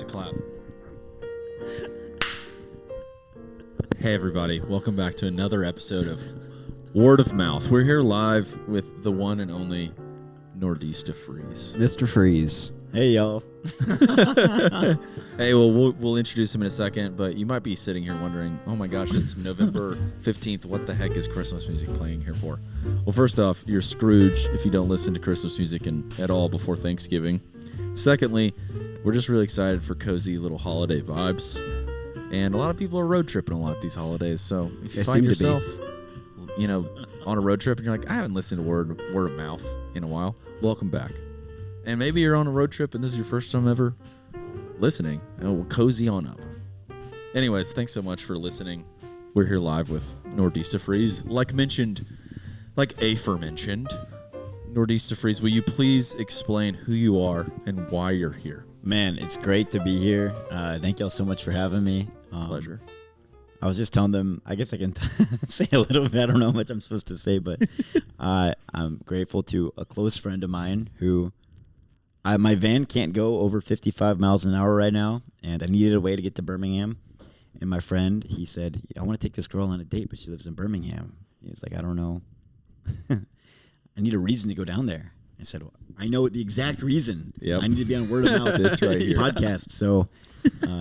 to clap. Hey everybody, welcome back to another episode of Word of Mouth. We're here live with the one and only Nordista Freeze. Mr. Freeze. Hey y'all. Hey, we'll introduce him in a second, but you might be sitting here wondering, oh my gosh, it's November 15th. What the heck is Christmas music playing here for? Well, first off, you're Scrooge if you don't listen to Christmas music at all before Thanksgiving. Secondly, we're just really excited for cozy little holiday vibes. And a lot of people are road tripping a lot these holidays. So if you find yourself, on a road trip and you're like, I haven't listened to word of mouth in a while, welcome back. And maybe you're on a road trip and this is your first time ever listening. Oh, well, cozy on up. Anyways, thanks so much for listening. We're here live with Nordista Freeze. Like aforementioned, Nordista Freeze, will you please explain who you are and why you're here? Man, it's great to be here. Thank y'all so much for having me. Pleasure. I was just telling them, I guess I can say a little bit. I don't know how much I'm supposed to say, but I'm grateful to a close friend of mine who my van can't go over 55 miles an hour right now, and I needed a way to get to Birmingham. And my friend, he said, I want to take this girl on a date, but she lives in Birmingham. He's like, I don't know. I need a reason to go down there. I said, well, I know the exact reason. Yep. I need to be on Word of Mouth That's right here. podcast. So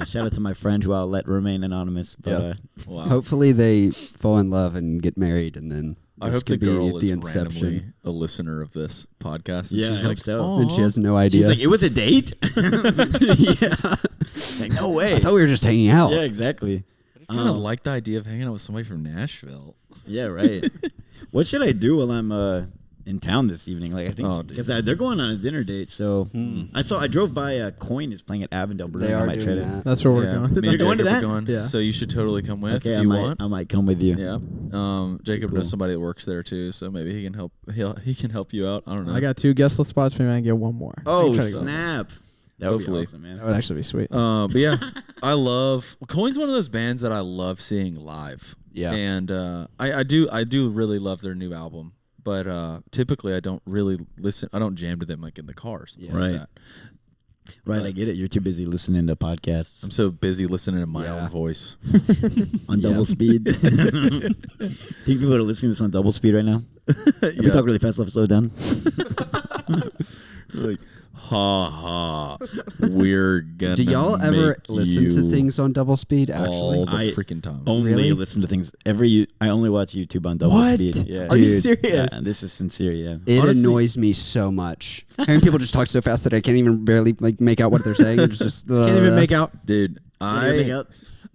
shout out to my friend who I'll let remain anonymous. But Wow. Hopefully they fall in love and get married, and then I this hope the could be girl the is inception. randomly a listener of this podcast. And Yeah, she's I hope like, so. "Aw." And she has no idea. she's like, it was a date? yeah. Like, no way. I thought we were just hanging out. Yeah, exactly. I just kind of like the idea of hanging out with somebody from Nashville. Yeah, right. What should I do while I'm in town this evening? Like, I think because they're going on a dinner date. So I drove by Coin is playing at Avondale Brewing. They I are might doing try to- that. That's where we're Yeah, going. me and You're going to Jacob are that? going, Yeah. so you should totally come with Okay, if you want. I might come with you. Yeah. Jacob Cool. knows somebody that works there too, so maybe he can help. He can help you out. I don't know. I got 2 guest list spots. Maybe I can get one more. I Oh, can try to go. snap. That would Hopefully. be awesome, man. That would actually be sweet. But yeah, I love Coin's one of those bands that I love seeing live. Yeah. And I do really love their new album, but typically I don't really listen. I don't jam to them like in the car. Yeah. Like Right. that. Right, I get it. You're too busy listening to podcasts I'm so busy listening to my Yeah. own voice. on double speed. Think people are listening to this on double speed right now? If we talk really fast, let's slow down. Like, ha ha, we're gonna. Do y'all ever make listen to you things on double speed, actually? all the I freaking time? Only Really? listen to things. I only watch YouTube on double What? speed. Yeah. Are you Dude. serious? Yeah, this is sincere, yeah. It Honestly- annoys me so much. Hearing people just talk so fast that I can't even barely make out what they're saying. It's just Can't even make out. Dude,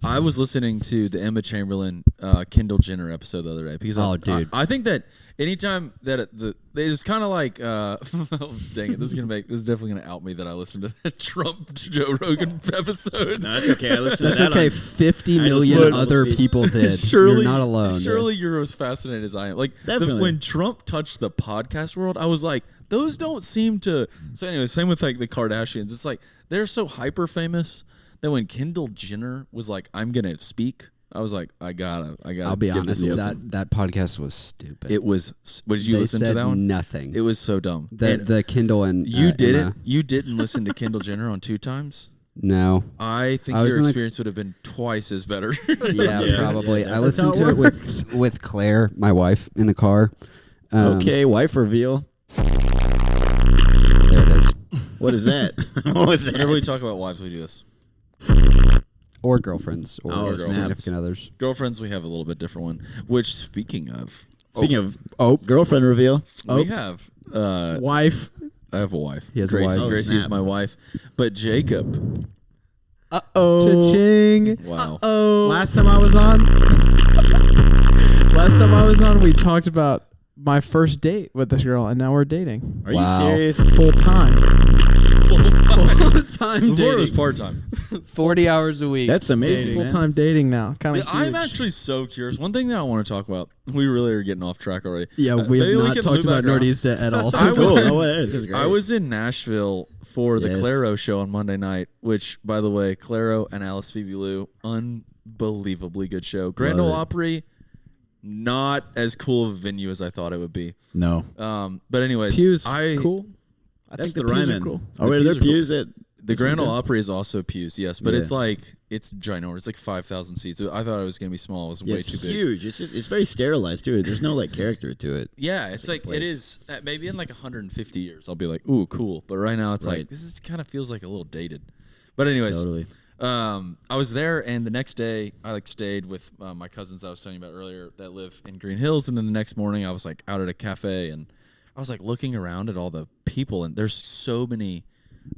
I was listening to the Emma Chamberlain Kendall Jenner episode the other day because dude. I think that anytime that it's kind of like dang it, this is definitely gonna out me that I listened to that Trump Joe Rogan episode. No, that's okay. I listened That's to that okay. on- 50 I million listened to other double speed. people did. Surely, You're not alone. Surely you're as fascinated as I am. Like Definitely. when Trump touched the podcast world, I was like, those don't seem to. So anyway, same with like the Kardashians. It's like they're so hyper famous that when Kendall Jenner was like, "I'm gonna speak," I was like, I gotta. I'll be give this honest. a listen. That podcast was stupid. It was. What did you They listen said to that one? nothing. It was so dumb. And the Kindle and you didn't. Emma. You didn't listen to Kendall Jenner on 2 times. No. I think I was your in the- experience would have been twice as better. Yeah, Yeah, probably. yeah, I that's listened how to it it with Claire, my wife, in the car. Okay, wife reveal. There it is. What is that? What was Whenever we that? talk about wives, we do this. Or girlfriends, or Oh, snap. significant others. Girlfriends, we have a little bit different one. Which, speaking of, Speaking of Oh, girlfriend reveal. we have. Wife. I have a wife. He has a Gracie. wife. Oh, Gracie is snap. my wife, but Jacob. uh-oh. Cha-ching. Wow. Oh. Last time I was on, we talked about my first date with this girl, and now we're dating Are Wow. you serious? full time. Time Before it was dating. part time. 40 hours a week. That's amazing, dating. Full man. time dating now. Kind of. I'm actually so curious. One thing that I want to talk about. We really are getting off track already. Yeah, we Maybe have we not can talked loop about back around. Nordista at all. I So was Cool. in- Oh, this is great. I was in Nashville for the Yes. Claro show on Monday night, which, by the way, Claro and Alice Phoebe Lou, unbelievably good show. Grand Love Ole it. Opry, not as cool of a venue as I thought it would be. No. But anyways, Pews I cool. I That's think the pews are Ryman. cool. Oh, wait, are pews there are cool. pews at The Grand Ole Opry is also pews, yes, but Yeah. it's ginormous. It's like 5,000 seats. I thought it was gonna be small. It was way it's too big. huge. It's very sterilized too. There's no like character to it. Yeah, it's like place. it is. Maybe in like 150 years, I'll be like, ooh, cool. But right now, it's Right. like this is kind of feels like a little dated. But anyways, Totally. I was there, and the next day I like stayed with my cousins I was telling you about earlier that live in Green Hills, and then the next morning I was like out at a cafe, and I was like looking around at all the people, and there's so many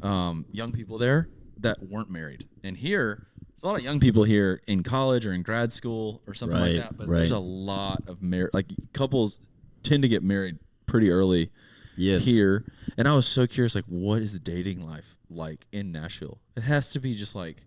young people there that weren't married. And here, there's a lot of young people here in college or in grad school or something Right, like that. But right. there's a lot of couples tend to get married pretty early Yes. here. And I was so curious, like, what is the dating life like in Nashville? It has to be just like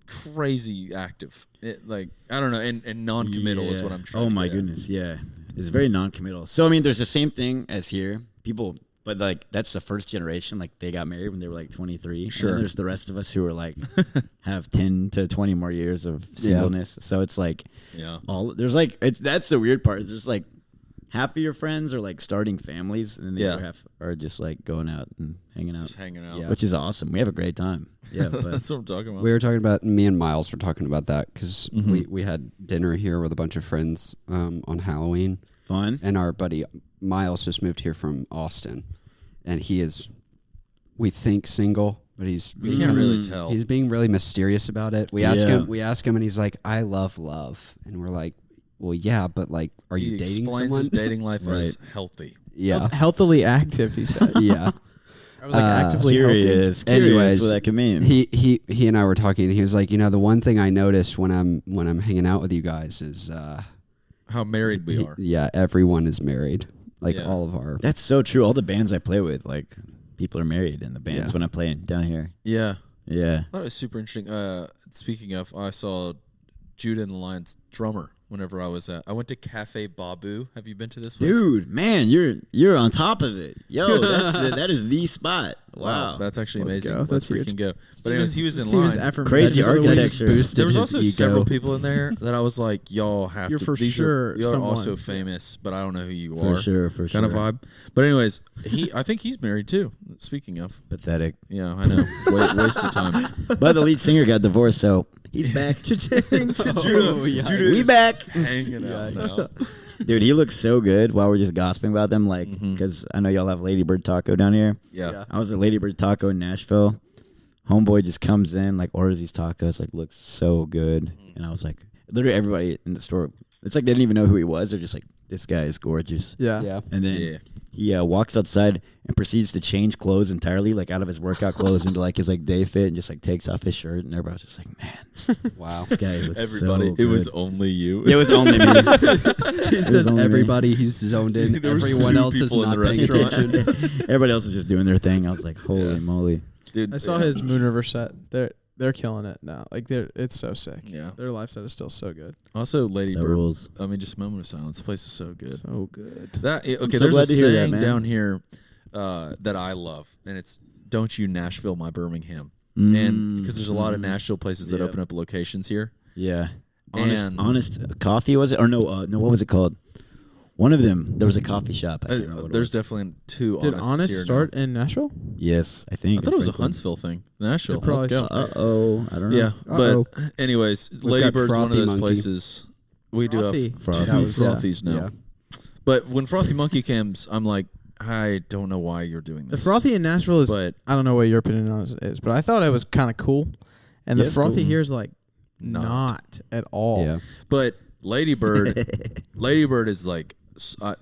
crazy active. Like, I don't know, and non-committal is what I'm trying Oh to my get at. goodness, yeah. It's very non-committal. So I mean, there's the same thing as here. People, but like that's the first generation. Like they got married when they were like 23. Sure. And then there's the rest of us who are like have 10 to 20 more years of singleness. So it's like Yeah. there's like that's the weird part. There's like half of your friends are like starting families, and then the other half are just like going out and hanging out, Just hanging out. Yeah. which is awesome. We have a great time. Yeah, but That's what I'm talking about. We were talking about, me and Miles were talking about that because Mm-hmm. we had dinner here with a bunch of friends on Halloween. fun. And our buddy Miles just moved here from Austin, and he is, we think, single, but he's You can't really tell. He's being really mysterious about it. We ask him, and he's like, "I love love," and we're like, "Well, yeah, but like, are you He dating explains someone?" his dating life as healthy. Yeah, Healthily active, he said. yeah. I was like actively Curious Anyways, what that could mean. He and I were talking, and he was like, the one thing I noticed when I'm hanging out with you guys is, How married we are. yeah, everyone is married, like Yeah. all of our. That's so true. All the bands I play with, like people are married in the bands Yeah. when I'm playing down here. Yeah. Yeah. I thought it was super interesting. Speaking of, I saw Judah and the Lions drummer whenever I went to Cafe Babu. Have you been to this place? Dude, man, you're on top of it. Yo, that is the spot. Wow. That's actually Let's amazing. go. Let's That's freaking huge. go. But anyways, he was in Steven's line. effort Crazy really architecture. just boosted There was his also ego. several people in there that I was like, y'all have You're to. for these sure You're someone. also famous, but I don't know who you For are. sure, for Kind of sure. vibe. But anyways, I think he's married too. Speaking of. Pathetic. Yeah, I know. Waste of time. But the lead singer got divorced, so he's back. Oh, yeah. We back. Hanging out now. Dude, he looks so good while we're just gossiping about them. Like, Mm-hmm. because I know y'all have Ladybird Taco down here. Yeah. I was at Ladybird Taco in Nashville. Homeboy just comes in, like, orders these tacos, like, looks so good. Mm-hmm. And I was like, literally everybody in the store, it's like they didn't even know who he was. They're just like, this guy is gorgeous. Yeah. Yeah. And then Yeah. he walks outside and proceeds to change clothes entirely, like out of his workout clothes into like his like day fit, and just like takes off his shirt. And everybody was just like, man, Wow. this guy looks Everybody. so It was good. only you. It was only me. He says only me. everybody, he's zoned in. There was Everyone two else is people in not the paying restaurant. attention. Everybody else was just doing their thing. I was like, holy moly. Dude, I saw his Moon River set. They're killing it now. Like it's so sick. Yeah. Their live set is still so good. Also, Lady That Bird. rules. I mean, just moment of silence. The place is so good. So good. Okay, so there's glad a to hear that, saying man. down here that I love, and it's "Don't you Nashville my Birmingham," and because there's a lot of Nashville places that Yeah. open up locations here. Yeah. And- Honest Coffee, was it? Or no, what was it called? One of them, there was a coffee shop. I can't remember what it There's was. definitely two. Did Honest Honest here start in Nashville? Yes, I think. Now. I thought it was a Franklin. Huntsville thing. Nashville. It probably Let's go. Uh-oh. I don't know. Yeah, Uh-oh. but anyways, got Lady Bird's one of Frothy thwas Monkey. places. We Frothy. do have Frothy. two That was- Frothies now. yeah. But when Frothy Monkey comes, I'm like, I don't know why you're doing The this. frothy in Nashville is. But I don't know what your opinion on it is, but I thought it was kind of cool. And Yeah, the it's frothy cool. here is like Not. not at all. Yeah. But Lady Bird, Lady Bird is like,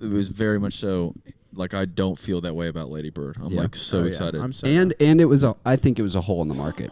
it was very much so. Like I don't feel that way about Lady Bird. I'm Yeah. like so Oh, yeah. excited. I'm so And it was I think it was a hole in the market.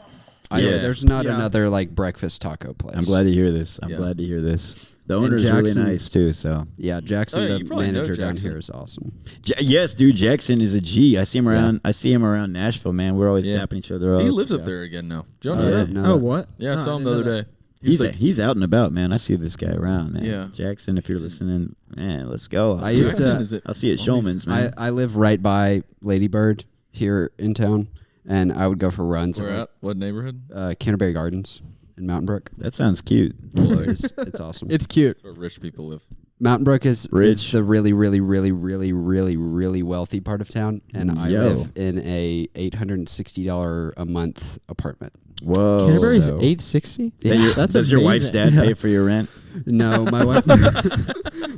Yeah. There's not Yeah. another like breakfast taco place. I'm glad to hear this. I'm Yeah. glad to hear this. The And owner's really Jackson- nice, too, so. Yeah, Jackson, Oh, yeah, the you probably know manager down Jackson. here, is awesome. Yes, dude, Jackson is a G. I see him around. I see him around Nashville, man. We're always Yeah. tapping each other up. he lives up Yeah. there again now. Do you Oh, know yeah. that? No, Oh, that- what? Yeah, I No, saw him didn't the know other that. day. He was He's out and about, man. I see this guy around, man. Yeah. Jackson, if you're listening, man, let's go. I used to- I'll see it at Showman's, man. I live right by Lady Bird here in town, and I would go for runs Where at? What neighborhood? Canterbury Gardens in Mountain Brook. That sounds cute. It's awesome. It's cute. Where rich people live. Mountain Brook is Ridge. the really, really, really, really, really, really wealthy part of town, and I Yo. live in a $860 a month apartment. Whoa. Canterbury's So- $860. Yeah. That's Does your wife's amazing. dad pay for your rent? No, my wife.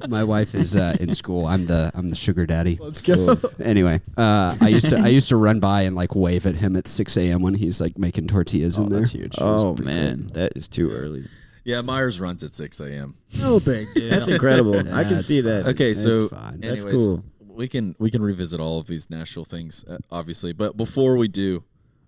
My wife is in school. I'm the sugar daddy. Let's go. Anyway, I used to run by and like wave at him at 6 a.m. when he's like making tortillas in there. That's huge. Oh man, that is too early. Yeah, Myers runs at 6 a.m. No big deal. That's incredible. I can That's see that. fine. Okay, so It's fine. That's anyways, cool. We can revisit all of these Nashville things, obviously. But before we do,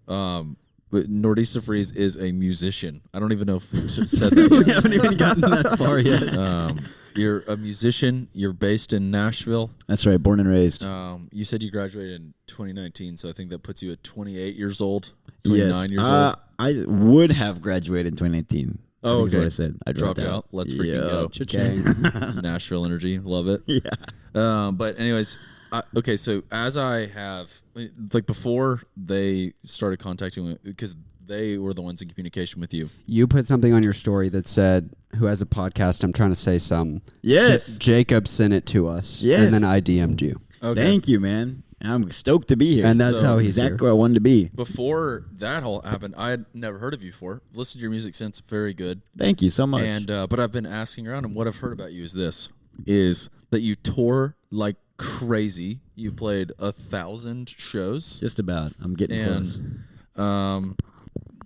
Nordista Freeze is a musician. I don't even know if we said that We yet. haven't even gotten that far yet. You're a musician. You're based in Nashville. That's right. Born and raised. You said you graduated in 2019, so I think that puts you at 28 years old, 29 Yes. years old. I would have graduated in 2019. Oh, Is okay. what I said. I dropped out. Let's freaking Yo. go. Gang. Nashville energy. Love it. Yeah. But anyways, okay, so as I have, like before they started contacting me, because they were the ones in communication with you. You put something on your story that said, "Who has a podcast?" I'm trying to say some. Yes. Jacob sent it to us. Yes. And then I DM'd you. Okay. Thank you, man. I'm stoked to be here. And that's how he's exactly here. where I wanted to be. Before that all happened, I had never heard of you before. Listened to your music since, very good. Thank you so much. And but I've been asking around, and what I've heard about you is that you tour like crazy. You played 1,000 shows, just about. I'm getting close. and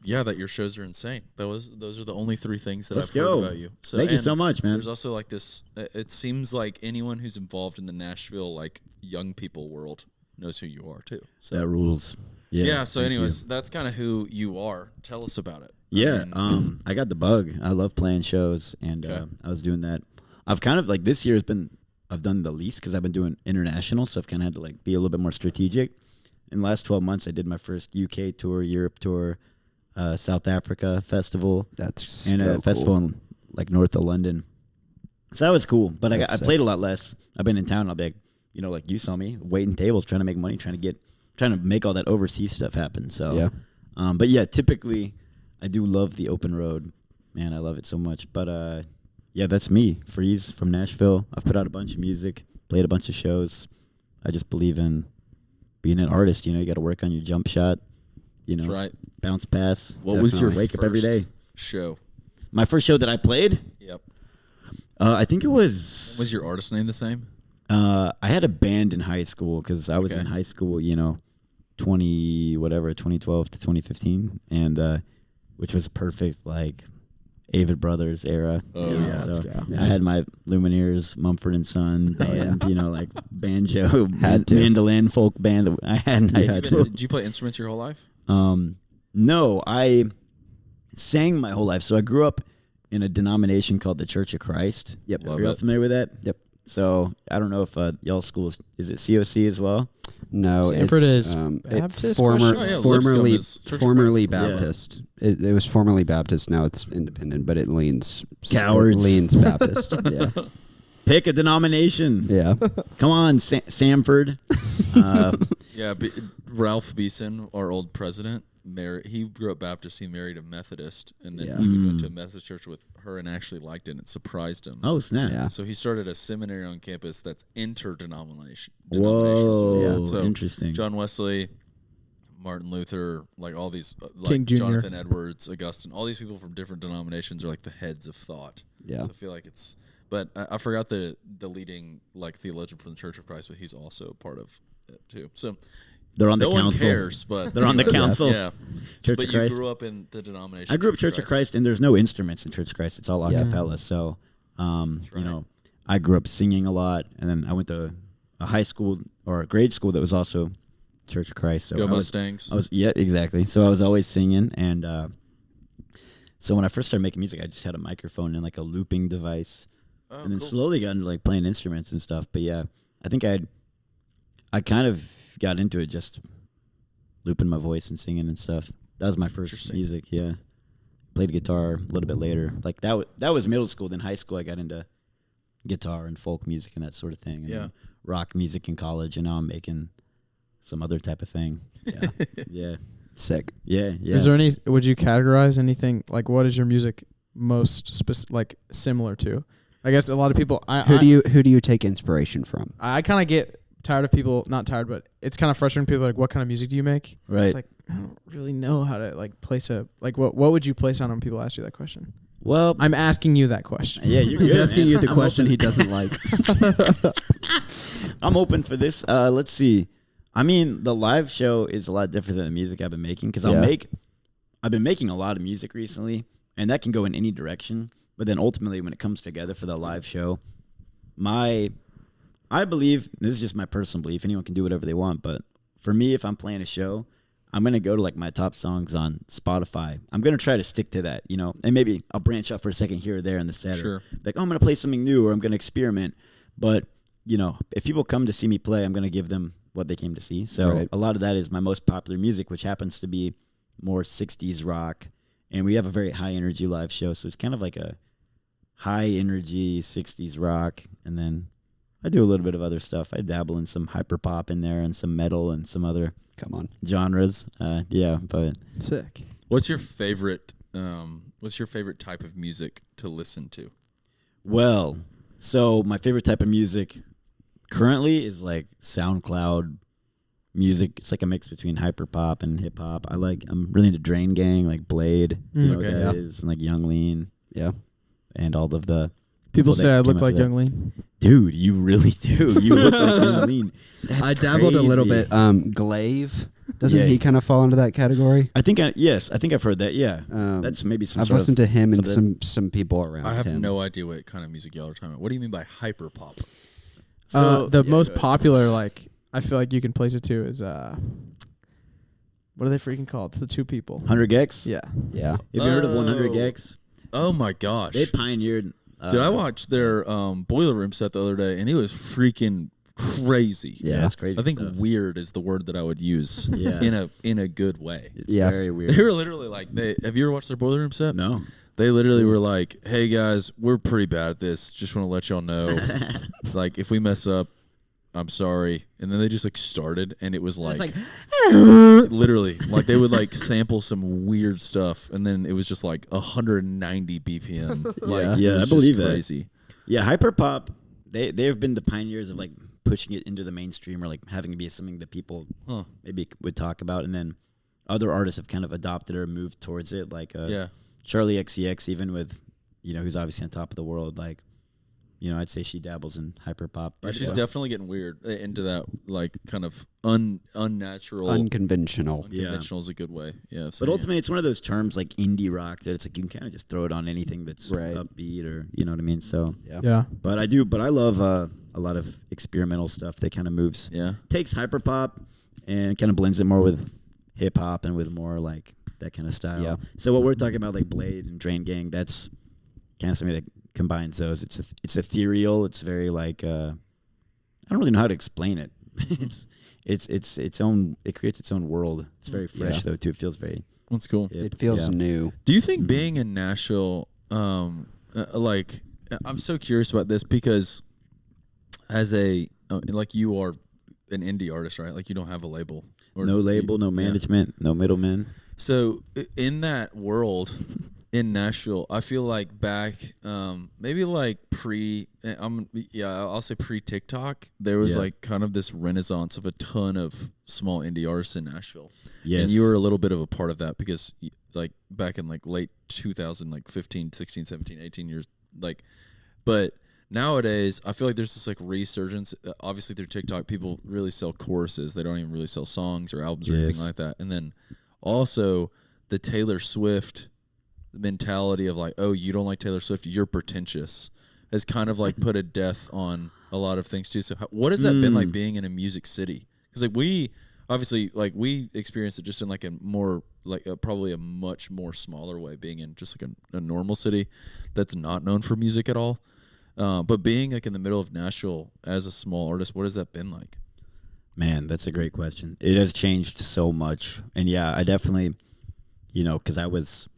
yeah, that your shows are insane. Those are the only three things that Let's I've go. heard about you. So, Thank you and so much, man. There's also like this. It seems like anyone who's involved in the Nashville like young people world knows who you are too. So That rules. yeah. So thank you. anyways, that's kind of who you are. Tell us about it. Yeah, I mean, I got the bug. I love playing shows, and Okay. I was doing that. I've kind of like this year has been I've done the least because I've been doing international, so I've kind of had to like be a little bit more strategic. In the last 12 months, I did my first UK tour, Europe tour, South Africa festival, That's and a so festival cool. in like north of London. So that was cool, but I That's played sick. a lot less. I've been in town. I'll be like, like you saw me waiting tables, trying to make money, trying to make all that overseas stuff happen. So Yeah. but yeah, typically I do love the open road. Man, I love it so much. But yeah, that's me, Freeze from Nashville. I've put out a bunch of music, played a bunch of shows. I just believe in being an artist. You got to work on your jump shot. That's right. Bounce pass. What was your Wake up every first day. show? My first show that I played, Yep. I think it was. Was your artist name the same? I had a band in high school because I was Okay. in high school, 2012 to 2015, and which was perfect, like Avid Brothers era. Oh, you know, yeah. so Let's go. I had my Lumineers, Mumford and Son band, like banjo, Had to. mandolin, folk band. That I had in high had school. Did you play instruments your whole life? No, I sang my whole life. So I grew up in a denomination called the Church of Christ. Yep. Love Are y'all it. familiar with that? Yep. So I don't know if y'all's school is it COC as well? No, Sanford it's, is Baptist? former, Oh, yeah, formerly, Lipscomb is Church of formerly Christ. Yeah. Baptist. It was formerly Baptist. Now it's independent, but it leans Cowards. It leans Baptist. Yeah, Pick a denomination. yeah. Come on, Samford. Yeah, Ralph Beeson, our old president, he grew up Baptist. He married a Methodist, and then Yeah. he went to a Methodist church with her and actually liked it, and it surprised him. Oh snap! Yeah. So he started a seminary on campus that's interdenomination. Whoa, denominational. So interesting. John Wesley, Martin Luther, like all these, like King Jr. Jonathan Edwards, Augustine, all these people from different denominations are like the heads of thought. Yeah. So I feel like it's, but I forgot the leading like theologian from the Church of Christ, but he's also part of it too. So They're on the no one council. cares, but They're on the council. Yeah, Church but of you Christ. grew up in the denomination. I grew up Church of Christ, and there's no instruments in Church of Christ. It's all a Yeah. cappella. So, right. I grew up singing a lot, and then I went to a high school or a grade school that was also Church of Christ. So Go I was, Mustangs. yeah, exactly. So I was always singing, and so when I first started making music, I just had a microphone and like a looping device, Oh, and then cool. slowly got into like playing instruments and stuff. But yeah, I think I kind of got into it just looping my voice and singing and stuff. That was my first Interesting. music. Yeah, played guitar a little bit later. Like that was middle school. Then high school, I got into guitar and folk music and that sort of thing. And Yeah. then rock music in college, and now I'm making some other type of thing. Yeah. Yeah, Sick. yeah. Is there any? Would you categorize anything like what is your music most like similar to? I guess a lot of people. Who do you take inspiration from? I kind of get tired of people, not tired, but it's kind of frustrating. People are like, what kind of music do you make? Right. It's like, I don't really know how to like place what would you place on when people ask you that question? Well, I'm asking you that question. yeah, you're He's good, asking man. you the I'm question open. he doesn't like. I'm open for this. Let's see. I mean, the live show is a lot different than the music I've been making because I've been making a lot of music recently, and that can go in any direction. But then ultimately, when it comes together for the live show, I believe, this is just my personal belief, anyone can do whatever they want, but for me, if I'm playing a show, I'm going to go to like my top songs on Spotify. I'm going to try to stick to that, you know, and maybe I'll branch out for a second here or there in the set. Sure. Like, oh, I'm going to play something new or I'm going to experiment. But, you know, if people come to see me play, I'm going to give them what they came to see. So a lot of that is my most popular music, which happens to be more 60s rock. And we have a very high energy live show. So it's kind of like a high energy 60s rock. And then I do a little bit of other stuff. I dabble in some hyper pop in there and some metal and some other genres. Yeah, but Sick. What's your favorite type of music to listen to? well, so my favorite type of music currently is like SoundCloud music. It's like a mix between hyper pop and hip hop. I'm really into Drain Gang, like Blade, you know Okay. what that is, and like Young Lean. Yeah. And all of the People that say I came look after like that. Young Lean. Dude, you really do. You look like Young Lean. That's I dabbled a little crazy. bit. Glaive, doesn't Yeah. he kind of fall into that category? I think I've heard that. Yeah, that's maybe some. I've sort listened of, to him and something- some people around. I have him. no idea what kind of music y'all are talking about. What do you mean by hyper pop? The yeah, most go ahead. popular, like I feel like you can place it to is what are they freaking called? It's the two people. 100 Gex. Yeah. Yeah. Have you heard of 100 Oh. Gex? Oh my gosh! They pioneered. Dude, I watched their Boiler Room set the other day, and it was freaking crazy. Yeah. That's crazy. I think stuff. weird is the word that I would use Yeah. in a good way. It's Yeah. very weird. They were literally like, have you ever watched their Boiler Room set? No. They literally were like, hey guys, we're pretty bad at this. Just want to let y'all know, like, if we mess up, I'm sorry. And then they just like started, and it was like literally, like they would like sample some weird stuff, and then it was just like 190 BPM. Like, Yeah, it was I just believe that. crazy. Yeah, hyperpop. They've been the pioneers of like pushing it into the mainstream or like having it be something that people maybe would talk about, and then other artists have kind of adopted or moved towards it. Like Yeah. Charlie XCX, even with who's obviously on top of the world. Like I'd say she dabbles in hyperpop. Yeah, she's definitely getting weird into that, like, kind of unnatural. Unconventional. Unconventional is a good way. Yeah. But ultimately, it's one of those terms like indie rock that it's like you can kind of just throw it on anything that's Right. upbeat or you know what I mean. So Yeah. But I love a lot of experimental stuff that kind of moves. Yeah. Takes hyperpop and kind of blends it more with hip hop and with more like that kind of style. Yeah. So what we're talking about, like Blade and Drain Gang, that's kind of something that combines those. It's ethereal. It's very like I don't really know how to explain it. it's its own. It creates its own world. It's very fresh though too. It feels very. That's cool. It feels new. Do you think being in Nashville, like, I'm so curious about this because as like you are an indie artist, right? Like you don't have a label. Or No label, no management, no middlemen. So in that world, in Nashville, I feel like back, maybe like I'll say pre TikTok, there was like kind of this renaissance of a ton of small indie artists in Nashville. Yes. And you were a little bit of a part of that because like back in like late 2000, like 15, 16, 17, 18 years, like, but nowadays I feel like there's this like resurgence. Obviously through TikTok, people really sell choruses. They don't even really sell songs or albums or anything like that. And then also the Taylor Swift mentality of like, oh, you don't like Taylor Swift, you're pretentious, has kind of like put a death on a lot of things too. So what has that been like being in a music city? Because like we obviously like we experienced it just in like a more like probably a much more smaller way, being in just like a normal city that's not known for music at all. But being like in the middle of Nashville as a small artist, what has that been like? Man, that's a great question. It has changed so much. And yeah, I definitely, because I was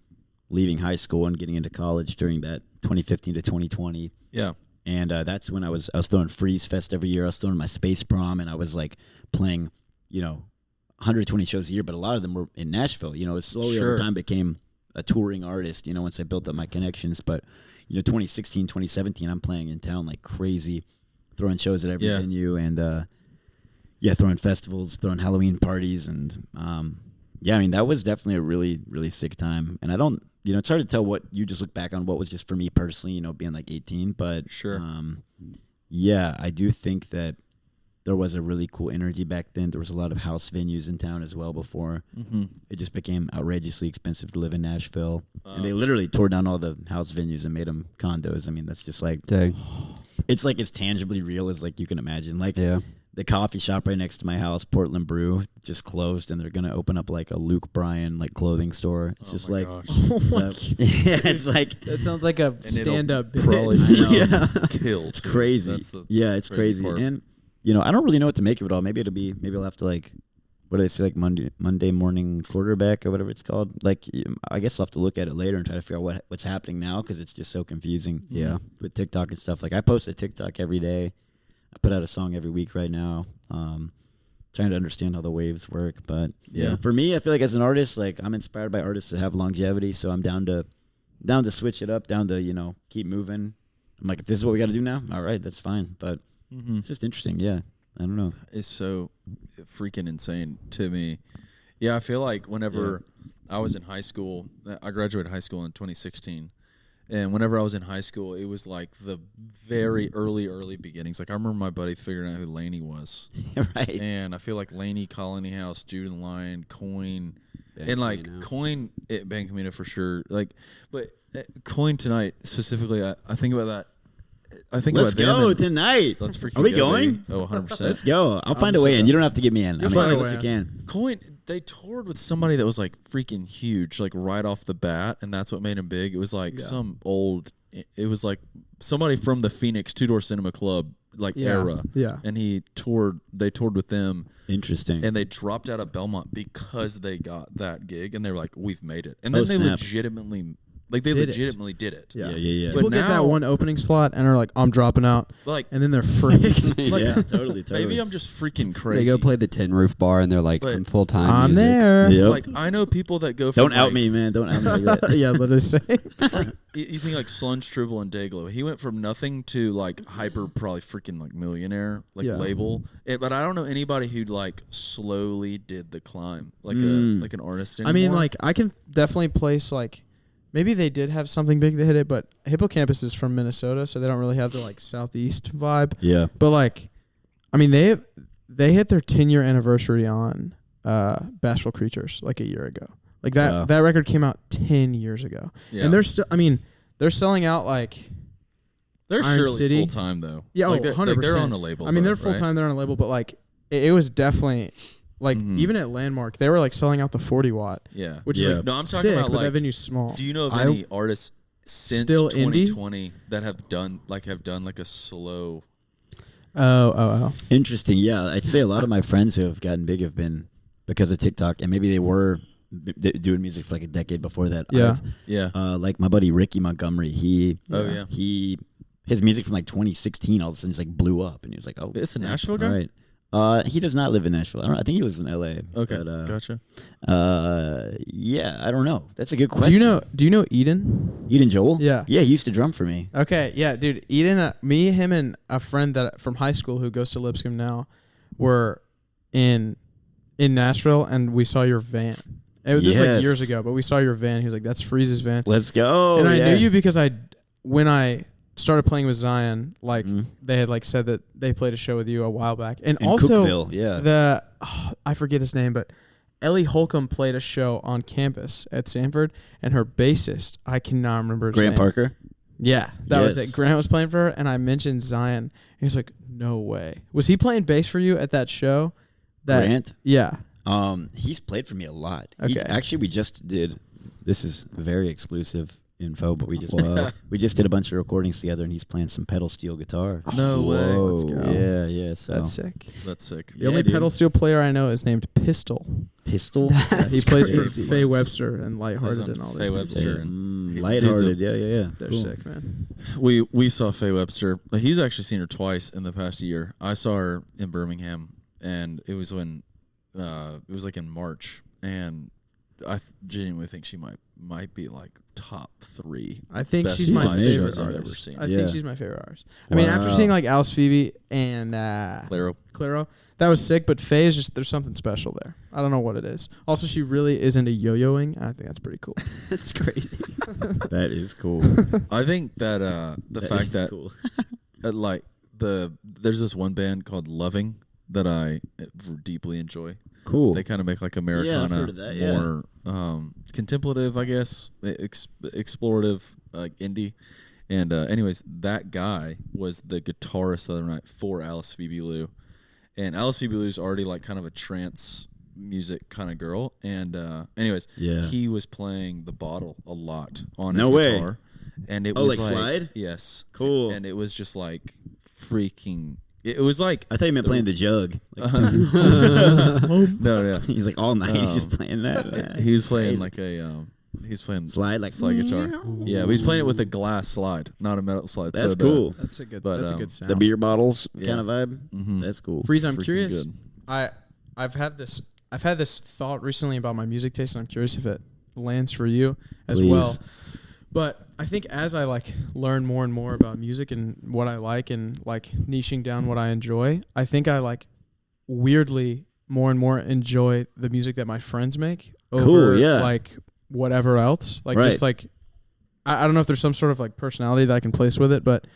leaving high school and getting into college during that 2015 to 2020. Yeah. And that's when I was throwing Freeze Fest every year. I was throwing my Space Prom, and I was like playing, 120 shows a year, but a lot of them were in Nashville. It slowly over time became a touring artist, once I built up my connections. But, 2016, 2017, I'm playing in town like crazy, throwing shows at every venue and throwing festivals, throwing Halloween parties, and that was definitely a really, really sick time. And I don't, it's hard to tell what you just look back on what was just for me personally, being like 18, but sure. I do think that there was a really cool energy back then. There was a lot of house venues in town as well before it just became outrageously expensive to live in Nashville. And they literally tore down all the house venues and made them condos. I mean, that's just like, it's like as tangibly real as like you can imagine. Like the coffee shop right next to my house, Portland Brew, just closed, and they're gonna open up like a Luke Bryan like clothing store. It's just like, it's like that sounds like a stand-up bit. Probably killed. It's crazy. It's crazy. Part. And I don't really know what to make of it all. Maybe I'll have to like, what do they say, like Monday morning quarterback or whatever it's called. Like, I guess I'll have to look at it later and try to figure out what's happening now, because it's just so confusing. Yeah, with TikTok and stuff. Like, I post a TikTok every day. I put out a song every week right now, trying to understand how the waves work. But for me, I feel like as an artist, like I'm inspired by artists that have longevity, so I'm down to switch it up, down to keep moving. I'm like, if this is what we got to do now, all right, that's fine. But it's just interesting. Yeah, I don't know. It's so freaking insane to me. Yeah, I feel like whenever I was in high school, I graduated high school in 2016. And whenever I was in high school, it was like the very early beginnings. Like, I remember my buddy figuring out who Laney was. Right. And I feel like Laney, Colony House, Jude and Lion, Coin. And, like, Coin, Bang Camino for sure. Like, but Coin tonight, specifically, I think about that. I think Let's about them. go tonight. Let's freaking Are we go, going? Baby. Oh, 100%. Let's go. I'll find a way in. You don't have to get me in. You'll find a way you can. Coin, they toured with somebody that was like freaking huge, like right off the bat, and that's what made him big. It was like it was like somebody from the Phoenix Two Door Cinema Club era. Yeah. And they toured with them. Interesting. And they dropped out of Belmont because they got that gig, and they were like, we've made it. And then they legitimately did it. Yeah. People get that one opening slot and are like, I'm dropping out. Like, and then they're freaked. Totally. Maybe I'm just freaking crazy. They go play the Tin Roof Bar and they're like, I'm full time. I'm music. there. Yep. Like, I know people that go from Don't out me, man. Don't out me like that. Yeah, let us say. You think like Slunge, Tribble, and Dayglow. He went from nothing to like hyper, probably freaking like millionaire label. But I don't know anybody who like slowly did the climb like an artist anymore. I mean, like, I can definitely place like, maybe they did have something big that hit it, but Hippocampus is from Minnesota, so they don't really have the like southeast vibe. Yeah. But like, I mean, they hit their 10-year anniversary on Bashful Creatures like a year ago. Like that record came out 10 years ago. Yeah. And they're still, I mean, they're selling out like they're Iron surely City. Full time though. Yeah, like 100%. They're on a label. I mean, they're full time. They're on a label, but like it was definitely like even at Landmark, they were like selling out the 40 watt. Yeah, which is like no, I'm talking sick, about but like that venue's small. Do you know of any artists since still 2020 that have done like a slow? Oh. Interesting. Yeah, I'd say a lot of my friends who have gotten big have been because of TikTok, and maybe they were doing music for like a decade before that. Yeah. Like my buddy Ricky Montgomery, his music from like 2016 all of a sudden just like blew up, and he was like, "Oh, it's a Nashville guy." Right. He does not live in Nashville. I think he lives in LA. Okay, but, gotcha. Yeah, I don't know. That's a good question. Do you know Eden? Eden Joel? Yeah. Yeah, he used to drum for me. Okay, yeah, dude. Eden, him, and a friend that from high school who goes to Lipscomb now were in Nashville, and we saw your van. This was like years ago, but we saw your van. He was like, "That's Freeze's van." Let's go. And I knew you because when I started playing with Zion, like they had like said that they played a show with you a while back, and in also Cookville, I forget his name, but Ellie Holcomb played a show on campus at Sanford, and her bassist, I cannot remember his name. Grant Parker. Yeah, that was it. Grant was playing for her, and I mentioned Zion, and he was like, "No way." Was he playing bass for you at that show? Grant? Yeah. He's played for me a lot. Okay. Actually, we just did. This is very exclusive info, but we just did a bunch of recordings together, and he's playing some pedal steel guitar. No way. Let's go. Yeah. So That's sick. That's sick. The only pedal steel player I know is named Pistol. Pistol. He plays for Faye Webster and Lighthearted and all those. Faye Webster Lighthearted. Yeah. They're Cool. sick, man. We saw Faye Webster. He's actually seen her twice in the past year. I saw her in Birmingham, and it was when it was like in March, and I genuinely think she might be like top 3. I think best she's my live favorite shows I've ever artist. seen. I think she's my favorite artist. I mean, after seeing like Alice Phoebe and Clairo, that was sick. But Faye is just there's something special there. I don't know what it is. Also, she really is into yo-yoing. I think that's pretty cool. That's crazy. That is cool. I think that the fact that cool. There's this one band called Loving that I deeply enjoy. Cool. They kind of make like I've Americana, heard of that, yeah. more contemplative, I guess, explorative, indie. And anyways, that guy was the guitarist the other night for Alice Phoebe Lou. And Alice Phoebe Lou's already like kind of a trance music kind of girl. And anyways, he was playing the bottle a lot on his guitar. And it was like slide? Yes. Cool. And it was just like freaking. It was like I thought you meant playing the jug. Like, no. He's like all night. He's just playing that. He was playing like a. He's playing slide guitar. Yeah, but he's playing it with a glass slide, not a metal slide. That's cool. That's a good. But, that's a good sound. The beer bottles kind of vibe. Mm-hmm. That's cool. Freeze, I'm Freaking curious. good. I've had this thought recently about my music taste, and I'm curious if it lands for you as well. But I think as I like learn more and more about music and what I like and like niching down what I enjoy, I think I like weirdly more and more enjoy the music that my friends make over like whatever else. Like just like I don't know if there's some sort of like personality that I can place with it, but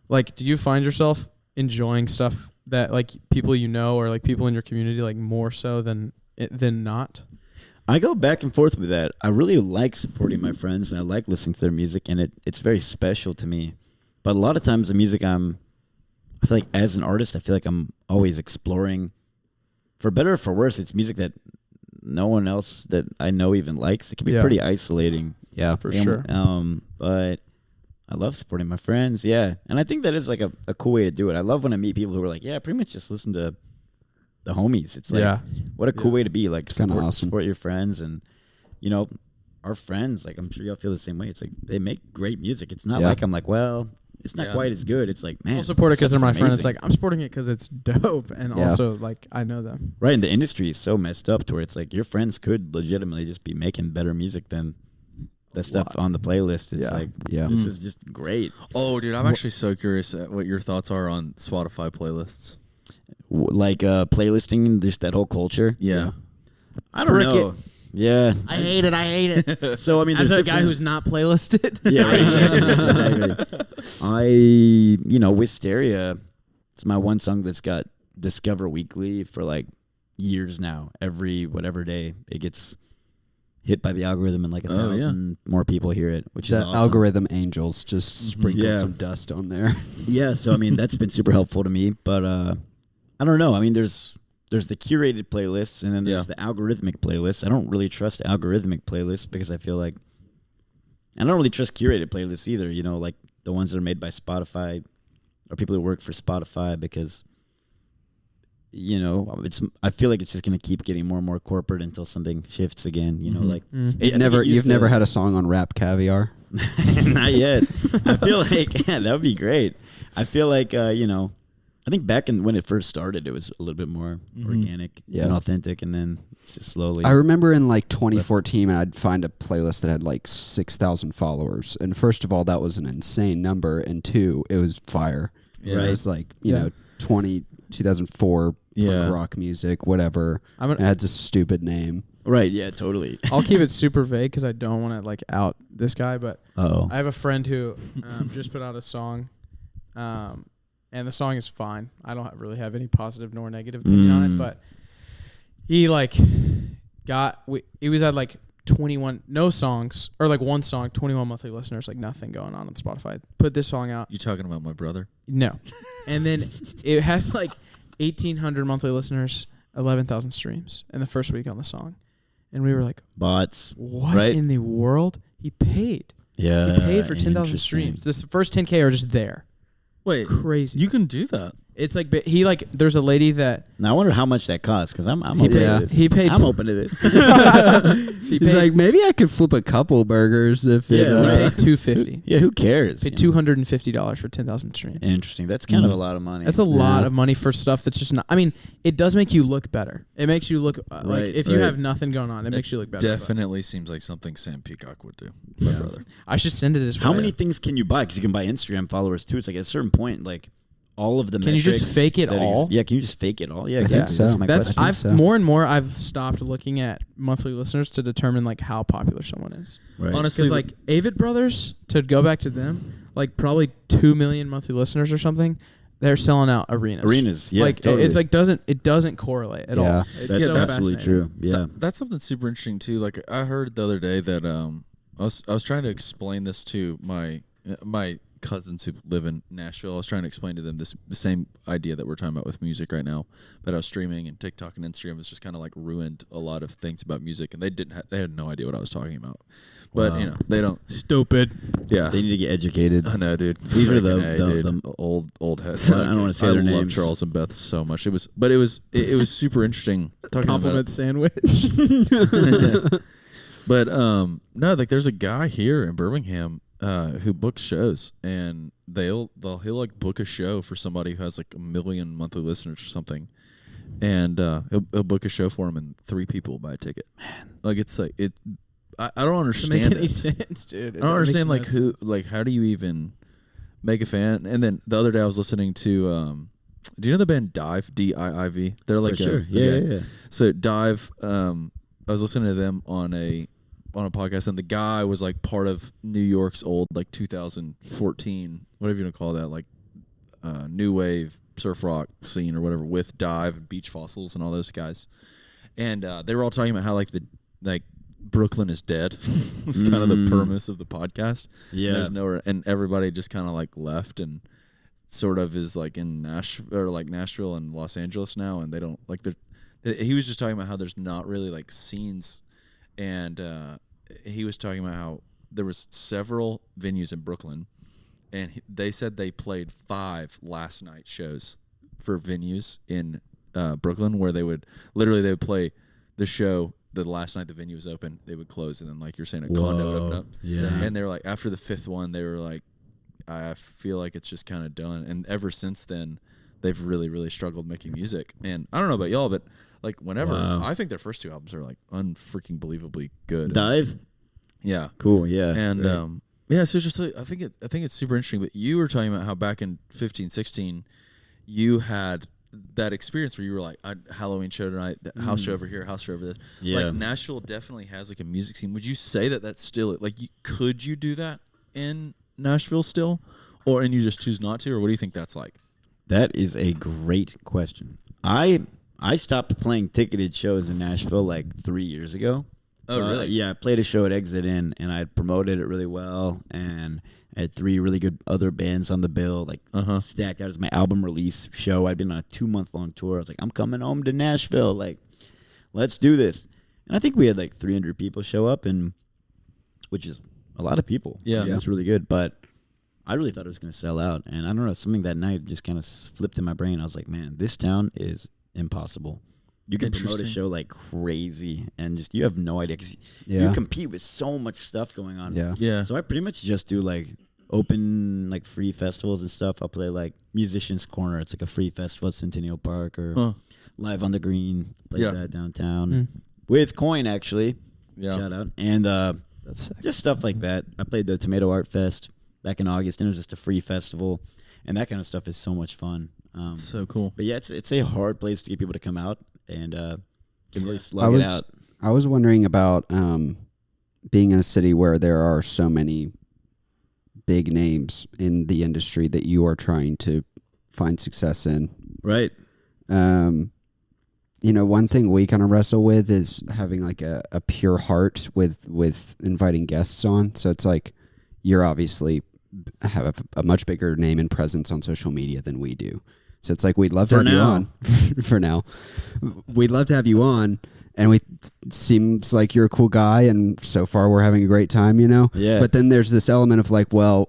like do you find yourself enjoying stuff that like people you know or like people in your community like more so than not? I go back and forth with that. I really like supporting my friends, and I like listening to their music, and it's very special to me. But a lot of times the music I feel like as an artist, I feel like I'm always exploring. For better or for worse, it's music that no one else that I know even likes. It can be pretty isolating. Yeah, for sure. But I love supporting my friends, and I think that is like a cool way to do it. I love when I meet people who are like, pretty much just listen to the homies. It's like, what a cool way to be. Like, support your friends, and our friends. Like, I'm sure y'all feel the same way. It's like they make great music. It's not like I'm like, well, it's not quite as good. It's like, man, I'll support it because they're my friend. It's like I'm supporting it because it's dope, and also like I know them. Right, and the industry is so messed up to where it's like your friends could legitimately just be making better music than the stuff on the playlist. It's like, this is just great. Oh, dude, I'm actually so curious at what your thoughts are on Spotify playlists. Like playlisting, just that whole culture. Yeah. I don't know. Yeah. I hate it. So, I mean, there's a guy who's not playlisted. Yeah, right. Exactly. Wisteria, it's my one song that's got Discover Weekly for like years now. Every whatever day it gets hit by the algorithm and like 1,000 more people hear it, which is awesome. Algorithm angels just sprinkle some dust on there. Yeah, so I mean that's been super helpful to me, but I don't know. I mean there's the curated playlists and then there's the algorithmic playlists. I don't really trust algorithmic playlists because I feel like I don't really trust curated playlists either, like the ones that are made by Spotify or people who work for Spotify because I feel like it's just going to keep getting more and more corporate until something shifts again, like you've never had a song on Rap Caviar? Not yet. I feel like that would be great. I feel like I think back when it first started it was a little bit more organic and authentic, and then it's just slowly. I remember in like 2014 I'd find a playlist that had like 6,000 followers, and first of all that was an insane number, and two, it was fire. It was like 2004 rock music, whatever. It had a stupid name. Right, yeah, totally. I'll keep it super vague because I don't want to like out this guy, but I have a friend who just put out a song, and the song is fine. I don't really have any positive nor negative opinion on it, but he like he was at like 21 no songs or like one song, 21 monthly listeners, like nothing going on Spotify. Put this song out. You talking about my brother? No. And then it has like 1,800 monthly listeners, 11,000 streams in the first week on the song. And we were like, bots. What in the world? He paid. Yeah. He paid for 10,000 streams. This first 10K are just there. Wait. Crazy. You can do that? It's like he like there's a lady that Now I wonder how much that costs because I'm open to this. He paid. I'm open to this. He's like, maybe I could flip a couple burgers if he it. paid $250. Yeah, who cares? Paid $250 for 10,000 streams. Interesting. That's kind of a lot of money. That's a lot of money for stuff that's just not. I mean, it does make you look better. It makes you look like if you have nothing going on, it makes you look better. Definitely seems like something Sam Peacock would do. My brother. I should send it as How many things can you buy? Because you can buy Instagram followers too. It's like at a certain point, like all of the. Can you just fake it all? Yeah, can you just fake it all? Yeah, I think so. That's my question. More and more I've stopped looking at monthly listeners to determine like how popular someone is. Right. Honestly, Because like Avid Brothers, to go back to them, like probably 2 million monthly listeners or something. They're selling out arenas. Yeah, like totally. it's like it doesn't correlate at all. It's That's so absolutely fascinating. true. Yeah, That's something super interesting too. Like I heard the other day that I was trying to explain this to my cousins who live in Nashville. I was trying to explain to them the same idea that we're talking about with music right now. But I was streaming and TikTok and Instagram has just kind of like ruined a lot of things about music, and they had no idea what I was talking about. But you know, they don't. Stupid. Yeah, they need to get educated. I know, dude. These are the old heads. I don't want to say their names. I love Charles and Beth so much. It was super interesting. Compliment sandwich. But no, like there's a guy here in Birmingham who books shows, and he'll like book a show for somebody who has like 1 million monthly listeners or something, and he'll book a show for him, and 3 people buy a ticket. Man, like it's like it. I don't understand. Doesn't make any sense, dude. I don't understand like who like how do you even make a fan? And then the other day I was listening to do you know the band Dive, DIIV? They're like For sure. Yeah. So Dive, I was listening to them on a podcast, and the guy was like part of New York's old like 2014, whatever you want to call that, like new wave surf rock scene or whatever, with Dive and Beach Fossils and all those guys. And they were all talking about how like Brooklyn is dead. It's kind of the premise of the podcast. Yeah. And there's nowhere, and everybody just kind of like left and sort of is like in Nashville and Los Angeles now, and they don't like he was just talking about how there's not really like scenes, and he was talking about how there was several venues in Brooklyn, and they said they played 5 last night shows for venues in Brooklyn where they would play the show. The last night the venue was open, they would close, and then like you're saying, a condo would open up. Yeah. And they were like, after the 5th one, they were like, I feel like it's just kind of done. And ever since then, they've really, really struggled making music. And I don't know about y'all, but like whenever I think their first 2 albums are like unfreaking believably good. Dive. Yeah. Cool. Yeah. And yeah, so it's just like, I think it's super interesting. But you were talking about how back in 15, 16, you had that experience where you were like, Halloween show tonight, house show over here, house show over there. Yeah. Like Nashville definitely has like a music scene. Would you say that that's still like could you do that in Nashville still, and you just choose not to, or what do you think that's like? That is a great question. I stopped playing ticketed shows in Nashville like 3 years ago. Oh, really? Yeah, I played a show at Exit Inn, and I promoted it really well, and I had 3 really good other bands on the bill, like stacked out as my album release show. I'd been on a 2-month-long tour. I was like, I'm coming home to Nashville. Like, let's do this. And I think we had like 300 people show up, which is a lot of people. Yeah. That's really good. But I really thought it was going to sell out. And I don't know, something that night just kind of flipped in my brain. I was like, man, this town is impossible. You can promote a show like crazy, and just you have no idea. 'Cause you compete with so much stuff going on. Yeah. So I pretty much just do like open like free festivals and stuff. I'll play like Musicians Corner. It's like a free festival at Centennial Park, or Live on the Green. Play that downtown with Coin, actually. Yeah. Shout out. And That's sick. just stuff like that. I played the Tomato Art Fest back in August, and it was just a free festival, and that kind of stuff is so much fun. So cool. But yeah, it's a hard place to get people to come out and can really slug it out. I was wondering about being in a city where there are so many big names in the industry that you are trying to find success in. Right. One thing we kind of wrestle with is having like a pure heart with inviting guests on. So it's like you're obviously have a much bigger name and presence on social media than we do. So it's like we'd love to have you on for now. We'd love to have you on, and seems like you're a cool guy, and so far we're having a great time, Yeah. But then there's this element of like, well,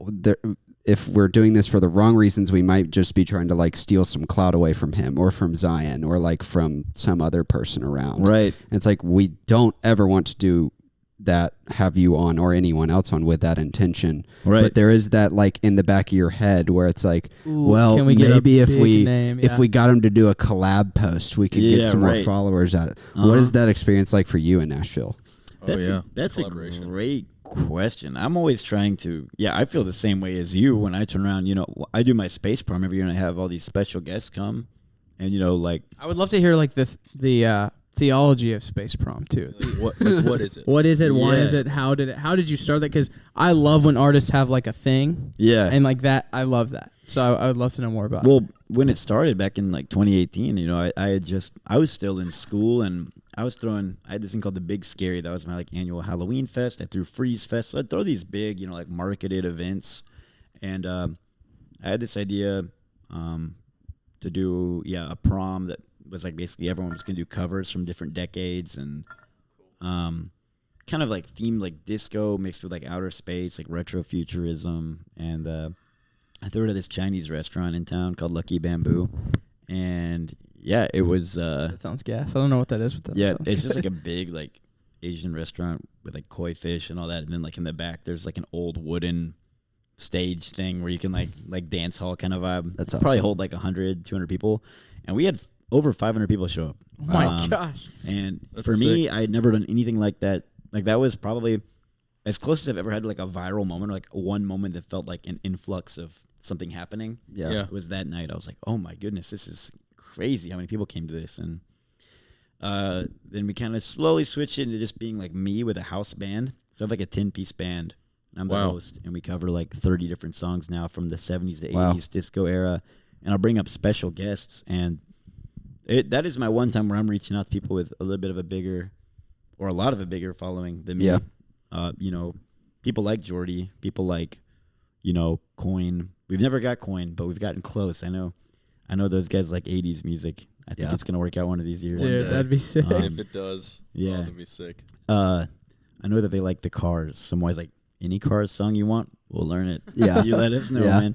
if we're doing this for the wrong reasons, we might just be trying to like steal some clout away from him or from Zion or like from some other person around. Right. And it's like we don't ever want to do that, have you on or anyone else on with that intention. Right. But there is that like in the back of your head where it's like, well, can we get a maybe if big we name? if Yeah. we got him to do a collab post, we could get Yeah, some more right. followers at it. What is that experience like for you in Nashville? That's a Collaboration. great question. I'm always trying to, I feel the same way as you when I turn around. I do my space prom every year, and I have all these special guests come, and like I would love to hear like the theology of space prom too. What is it? What is it? Why Yeah. is it? How did you start that? Because I love when artists have like a thing. Yeah. And like that, I love that. So I would love to know more about it. Well, when it started back in like 2018, I was still in school, and I had this thing called the Big Scary. That was my like annual Halloween fest. I threw Freeze Fest. So I'd throw these big, like marketed events. And I had this idea to do, a prom that was like basically everyone was going to do covers from different decades and kind of like themed like disco mixed with like outer space, like retrofuturism. And I threw it at this Chinese restaurant in town called Lucky Bamboo. And it was that sounds gas. I don't know what that is. But that sounds it's just good. like a big like Asian restaurant with like koi fish and all that, and then like in the back there's like an old wooden stage thing where you can like dance hall kind of vibe. That's Probably awesome. hold like 100, 200 people, and we had over 500 people show up. Oh my gosh. And That's for me, sick. I had never done anything like that. Like that was probably as close as I've ever had to like a viral moment, or like one moment that felt like an influx of something happening. Yeah. It was that night. I was like, oh my goodness, this is crazy how many people came to this. And then we kind of slowly switched into just being like me with a house band. So I have like a 10-piece band. And I'm the Wow. host, and we cover like 30 different songs now from the 70s to 80s Wow. disco era. And I'll bring up special guests. And that is my one time where I'm reaching out to people with a little bit of a bigger, or a lot of a bigger following than me. Yeah. People like Jordy, people like, Coin. We've never got Coin, but we've gotten close. I know those guys like 80s music. I think Yeah. it's going to work out one of these years. Dude, that'd be sick. If it does, yeah. that'd be sick. I know that they like the Cars. Someone's like, any Cars song you want, we'll learn it. Yeah. You let us know, Yeah. man.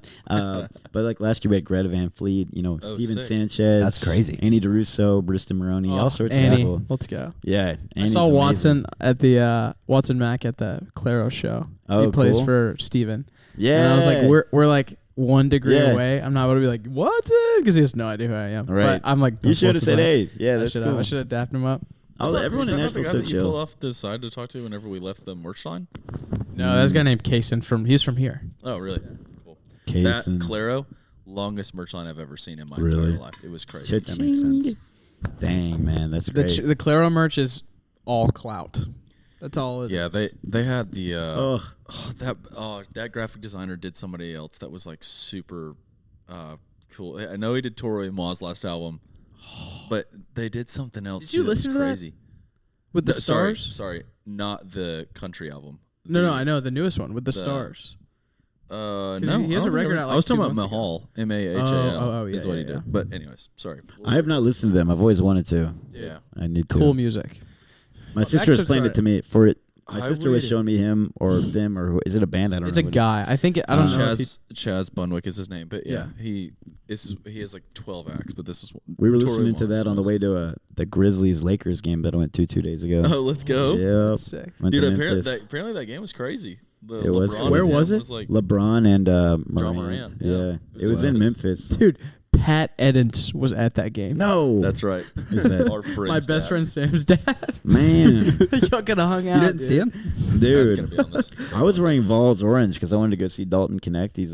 But like last year we had Greta Van Fleet, Steven sick. Sanchez. That's crazy. Annie DeRusso, Brista Maroney, all sorts of Annie, people. let's go. Yeah. I Annie's saw amazing. Watson at the Watson Mack at the Claro show. Oh, he plays cool. for Steven. Yeah. And I was like, we're like 1 degree Yeah. away. I'm not going to be like, Watson, because he has no idea who I am. Right. But I'm like, You should have booked said, him up. hey. Yeah, I that's should cool. have. I should have dapped him up. Everyone in Nashville so You pulled chill. off the side to talk to whenever we left the merch line. No, that's a guy named Kaysen he's from here. Oh, really? Cool. Kaysen. That Claro, longest merch line I've ever seen in my Really? entire life. It was crazy. That makes sense. Dang, man, that's The great. the Claro merch is all clout. That's all it Yeah, is. they had the Ugh. that graphic designer did somebody else that was like super cool. I know he did Tori Ma's last album, but they did something else. Did you too listen was to that? crazy. With the Sorry, stars? not the country album. No, I know the newest one with the stars. No, he has I a don't record think out, I was like, 2 talking about months ago. Mahal, Mahal. Oh, is yeah, what he yeah, did. yeah. But anyways, sorry. I have not listened to them. I've always wanted to. Yeah. I need to. Cool music. My sister Excerpts explained are- it to me for it. My I sister was would- showing me him or them or who, is it a band? I don't It's know. a what guy. I think I don't know if he Chaz Bunwick is his name, but Yeah. he has like 12 acts, but this is We were Tori listening to Ma's that on the most- way to the Grizzlies Lakers game that I went to 2 days ago. Oh, let's go. Yep. That's sick. Went Dude, to apparently Memphis. that game was crazy. The It was LeBron crazy. Where and was him it? like, LeBron and John Morant. Morant, Yeah. yeah. It was in Memphis. Dude, Pat Edens was at that game. No. That's right. Who's that? Our friend's My best dad. friend Sam's dad. Man. Y'all could have hung out. You didn't see him? That's gonna Dude. be on this. I was wearing Vols orange because I wanted to go see Dalton Connect. He's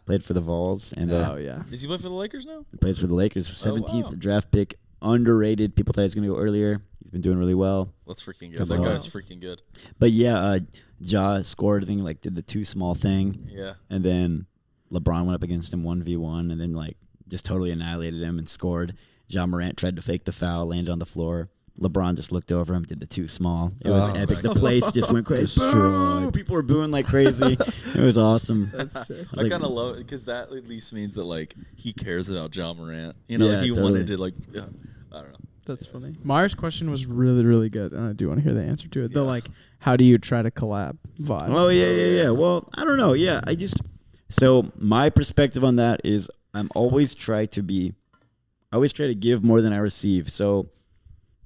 played for the Vols and Oh, yeah. Does he play for the Lakers now? plays for the Lakers. Oh, 17th wow. draft pick. Underrated. People thought he was going to go earlier. He's been doing really well. Let's freaking go. Come That on. guy's freaking good. But yeah, Ja scored, I think, like did the 2 small thing. Yeah. And then LeBron went up against him 1v1 and then like just totally annihilated him and scored. Ja Morant tried to fake the foul, landed on the floor. LeBron just looked over him, did the 2 small. It was Oh, epic. my The place just went crazy. Destroyed. Boo! People were booing like crazy. It was awesome. That's sick. I like- kind of love it because that at least means that like he cares about John Morant. You know, Yeah, like, he totally. wanted to like. I don't know. That's funny. Myers' question was really, really good, and I do want to hear the answer to it. The like, how do you try to collab vibe? Oh yeah. Well, I don't know. Yeah, So my perspective on that is I always try to give more than I receive. So,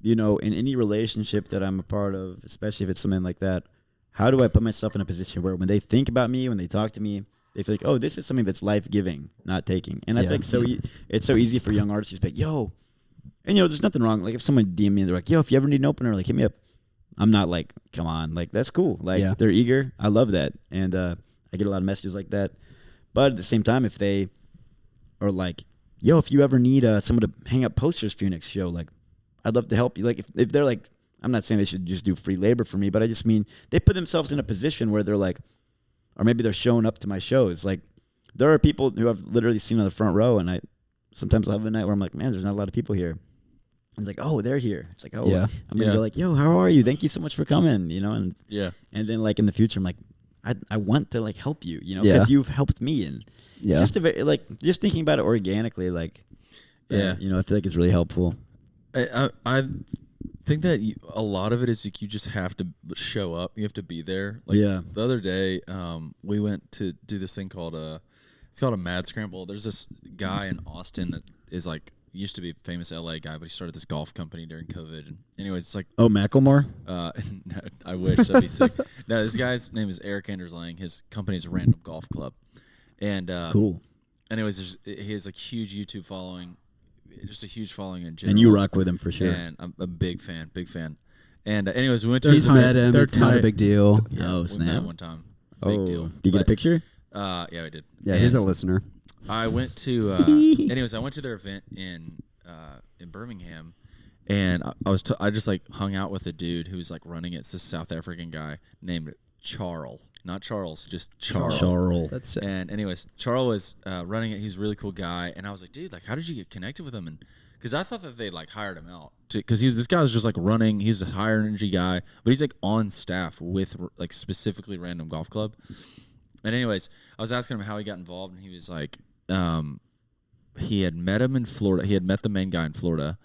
you know, in any relationship that I'm a part of, especially if it's something like that, how do I put myself in a position where when they think about me, when they talk to me, they feel like, oh, this is something that's life-giving, not taking. And I think it's so easy for young artists to be like, yo, and, you know, there's nothing wrong. Like, if someone DM me and they're like, yo, if you ever need an opener, like, hit me up. I'm not like, come on. Like, that's cool. Like, they're eager. I love that. And I get a lot of messages like that. But at the same time, if they are like, yo, if you ever need someone to hang up posters for your next show, like, I'd love to help you. Like, if they're like, I'm not saying they should just do free labor for me, but I just mean they put themselves in a position where they're like, or maybe they're showing up to my shows. Like, there are people who I've literally seen on the front row, and sometimes I'll have a night where I'm like, man, there's not a lot of people here. It's like, oh, they're here. It's like, oh, I'm gonna go like, yo, how are you? Thank you so much for coming. You know, and then like in the future, I'm like, I want to like help you. You know, because you've helped me, and it's just like just thinking about it organically, like, you know, I feel like it's really helpful. I think that a lot of it is like you just have to show up. You have to be there. Like the other day, we went to do this thing called it's called a Mad Scramble. There's this guy in Austin that is like used to be a famous LA guy, but he started this golf company during COVID. And anyways, it's like Macklemore. No, I wish that'd be sick. No, this guy's name is Eric Anders Lang. His company is Random Golf Club, and cool. Anyways, he has like huge YouTube following. Just a huge following in general. And you rock with him for sure. And I'm a big fan. And anyways, we went to He's met him. It's not a big deal. Yeah, oh, we snap. met him one time. Big deal. Did you get a picture? Yeah, we did. Yeah, he's a listener. I went to anyways, I went to their event in Birmingham, and I just like hung out with a dude who's like running it. It's this South African guy named Charles. Not Charles, just Charles. That's sick. And anyways, Charles was running it. He's a really cool guy. And I was like, dude, like, how did you get connected with him? And because I thought that they like hired him out because this guy was just like running. He's a higher energy guy, but he's like on staff with like specifically Random Golf Club. And anyways, I was asking him how he got involved, and he was like, he had met him in Florida. He had met the main guy in Florida,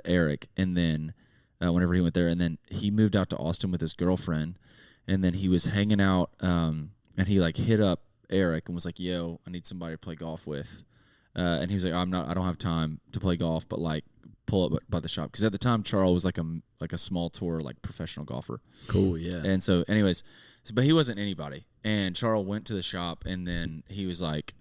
Eric, and then whenever he went there, and then he moved out to Austin with his girlfriend. And then he was hanging out, and he like hit up Eric and was like, "Yo, I need somebody to play golf with." And he was like, I don't have time to play golf, but like pull up by the shop." Because at the time, Charles was like a small tour like professional golfer. Cool, yeah. And so, anyways, but he wasn't anybody. And Charles went to the shop, and then he was like,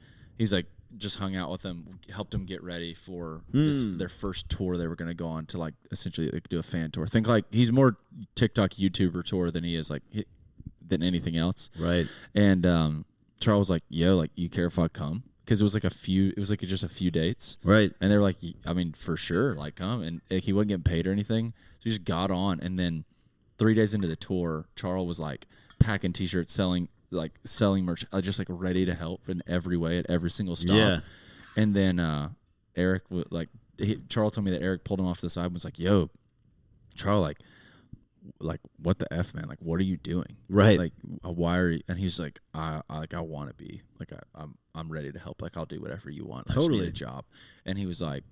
just hung out with them, helped them get ready for their first tour they were going to go on to like essentially like do a fan tour. Think like he's more TikTok YouTuber tour than he is like than anything else. Right. And Charles was like, yo, like, you care if I come? Because it was like just a few dates. Right. And they were like, I mean, for sure, like, come. And like, he wasn't getting paid or anything. So he just got on. And then 3 days into the tour, Charles was like packing T-shirts, selling merch, just like ready to help in every way at every single stop. Yeah. And then Eric Charles told me that Eric pulled him off to the side and was like, yo, Charles, like what the F, man? Like, what are you doing? Right. Like, why are you? And he's like, I want to be like, I'm ready to help. Like, I'll do whatever you want. Totally. I just need a job. And he was like,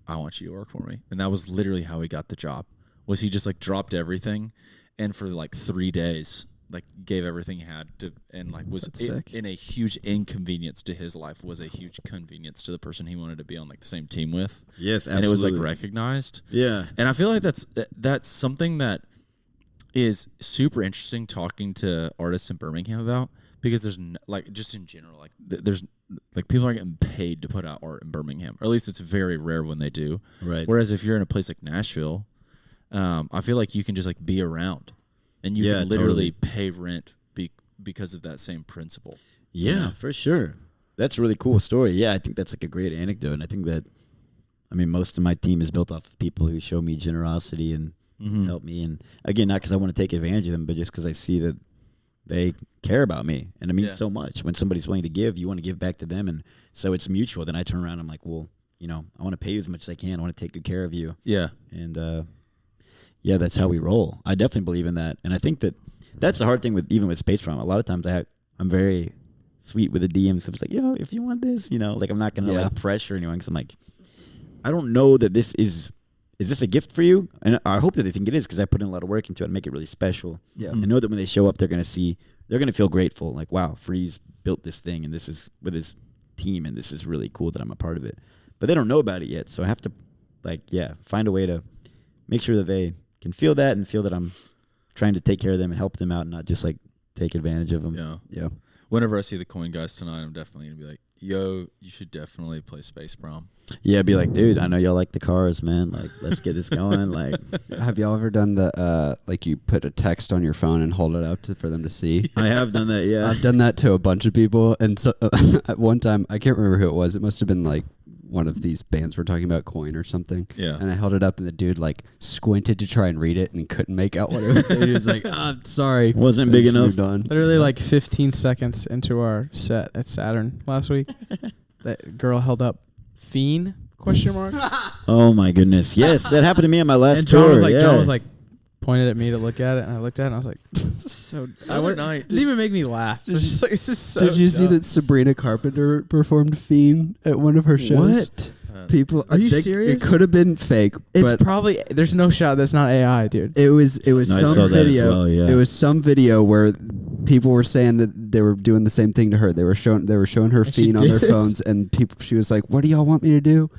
I want you to work for me. And that was literally how he got the job. Was he just like dropped everything, and for like 3 days, like gave everything he had to, and like was in a huge inconvenience to his life, was a huge convenience to the person he wanted to be on like the same team with. Yes, absolutely. And it was like recognized. Yeah. And I feel like that's something that is super interesting talking to artists in Birmingham about, because there's like, just in general, like there's like people aren't getting paid to put out art in Birmingham, or at least it's very rare when they do. Right. Whereas if you're in a place like Nashville, I feel like you can just like be around, and you can literally pay rent because of that same principle. Yeah, you know? For sure. That's a really cool story. Yeah, I think that's like a great anecdote, and I think that, I mean, most of my team is built off of people who show me generosity and help me. And again, not because I want to take advantage of them, but just because I see that they care about me. And it means so much. When somebody's willing to give, you want to give back to them. And so it's mutual. Then I turn around and I'm like, well, you know, I want to pay you as much as I can. I want to take good care of you. Yeah. And, yeah, that's how we roll. I definitely believe in that. And I think that that's the hard thing even with Space Prom. A lot of times I'm very sweet with the DMs. So I'm just like, yo, if you want this, you know, like I'm not going to like pressure anyone, because I'm like, I don't know that this is this a gift for you? And I hope that they think it is, because I put in a lot of work into it and make it really special. Yeah. And know that when they show up, they're going they're gonna feel grateful. Like, wow, Freeze built this thing, and this is with his team, and this is really cool that I'm a part of it. But they don't know about it yet, so I have to, find a way to make sure that they can feel that and feel that I'm trying to take care of them and help them out, and not just take advantage of them. Yeah. Whenever I see the coin guys tonight, I'm definitely gonna be like, yo, you should definitely play Space Prom. Yeah, be like, dude, I know y'all like the cars, man. Like, let's get this going. Have y'all ever done the you put a text on your phone and hold it up for them to see? I have done that. Yeah, I've done that to a bunch of people, and so at one time I can't remember who it was. It must have been one of these bands we're talking about, Coin or something. Yeah. And I held it up, and the dude squinted to try and read it and couldn't make out what it was saying. He was like, sorry. Wasn't big enough. Literally 15 seconds into our set at Saturn last week, that girl held up Fiend ? Oh my goodness! Yes, that happened to me on my last and tour. John was pointed at me to look at it, and I looked at it, and I was like, "This is so." It didn't even make me laugh. It's just so. Did you see that Sabrina Carpenter performed Fiend at one of her shows? What? People, are you serious? It could have been fake. It's probably there's no shot that's not AI, dude. It was some video. Well, yeah. It was some video where people were saying that they were doing the same thing to her. They were showing her Fiend on their phones, and she was like, "What do y'all want me to do?"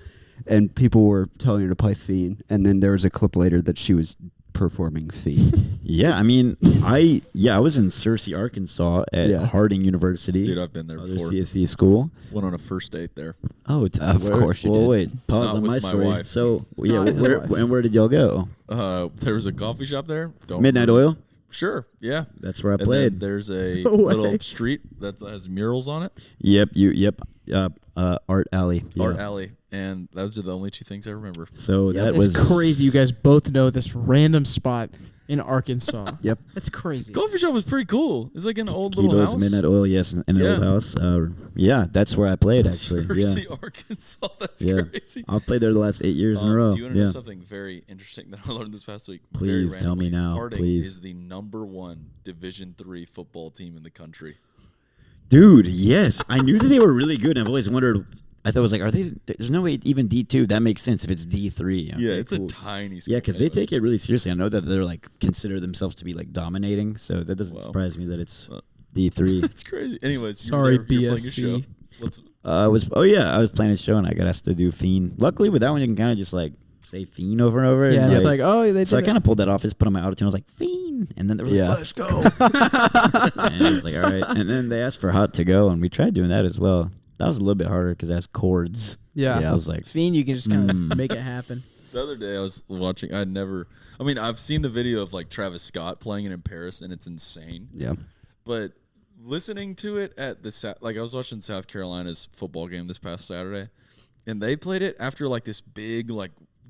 And people were telling her to play Fiend, and then there was a clip later that she was performing Fiend. Yeah, I mean, I was in Searcy, Arkansas at Harding University. Dude, I've been there before. CSC school. Went on a first date there. Oh, of course you did. Wait, pause Not on with my my story. wife. So, where did y'all go? There was a coffee shop there. Midnight Oil? Sure, yeah. That's where I And played. then there's a little street that has murals on it. Yep. Art Alley. Yeah. Art Alley. And those are the only two things I remember. So that was crazy. You guys both know this random spot in Arkansas. Yep. That's crazy. Coffee shop was pretty cool. It's like an old little Kibo's house. Midnight Oil, yes, in an old house. Yeah, that's where I played, actually. Searcy, Yeah. Arkansas. That's Yeah. crazy. I've played there the last 8 years in a row. Do you want to Yeah. know something very interesting that I learned this past week? Please Very tell me randomly. now, Harding please. is the #1 Division III football team in the country. Dude, yes. I knew that they were really good, and I've always wondered. I thought it was like, are they? There's no way even D2. That makes sense if it's D3. Okay, Yeah, it's cool. a tiny school. Yeah, because they take it really seriously. I know that they're consider themselves to be dominating, so that doesn't Wow. surprise me that it's D3. That's crazy. Anyways, Sorry, you were playing a BSC. show. What's I was playing a show and I got asked to do Fiend. Luckily, with that one, you can kind of just say Fiend over and over. Yeah, and it's they did so I it. kind of pulled that off. Just put on my autotune. I was like Fiend, and then they were like, let's go. And I was like, all right. And then they asked for Hot to Go, and we tried doing that as well. That was a little bit harder because it has chords. Yeah. I was like, Fiend, you can just kind of make it happen. The other day I was watching. I've seen the video of Travis Scott playing it in Paris, and it's insane. Yeah. But listening to it at I was watching South Carolina's football game this past Saturday, and they played it after this big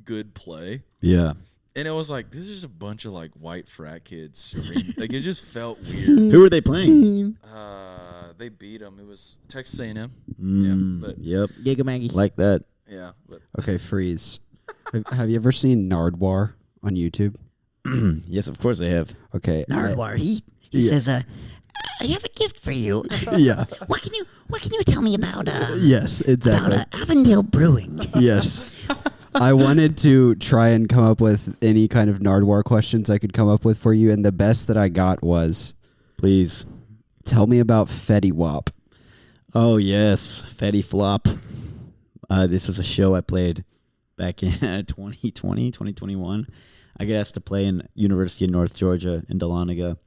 good play. yeah. And it was this is just a bunch of white frat kids screaming. It just felt weird. Who were they playing? They beat them. It was Texas A&M. Yep. Giga Maggie. Like that. Yeah, but Okay, Freeze. Have you ever seen Nardwar on YouTube? Yes, of course they have. Okay. Nardwar, he Yeah. says, I have a gift for you. Yeah. What can you tell me about Yes, exactly. Avondale Brewing? Yes. I wanted to try and come up with any kind of Nardwar questions I could come up with for you, and the best that I got was, Please. tell me about Fetty Wap. Oh, yes. Fetty Flop. This was a show I played back in 2021. I got asked to play in University of North Georgia in Dahlonega.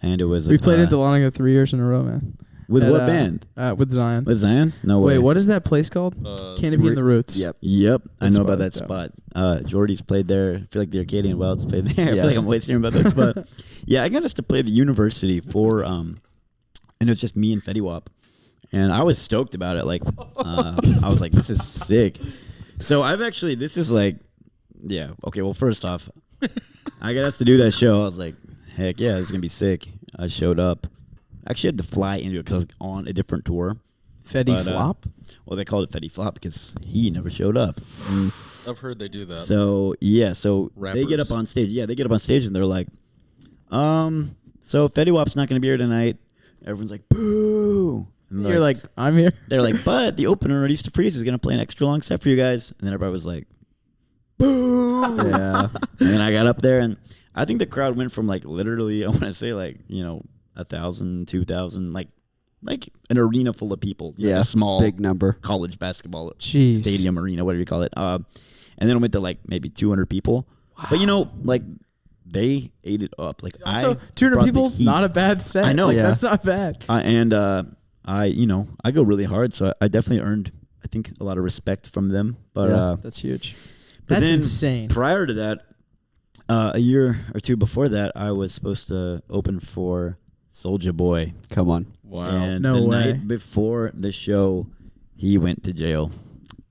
And it was... We played in Dahlonega 3 years in a row, man. With At, what band? With Zion. With Zion? No way. Wait, what is that place called? Canopy in the Roots. Yep. Yep, I That know about that spot spot. Jordy's played there. I feel like the Arcadian Wilds played there. I Yeah. feel like I'm always hearing about that spot. Yeah, I got us to play the university for, and it was just me and Fetty Wap. And I was stoked about it. I was like, this is sick. So well, first off, I got us to do that show. I was like, heck yeah, this is going to be sick. I showed up. I actually had to fly into it because I was on a different tour. Fetty Flop? Well, they called it Fetty Flop because he never showed up. I've heard they do that. So they get Rappers. up on stage. Yeah, they get up on stage and they're like, so Fetty Wap's not going to be here tonight. Everyone's like, boo. And You're like, I'm here. they're like, but the opener, Nordista Freeze, is going to play an extra long set for you guys. And then everybody was like, boo. Yeah. And then I got up there and I think the crowd went from literally, I want to say 1,000, 2,000, like an arena full of people. Yeah, a small big number. college basketball Jeez. stadium, arena, whatever you call it. And then it went to like maybe 200 people. Wow. But you know, like they ate it up. Like Also, 200 people, not a bad set. I know. Like, Yeah. that's not bad. I go really hard, so I definitely earned, I think, a lot of respect from them. But Yeah. That's huge. but That's then insane. Prior to that, a year or two before that, I was supposed to open for Soulja Boy. Come on. Wow. And No the way. night before the show, he went to jail.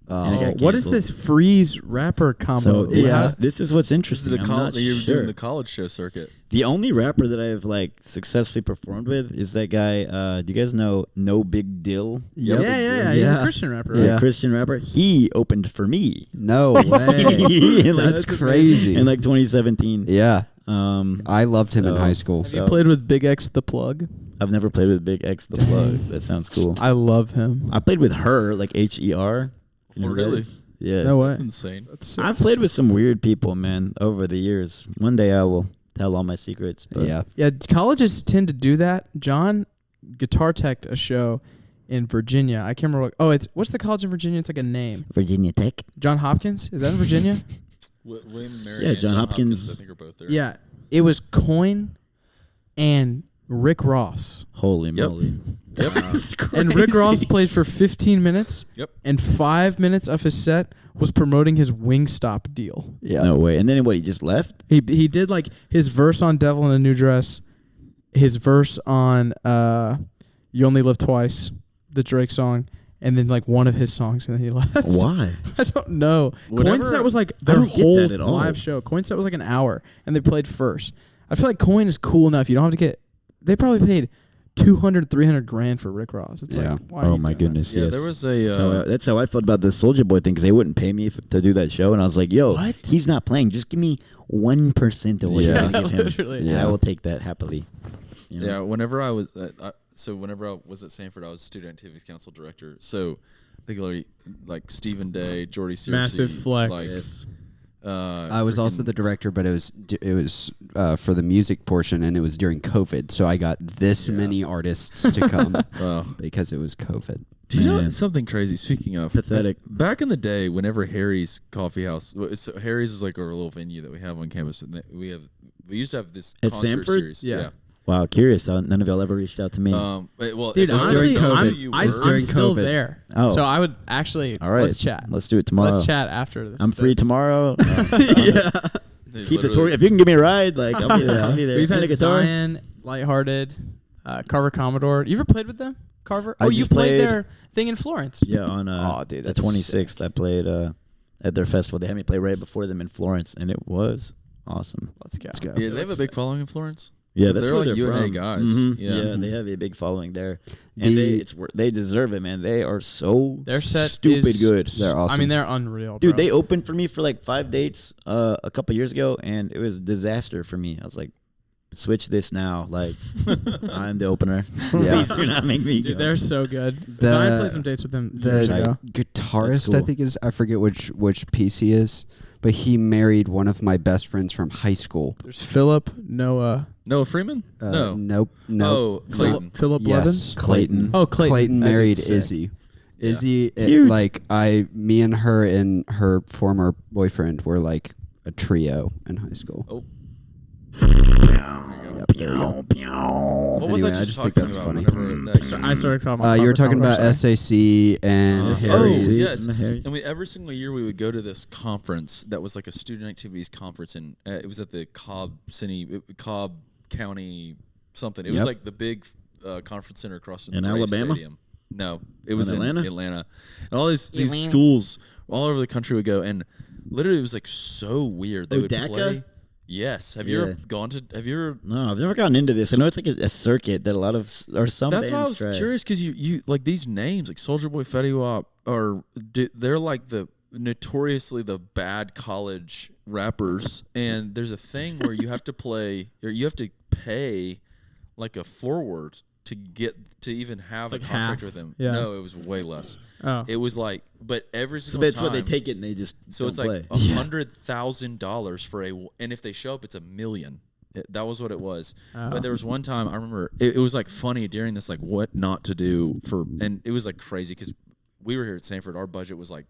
And it got What is canceled. this Freeze rapper combo? So Yeah. this is what's This interesting. is a I'm college. not You're sure. doing the college show circuit. The only rapper that I've like successfully performed with is that guy. Do you guys know No Big Deal? Yep. Yeah. He's Yeah. a Christian rapper. Yeah. The Christian rapper. He opened for me. No way. In, like, That's crazy. in like 2017. Yeah. Um, I loved him in So- high school. Have you played with Big X the Plug? I've never played with Big X the Plug. That sounds cool. I love him. I played with her, like HER. You know Oh, who that really? is? Yeah. No way. That's insane. That's so I've played with some weird people, man, over the years. One day I will tell all my secrets. But Yeah. Yeah, colleges tend to do that. John guitar teched a show in Virginia. I can't remember. What's the college in Virginia? It's like a name. Virginia Tech. John Hopkins? Is that in Virginia? William and Mary Yeah, and John Hopkins. I think are both there. Yeah. It was Coin and Rick Ross. Holy Yep. moly. Yep. And Rick Ross played for 15 minutes. Yep. And 5 minutes of his set was promoting his Wingstop deal. Yeah. No way. And then what, he just left? He did like his verse on Devil in a New Dress, his verse on You Only Live Twice, the Drake song, and then like one of his songs, and then he left. Why? I don't know. Whatever- Coin set was like I their don't get whole that at all. live show. Coin set was like an hour, and they played first. I feel like Coin is cool enough. You don't have to get. They probably paid 200, 300 grand for Rick Ross. It's Yeah. like, why are Oh you my doing that? goodness. Yeah, yes. there was a. So that's how I felt about the Soulja Boy thing, because they wouldn't pay me to do that show, and I was like, "Yo, What? he's not playing. Just give me 1% of what Yeah. you're gonna give him, Literally. and Yeah. I will take that happily." You know? Yeah, whenever I was whenever I was at Sanford, I was student activities council director. So, particularly like Stephen Day, Jordy Searcy, Massive flex. Like, Yes. I was also the director, but it was for the music portion, and it was during COVID, so I got this many artists to come Wow. because it was COVID. Do you know Man. something crazy? Speaking of Pathetic. back in the day, whenever Harry's Coffee House, so Harry's is like our little venue that we have on campus, and we used to have this At concert Sanford? series. Yeah. Well, curious. None of y'all ever reached out to me. Well, Dude, if I honestly, didn't know COVID. who you I'm were- during still COVID. there. Oh. So I would actually, All right, let's chat. Let's do it tomorrow. Let's chat after this. I'm free tomorrow. they Keep the literally- tour. If you can give me a ride, like I'll be there. I'll be there. We've Play had the guitar. Zion, Lighthearted, Carver Commodore. You ever played with them? Carver? I Oh, you just played played- their thing in Florence. Yeah, on Oh, dude, the that's 26th, I played at their festival. They had me play right before them in Florence, and it was awesome. Let's go. Let's go. Yeah, they have a big following in Florence. Yeah, 'Cause that's they're where like they're UNA from. guys. Mhm. Yeah. Yeah, they have a big following there, and they deserve it, man. They are so Their set stupid is good. They're awesome. I mean, they're unreal, Dude, bro. they opened for me for like 5 dates a couple years ago, and it was a disaster for me. I was like, switch this now. Like, I'm the opener. Yeah. Please do not make me Dude, go. they're so good. The- Zion played some dates with them years The ago. guitarist, cool. I think is, I forget which piece he is, but he married one of my best friends from high school. There's Philip, Noah, Noah Freeman? No. Nope. Oh, Clayton. Philip Yes, Levins. Clayton. Oh, Clayton. Clayton That married dude's sick. Izzy. Yeah. Izzy, Cute. me and her and her former boyfriend were like a trio in high school. Oh. Yep, there we go. What was Anyway, I I just just think talking that's about funny. whenever that So I started calling my You were Carver talking about Commodore, sorry. SAC and Oh, Harry's. yes. Harry's. And every single year we would go to this conference that was like a student activities conference, and it was at the Cobb County something. It was Yep. like the big conference center across from In the Braves Alabama? Stadium. No, it was in Atlanta? Atlanta. And all these Atlanta. schools all over the country would go, and literally it was like so weird. They would DACA? play. Yes. Have you ever Yeah. gone to? Have you ever? No, I've never gotten into this. I know it's like a circuit that a lot of or some That's why I bands was try. curious, because you like these names like Soulja Boy, Fetty Wap they're like the notoriously the bad college rappers, and there's a thing where you have to play or you have to pay like a forward to get to even have Like a contract half, with them. yeah. No, it was way less. Oh. It was like, but every So single that's time. what they take it and they just So don't it's like play. $100,000 for and if they show up, it's $1 million. That was what it was. Oh. But there was one time I remember it was like funny during this like what not to do for, and it was like crazy because we were here at Sanford. Our budget was like,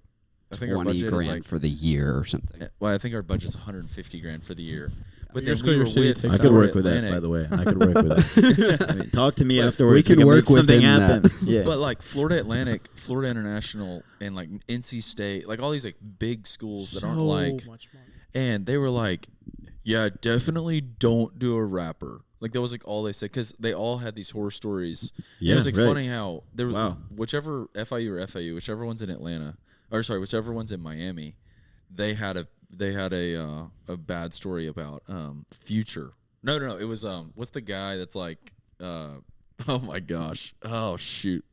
I think our 20 budget grand is like for the year or something. Well, I think our budget's 150 grand for the year. But Your then school, we your were city with takes I that. could Florida work with that, Atlantic. by the way. I could work with that. I mean, talk to me afterwards. we can make work something within happen. that. Yeah. But like Florida Atlantic, Florida International, and like NC State, like all these like big schools that aren't like, much money. and they were like, yeah, definitely don't do a rapper. Like that was like all they said because they all had these horror stories. Yeah, it was like right. funny how there was Wow. whichever FIU or FAU, whichever one's in Atlanta, or sorry, whichever one's in Miami, they had a bad story about Future. No, it was what's the guy that's like oh my gosh, oh shoot,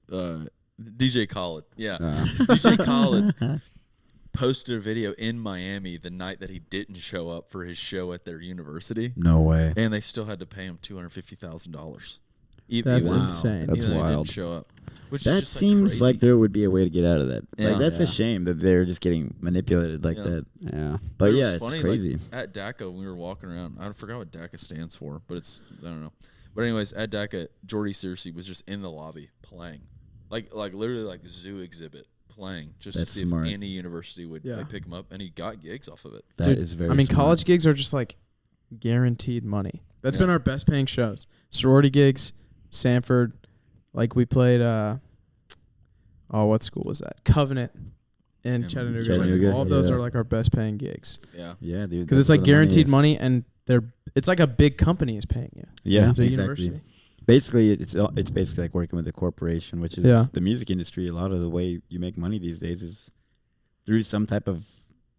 DJ Khaled, yeah, DJ Khaled posted a video in Miami the night that he didn't show up for his show at their university, No way. and they still had to pay him $250,000. That's Wow. insane. That's Even though he wild. didn't show up, which That is just seems like, like crazy. there would be a way to get out of that. Yeah. Like that's Yeah. a shame that they're just getting manipulated like Yeah. that. Yeah. But it yeah, was it's funny, crazy. Like, at DACA, when we were walking around, I forgot what DACA stands for, but it's I don't know. But anyways, at DACA, Jordy Searcy was just in the lobby playing, like literally like a zoo exhibit playing, just That's to see smart. if any university would Yeah. like, pick him up, and he got gigs off of it. That is very. I mean, smart. college gigs are just like guaranteed money. That's been Yeah. our best paying shows. Sorority gigs, Sanford. Like we played. What school was that? Covenant in Yeah, Chattanooga. Chattanooga, Like, all of those yeah. are like our best paying gigs Yeah, Yeah, dude. because it's that's where like the money guaranteed is. money, and it's like a big company is paying you. Yeah, It's a exactly. university. Basically, it's basically like working with a corporation, which is Yeah. the music industry. A lot of the way you make money these days is through some type of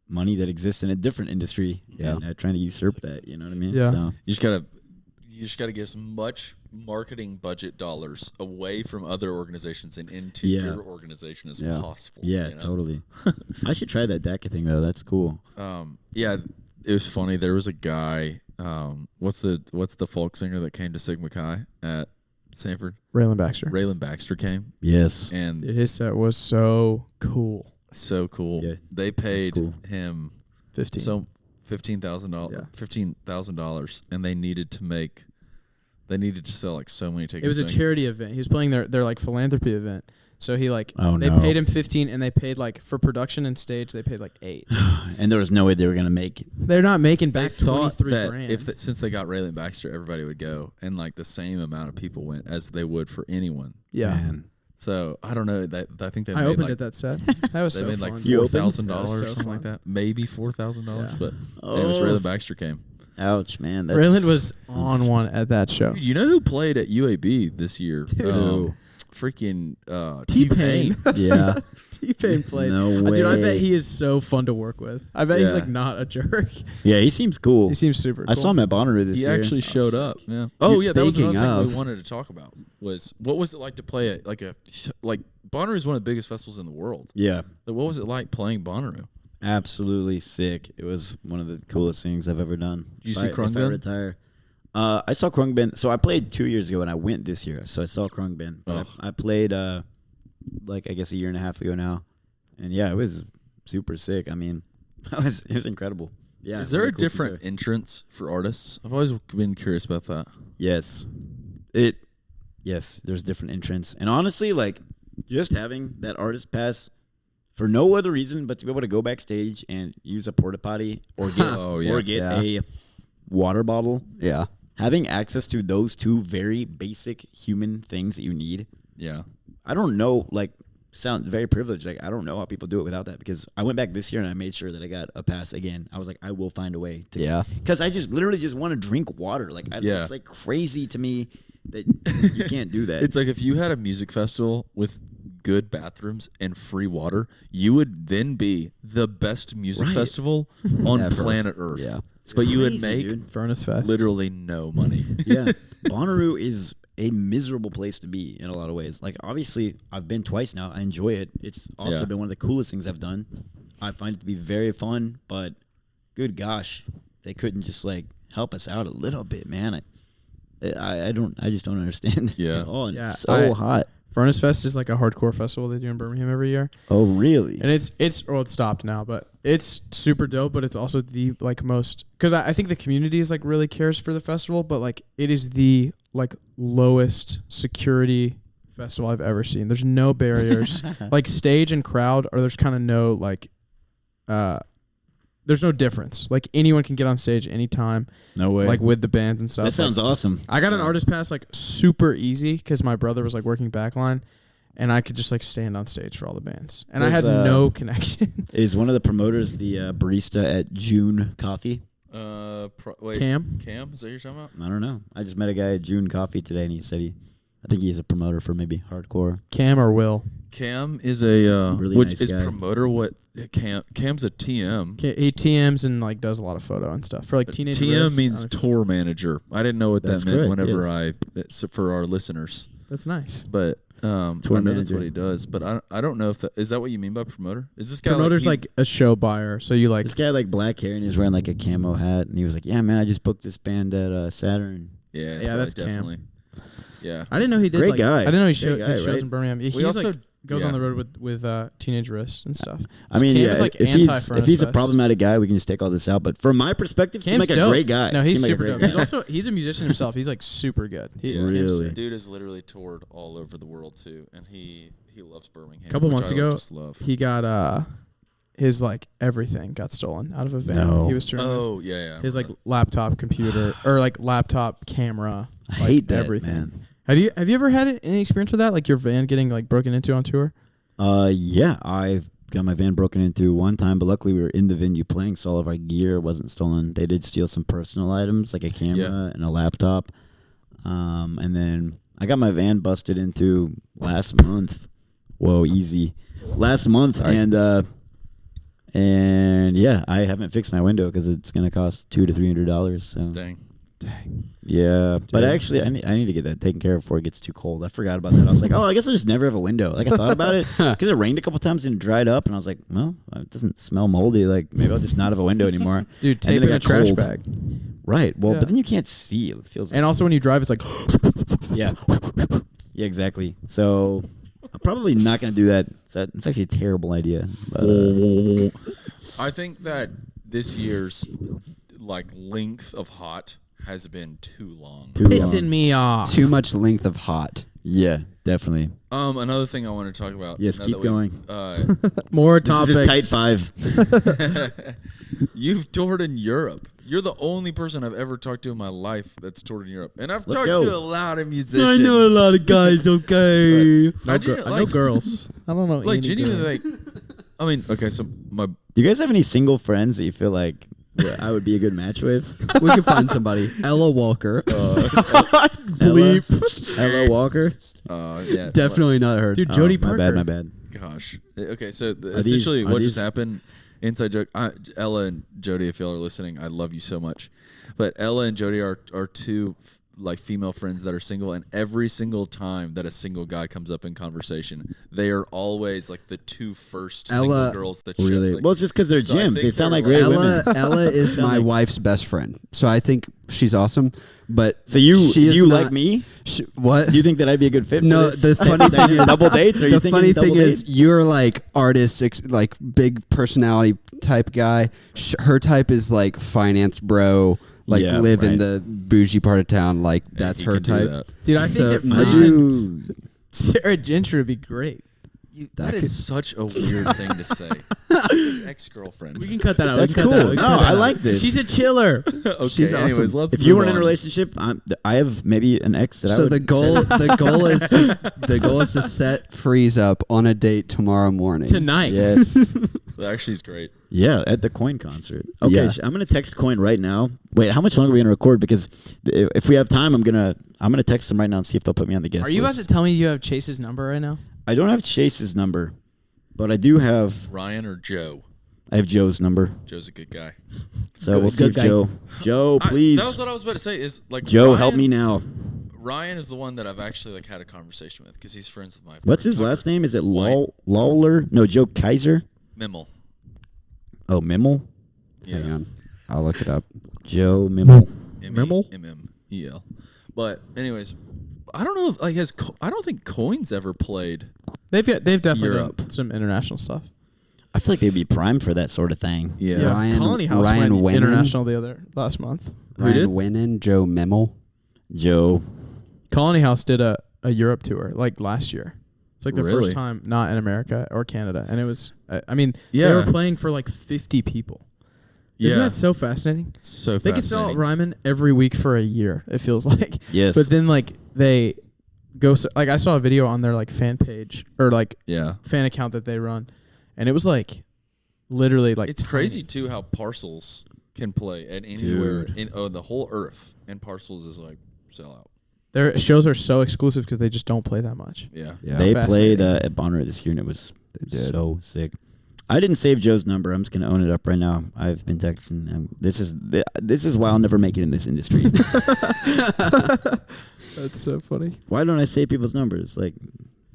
money that exists in a different industry. Yeah. And, trying to usurp that. You know what I mean? Yeah. So, you just gotta get as much marketing budget dollars away from other organizations and into Yeah. your organization as Yeah. possible. yeah, you know? totally. I should try that DACA thing though. That's cool. Yeah, it was funny. There was a guy. What's the folk singer that came to Sigma Chi at Sanford? Raylan Baxter. Raylan Baxter came, Yes. and Dude, his set was so cool. so cool. Yeah, They paid cool. him 15. so $15,000, Yeah. $15,000, and they needed to sell like so many tickets. It was a Like, charity event. He was playing their like philanthropy event. So he like Oh, they no. paid him 15 and they paid like for production and stage they paid like 8. And there was no way they were gonna make it. They're not making They back thought 23 that grand. since they got Raylan Baxter, everybody would go, and like the same amount of people went as they would for anyone. yeah. Man. So I don't know. I think they I made opened like, it that set. That was they so made fun. like You opened? $4,000 That was or so something like fun. that. Maybe $4,000, Yeah. but anyways, Oh. Raylan Baxter came. Ouch, man. That's, Raylan was on one at that show. Dude, you know who played at UAB this year? Freaking T-Pain. Yeah. T-Pain played. No Dude, I bet way. he is so fun to work with. I bet he's Yeah. like not a jerk. Yeah, he seems cool. He seems super cool. I saw him at Bonnaroo this He year. actually Oh, showed sick. up. Yeah. Oh yeah, that was Speaking another thing of- we wanted to talk about. Was what was it like to play at like Bonnaroo is one of the biggest festivals in the world. Yeah, Like, what was it like playing Bonnaroo? absolutely sick. It was one of the coolest things I've ever done. Did you If see I- if Krungbin? I retire. I saw Krungbin. So I played 2 years ago, and I went this year. So I saw Krungbin. But I played like I guess a year and a half ago now, and yeah, it was super sick. I mean, it was incredible. Yeah. Is there one a of the coolest different things entrance for artists? I've always been curious about that. Yes. Yes, there's different entrants. And honestly, like just having that artist pass for no other reason but to be able to go backstage and use a porta potty or get Oh, yeah. or get Yeah. a water bottle. Yeah. Having access to those two very basic human things that you need. Yeah. I don't know, like sound very privileged. Like I don't know how people do it without that because I went back this year and I made sure that I got a pass again. I was like, I will find a way to Yeah. because I just literally just want to drink water. Like Yeah. it's like crazy to me that you can't do that. It's like if you had a music festival with good bathrooms and free water, you would then be the best music Right. festival on Ever. planet Earth. Yeah. But you would Crazy, make dude. Furnace Fest. literally no money. Yeah. Bonnaroo is a miserable place to be in a lot of ways. Like, obviously, I've been twice now. I enjoy it. It's also Yeah. been one of the coolest things I've done. I find it to be very fun, but good gosh, they couldn't just, like, help us out a little bit, man. I just don't understand. Yeah. At all. And Yeah, it's so hot. Furnace Fest is like a hardcore festival they do in Birmingham every year. Oh, really? And it's stopped now, but it's super dope. But it's also the like most, because I think the community is like really cares for the festival, but like it is the like lowest security festival I've ever seen. There's no barriers, like stage and crowd, or there's kind of no like, there's no difference. Like anyone can get on stage anytime. No way. Like with the bands and stuff. That sounds awesome. I got an artist pass like super easy because my brother was like working backline, and I could just like stand on stage for all the bands, and I had no connection. Is one of the promoters the barista at June Coffee? Wait, Cam, is that what you're talking about? I don't know. I just met a guy at June Coffee today, and he said I think he's a promoter for maybe hardcore. Cam or Will? Cam is a really which nice is guy. promoter. What Cam's a TM. He TMs and like does a lot of photo and stuff for like teenage. TM means tour manager. I didn't know what That's that meant. correct, Whenever for our listeners, That's nice. but I know that's manager. what he does. But I don't know if is that what you mean by promoter? Is this guy Promoter's like a show buyer, so you like This guy had like black hair and he was wearing like a camo hat, and he was like, "Yeah, man, I just booked this band at Saturn." Yeah, Yeah, that's Cam. definitely. Yeah, I didn't know he did. Great like, guy. I didn't know he Great did guy, shows right? in Birmingham. He's also- like goes yeah. on the road with Teenage Wrist and stuff. I mean, Cam yeah, is like if anti-Furnace he's a Fest. problematic guy, we can just take all this out. But from my perspective, he seems Cam's like a dope. great guy. No, he's Seemed like a super great dope. guy. He's a musician himself. He's like super good. Yeah. Really? Dude has literally toured all over the world too, and he loves Birmingham. A couple which months I ago, just love. he got his like everything got stolen out of a van. No. He was touring. Oh yeah. His like remember laptop computer or like laptop camera. I like, hate that, everything. man. Have you ever had any experience with that? Like your van getting like broken into on tour? Yeah, I've got my van broken into one time, but luckily we were in the venue playing, so all of our gear wasn't stolen. They did steal some personal items, like a camera and a laptop. And then I got my van busted into last month. Whoa, easy. Last month, and yeah, I haven't fixed my window because it's gonna cost $200 to $300. So Dang. yeah, but actually, I need to get that taken care of before it gets too cold. I forgot about that. I was like, oh, I guess I just never have a window. Like I thought about it because it rained a couple times and it dried up, and I was like, well, it doesn't smell moldy. Like maybe I'll just not have a window anymore. Dude, And tape then in it a got trash cold. bag. Right. Well, Yeah. but then you can't see. It feels like And also when you drive, it's like yeah, yeah, exactly. So I'm probably not going to do that. It's actually a terrible idea. But, I think that this year's like length of hot has been too long. too long. pissing me off. Too much length of hot. Yeah, definitely. Another thing I want to talk about. Yes, now keep that we- going. More This topics. is just tight five. You've toured in Europe. You're the only person I've ever talked to in my life that's toured in Europe, and I've Let's talked go. to a lot of musicians. of guys. Okay. I do- I know like- girls. I don't know. Like any genuinely, girls. like, I mean, okay, so my Do you guys have any single friends that you feel like I would be a good match with? We could find somebody. Ella Walker. Bleep. Ella Walker. yeah, Definitely not her. Dude, Jody my Parker. bad, my bad. Gosh. Okay, so these- essentially are what these- just happened, inside joke, Ella and Jody, if y'all are listening, I love you so much. But Ella and Jody are two like female friends that are single, and every single time that a single guy comes up in conversation, they are always like the two first single Ella- girls that Really? show. Like, well, it's just because they're So I gyms. think They sound they're like great like- women. Ella is Sound my like- wife's best friend, so I think she's awesome. But So you she is you not- like me? What? Do you think that I'd be a good fit? No, for this? the funny thing is double dates. Are you the thinking funny double thing is dates? you're like artist, like big personality type guy. Her type is like finance bro, like Yeah, live in right. the bougie part of town. Like yeah, that's he her can do type. that. Dude, I So, think I if do- Dude. Sarah Gentry would be great. That could- is such a weird thing to say. His ex-girlfriend. We can cut that out. That's We can cut cool. that out. We can No, cut that I out. like this. She's a chiller. Okay, She's anyways, awesome. let's If move you weren't in on. a relationship, I have maybe an ex that I So would. the goal is to set Freeze up on a date tomorrow morning. Tonight. Yes. That actually is great. Yeah, at the Coin concert. Okay, Yeah. I'm gonna text Coin right now. Wait, how much longer are we gonna record? Because if we have time, I'm gonna text them right now and see if they'll put me on the guest Are you about list. to tell me you have Chase's number right now? I don't have Chase's number, but I do have. Ryan or Joe? I have Joe's number, Joe's a good guy. so Good- we'll see good if guy. Joe, please, That was what I was about to say. Is like Joe, Ryan, help me now. Ryan is the one that I've actually like had a conversation with because he's friends with my. What's his photographer. last name? Is it White. Lawler? No, Joe Kaiser. Mimmel. Oh, Mimmel. Yeah. Hang on, I'll look it up. Joe Mimmel. Mimmel? M-M-E-L. But anyways, I don't know if like I don't think Coin's ever played. They've definitely Europe. done some international stuff. I feel like they'd be primed for that sort of thing. Yeah. Colony House Ryan went Winnan. international last month. Who did? Ryan Winnan, Joe Mimmel. Joe. Colony House did a Europe tour like last year. It's like their Really? first time not in America or Canada, and it was. I mean, Yeah. they were playing for like 50 people. Isn't that so fascinating? So They could sell fascinating. Ryman every week for a year. It feels like. Yes. But then like they go like I saw a video on their like fan page or like Yeah. fan account that they run, and it was like literally like It's crazy too how Parcels can play at anywhere in the whole earth, and Parcels is like sell out. Their shows are so exclusive because they just don't play that much. Yeah. Yeah. They played Fascinating. at Bonnaroo this year, and it was so sick. I didn't save Joe's number. I'm just gonna own it up right now. I've been texting him. This is why I'll never make it in this industry. That's so funny. Why don't I save people's numbers? Like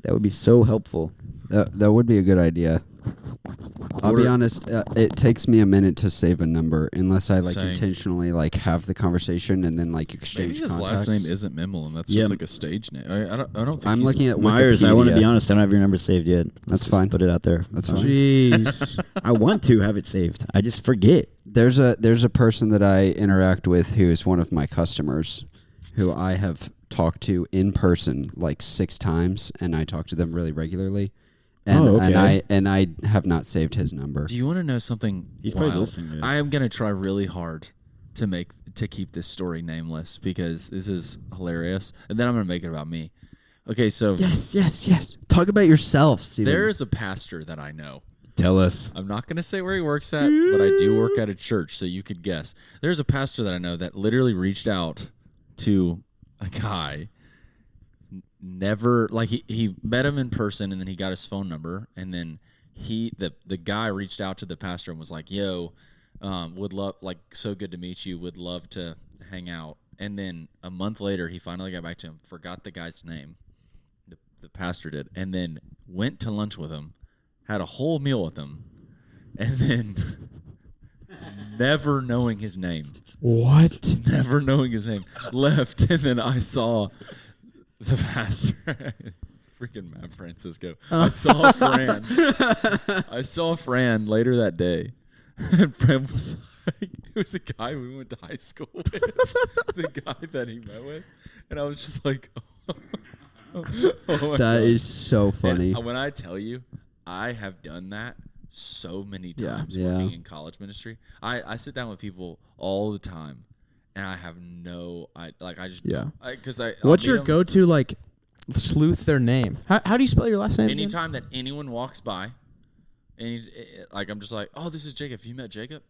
that would be so helpful. That would be a good idea. I'll be Or- honest. It takes me a minute to save a number unless I like Same. intentionally like have the conversation and then like Maybe exchange his contacts. last name isn't Mimmel, and that's Yeah. just like a stage name. I don't think I'm he's looking at Myers, I want to Wikipedia. be honest. I don't have your number saved yet. That's just fine. Put it out there. That's Uh, fine. Jeez. I want to have it saved. I just forget. There's a person that I interact with who is one of my customers, who I have talked to in person like 6 times, and I talk to them really regularly. And Oh, okay. and I have not saved his number. Do you want to know something He's probably wild? listening to it. I am gonna try really hard to keep this story nameless because this is hilarious, and then I'm gonna make it about me. Okay, so yes. Talk about yourself, Steven. there is a pastor that I know. Tell us. I'm not gonna say where he works at, but I do work at a church, so you could guess. There's a pastor that I know that literally reached out to a guy. Never like he met him in person, and then he got his phone number, and then the guy reached out to the pastor and was like, "Yo, would love like so good to meet you. Would love to hang out." And then a month later, he finally got back to him. Forgot the guy's name, the pastor did, and then went to lunch with him, had a whole meal with him, and then never knowing his name, What? never knowing his name, left, and then I saw the pastor. Freaking Matt Francisco. I saw Fran. I saw Fran later that day. And Fran was like, it was a guy we went to high school with. The guy that he met with. And I was just like, oh my That God. is so funny. And when I tell you, I have done that so many Yeah. times Yeah. working in college ministry. I sit down with people all the time. And I have Yeah. because I'll What's meet your 'em. go-to like sleuth their name? How do you spell your last name? again? Anytime that anyone walks by, and like I'm just like, oh, this is Jacob. Have you met Jacob?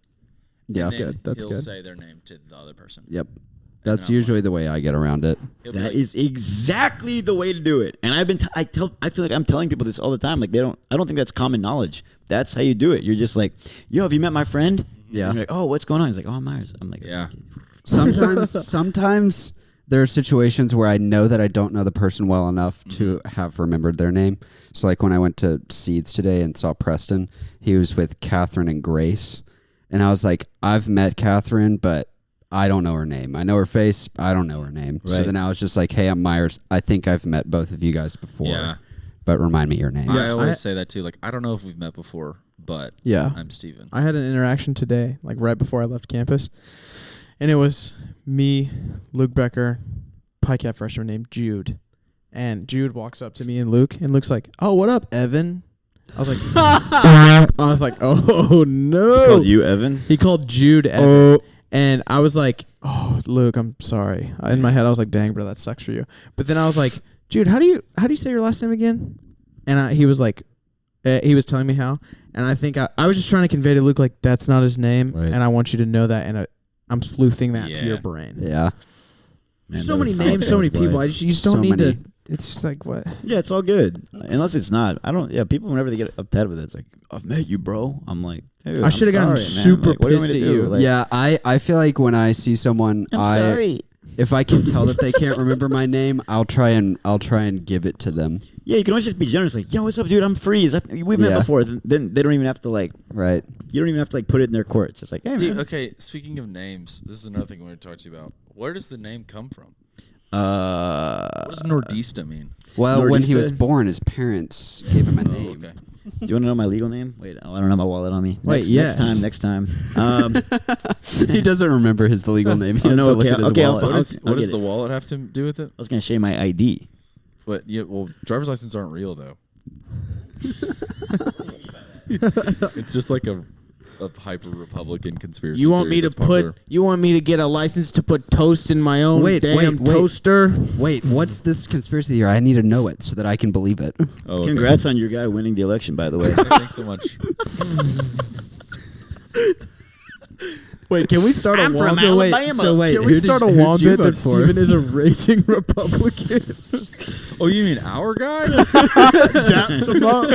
Yeah. And then good. That's he'll good. say their name to the other person. Yep. And That's then I'm usually like- the way I get around it. He'll be That like, is exactly the way to do it. And I feel like I'm telling people this all the time. Like I don't think that's common knowledge. That's how you do it. You're just like, yo, have you met my friend? Yeah. And you're like, oh, what's going on? He's like, oh, I'm Myers. I'm like, Yeah. Sometimes there are situations where I know that I don't know the person well enough to have remembered their name. So like when I went to Seeds today and saw Preston, he was with Catherine and Grace. And I was like, I've met Catherine, but I don't know her name. I know her face. I don't know her name. So Right. then I was just like, hey, I'm Myers. I think I've met both of you guys before. Yeah. But remind me your names. I always I- say that too. Like, I don't know if we've met before, but Yeah. I'm Steven. I had an interaction today, like right before I left campus, and it was me, Luke Becker, PyCap freshman named Jude, and Jude walks up to me and Luke's like, "Oh, what up, Evan?" I was like, "Oh no!" called you Evan. He called Jude Evan, and I was like, "Oh, Luke, I'm sorry." In my head, I was like, "Dang, bro, that sucks for you." But then I was like, "Jude, how do you say your last name again?" And he was like, he was telling me how, and I think I was just trying to convey to Luke like that's not his name, Right. and I want you to know that, and I'm sleuthing that to Yeah. your brain. Yeah. Man, So that many was names, so many people. You just don't So need many. to. It's just like what? Yeah, it's all good. Unless it's not. I don't. Yeah, people whenever they get upset with it, it's like, I've met you, bro. I'm like, dude, I shoulda gotten super what do you want me pissed to at do? you. Like, Yeah, I feel like when I see someone, I'm sorry. if I can tell that they can't remember my name, I'll try and give it to them. Yeah, you can always just be generous. Like, yo, what's up, dude? I'm Freeze. We've met Yeah. before. Then they don't even have to like. Right. You don't even have to like put it in their court. It's just like, hey, Dude, man. okay, speaking of names, this is another thing I want to talk to you about. Where does the name come from? What does Nordista mean? Well, when he Nordista? was born, his parents gave him a name. Okay. Do you want to know my legal name? Wait, I don't have my wallet on me. Wait, Next time. He doesn't remember his legal name. He Oh, has no, to look okay, at his okay, I'll wallet. find- What does get the it. wallet have to do with it? I was gonna show you my ID. But driver's licenses aren't real though. It's just like a hyper Republican conspiracy. You want theory me to that's popular. You want me to get a license to put toast in my own Wait, damn wait. toaster? Wait, what's this conspiracy theory? I need to know it so that I can believe it. Oh, okay. Congrats on your guy winning the election, by the way. Thanks so much. Wait, can we start I'm a from womp? Alabama. So wait, Who can we did start a you- who'd womp you bit vote that for? Steven is a raging Republican? Oh, you mean our guy? Daps him up.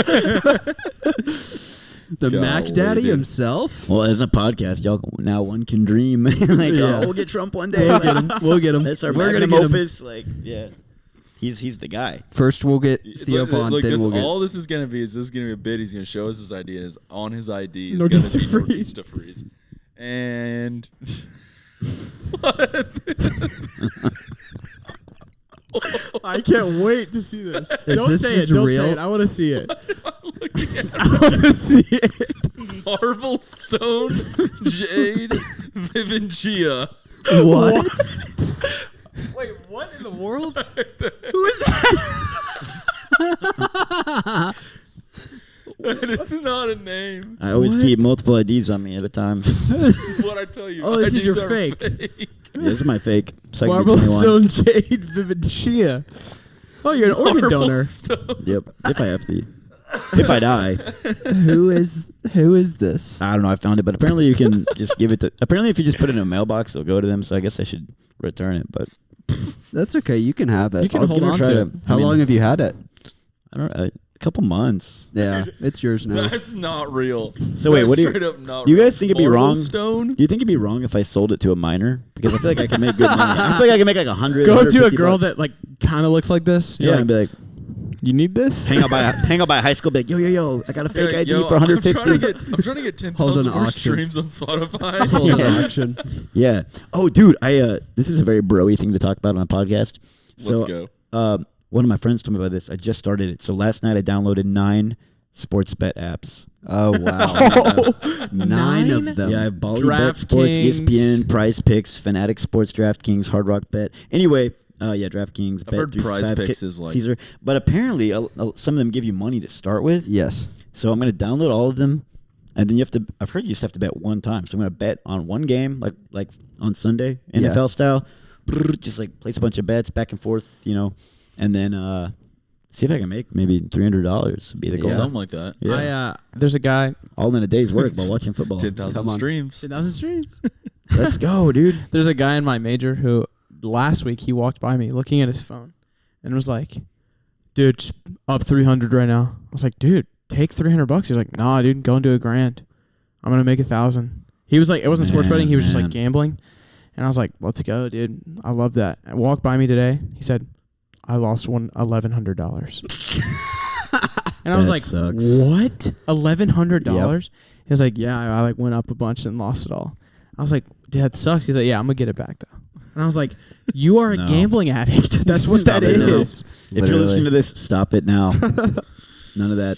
The Golly, Mac Daddy dude. himself? Well, as a podcast, y'all now one can dream. like, Yeah. we'll get Trump one day. We'll get him. We'll get him. That's our We're gonna magnum get him. opus. Like, yeah, he's the guy. First, we'll get Theo Look, Von, look, then this, we'll get. all this is gonna be is this is gonna be a bit. He's gonna show us his ID, and on his ID is Nordista gonna be Freeze. Nordista Freeze. And I can't wait to see this. Don't this say it. just Don't real? say it. I want to see it. looking at I want to see it. marble stone jade Vivencia. What? Wait, what in the world? It's not a name. I always keep multiple IDs on me at a time. This is what I tell you. Oh, this is IDs your are fake. Yeah, this is my fake. So I can be Marble 21. Stone Jade Vivencia. Oh, you're an organ Marble donor. stone. Yep. If I have to. If I die. Who is this? I don't know. I found it, but apparently you can just give it to. Apparently, if you just put it in a mailbox, it'll go to them. So I guess I should return it. But That's okay. You can have it. You can I was hold gonna on try to to. it. How long have you had it? I don't know. A couple months. Yeah, it's yours now. That's not real. So wait, That's what do you- straight up not do you real. guys think it'd be Marble wrong? Stone? Do you think it'd be wrong if I sold it to a minor? Because I feel like I can make good money. I feel like I can make like 100. Go to a 150 girl bucks. that like kind of looks like this. You're Yeah, like, and be like, you need this? hang out by high school. Be like, yo, I got a fake Hey, ID yo, for 150. I'm trying to get 10,000 an more auction. streams on Spotify. Hold an Yeah. auction. Yeah. Oh, dude, this is a very bro-y thing to talk about on a podcast. Let's So, go. one of my friends told me about this. I just started it. So last night I downloaded 9 sports bet apps. Oh wow, 9 of them. Yeah, I have Bally Bet Sports, DraftKings. ESPN, Prize Picks, Fanatic Sports, DraftKings, Hard Rock Bet. Anyway, DraftKings, I've heard Prize Picks is like- Caesar. But apparently, some of them give you money to start with. Yes. So I'm going to download all of them, and then I've heard you just have to bet one time. So I'm going to bet on one game, like on Sunday, Yeah. NFL style. Just like place a bunch of bets back and forth, and then see if I can make maybe $300. Be the goal. Yeah. Something like that. Yeah. There's a guy. All in a day's work while watching football. 10,000 Come on. streams. 10,000 streams. Let's go, dude. There's a guy in my major who last week he walked by me looking at his phone and was like, dude, just up 300 right now. I was like, dude, take $300. He's like, nah, dude, go and do $1,000. I'm going to make 1,000. He was like, it wasn't sports betting. He was just like Man. gambling. And I was like, let's go, dude. I love that. And walked by me today. He said, I lost $1,100. And I was That like, sucks. what? $1,100? He was like, yeah, I like went up a bunch and lost it all. I was like, dude, that sucks. He's like, yeah, I'm going to get it back though. And I was like, you are a No. gambling addict. That's what Stop that it now. is. If you're Literally. listening to this, stop it now. None of that.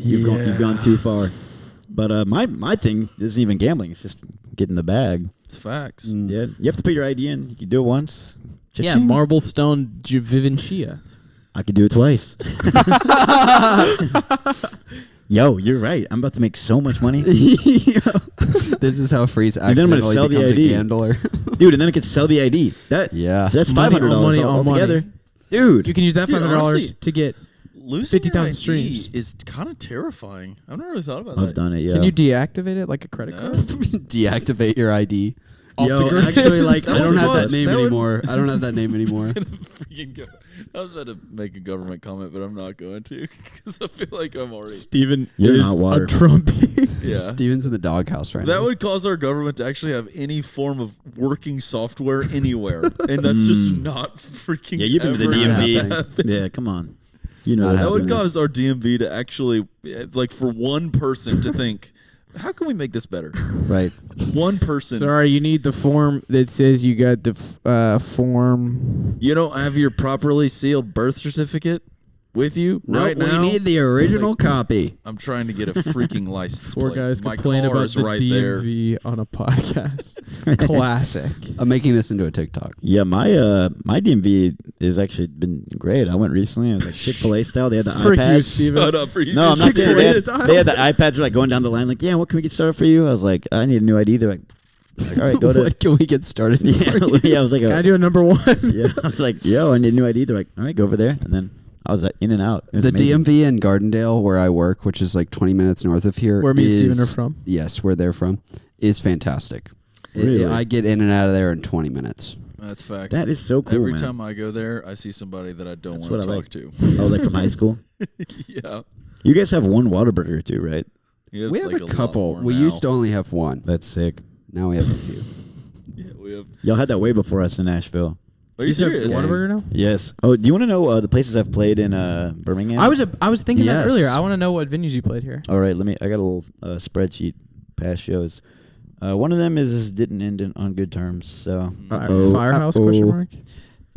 You've gone too far. But my thing isn't even gambling. It's just getting the bag. It's facts. Mm. Yeah, you have to put your ID in. You can do it once. Yeah, Cha-ching. marble stone Vivencia. I could do it twice. Yo, you're right. I'm about to make so much money, This is how Freeze And then I'm gonna accidentally sell the becomes a ID. gambler. dude. And then I could sell the ID. Yeah. So that's Money on $500 money on altogether, money. dude. You can use that Dude, $500 honestly, to get. Losing 50,000 your ID streams. is kind of terrifying. I've never really thought about I've that. done it. Yeah. Can you deactivate it like a credit No. card? Deactivate your ID. Off Yo, the grid. actually, like, That I don't would have cause- that name that would- anymore. I don't have that name anymore. I was about to make a government comment, but I'm not going to because I feel like I'm already. Steven You're is not water. a Trumpy. Yeah. Steven's in the doghouse right That now. would cause our government to actually have any form of working software anywhere, and that's just not freaking. Yeah, you've been to the ever gonna DMV. happen. Yeah, come on. You know Not that. That would happening. cause our DMV to actually, like, for one person to think, How can we make this better? Right. One person. Sorry, you need the form that says you got the form. You don't have your properly sealed birth certificate with you right now? We need the original copy. I'm trying to get a freaking license Four plate. guys My complain car about is the right there. DMV on a podcast. Classic. I'm making this into a TikTok. Yeah, my DMV has actually been great. I went recently. I was like Chick-fil-A style. They had the Frick you, iPads. Steven. Shut up, No, I'm not Chick-fil-A serious. style? They had the iPads were like going down the line, like, yeah, what can we get started for you? I was like, I need a new ID. They're like all right, go to. What can we get started? Yeah, I was like, Can I do a number one? yeah, I was like, yo, I need a new ID. They're like, all right, go over there, and then I was in and out. It was The amazing. DMV in Gardendale, where I work, which is like 20 minutes north of here, Where me and is- Steven are from. Yes, where they're from, is fantastic. Really? I get in and out of there in 20 minutes. That's facts. That is so cool, Every man. time I go there, I see somebody that I don't That's want to what I talk like. to. Oh, like from high school. Yeah. You guys have one Whataburger too, right? Yeah, We it's have like a lot couple. more We now. used to only have one. That's sick. Now we have a few. Yeah, we have. Y'all had that way before us in Nashville. Are you serious? Whataburger now? Yes. Oh, do you want to know the places I've played in Birmingham? I was thinking that Yes. earlier. I want to know what venues you played here. All right, I got a little spreadsheet, past shows. One of them is didn't end on good terms. So Firehouse? Uh-oh. Question mark.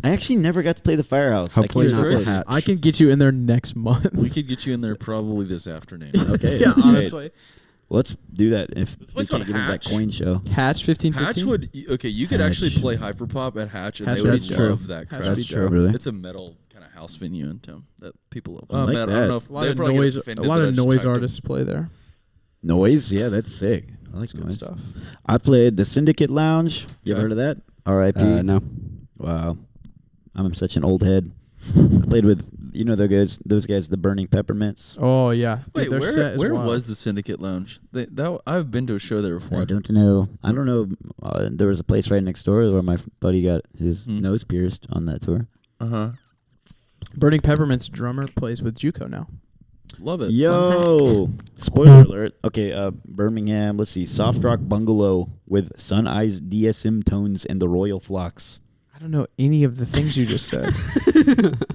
I actually never got to play the Firehouse. I Hopefully keep not the forgetting. Hatch. I can get you in there next month. We could get you in there probably this afternoon. Okay. yeah, great. honestly. Let's do that if we place can't on get into that Hatch. coin show. Hatch 1515. Hatch would you could Hatch. actually play Hyperpop at Hatch, and Hatch they would would be love true. that Hatch crowd. would That's be true. dope. Really? It's a metal kind of house venue in town that people love. I like I that. don't know if A lot they'd of probably get noise. A offended lot that I of just noise typed them. artists play there. Noise, yeah, that's sick. I like Good noise. stuff. I played the Syndicate Lounge. You ever Okay. heard of that? R.I.P. No. Wow, I'm such an old head. I played with those guys, the Burning Peppermints. Oh yeah. Dude, Wait, their set is where wild. was the Syndicate Lounge? I've been to a show there before. I don't know. There was a place right next door where my buddy got his nose pierced on that tour. Burning Peppermint's drummer plays with JUCO now. Love it. Yo, spoiler alert. Okay, Birmingham. Let's see, Soft Rock Bungalow with Sun Eyes DSM Tones and the Royal Flocks. I don't know any of the things you just said.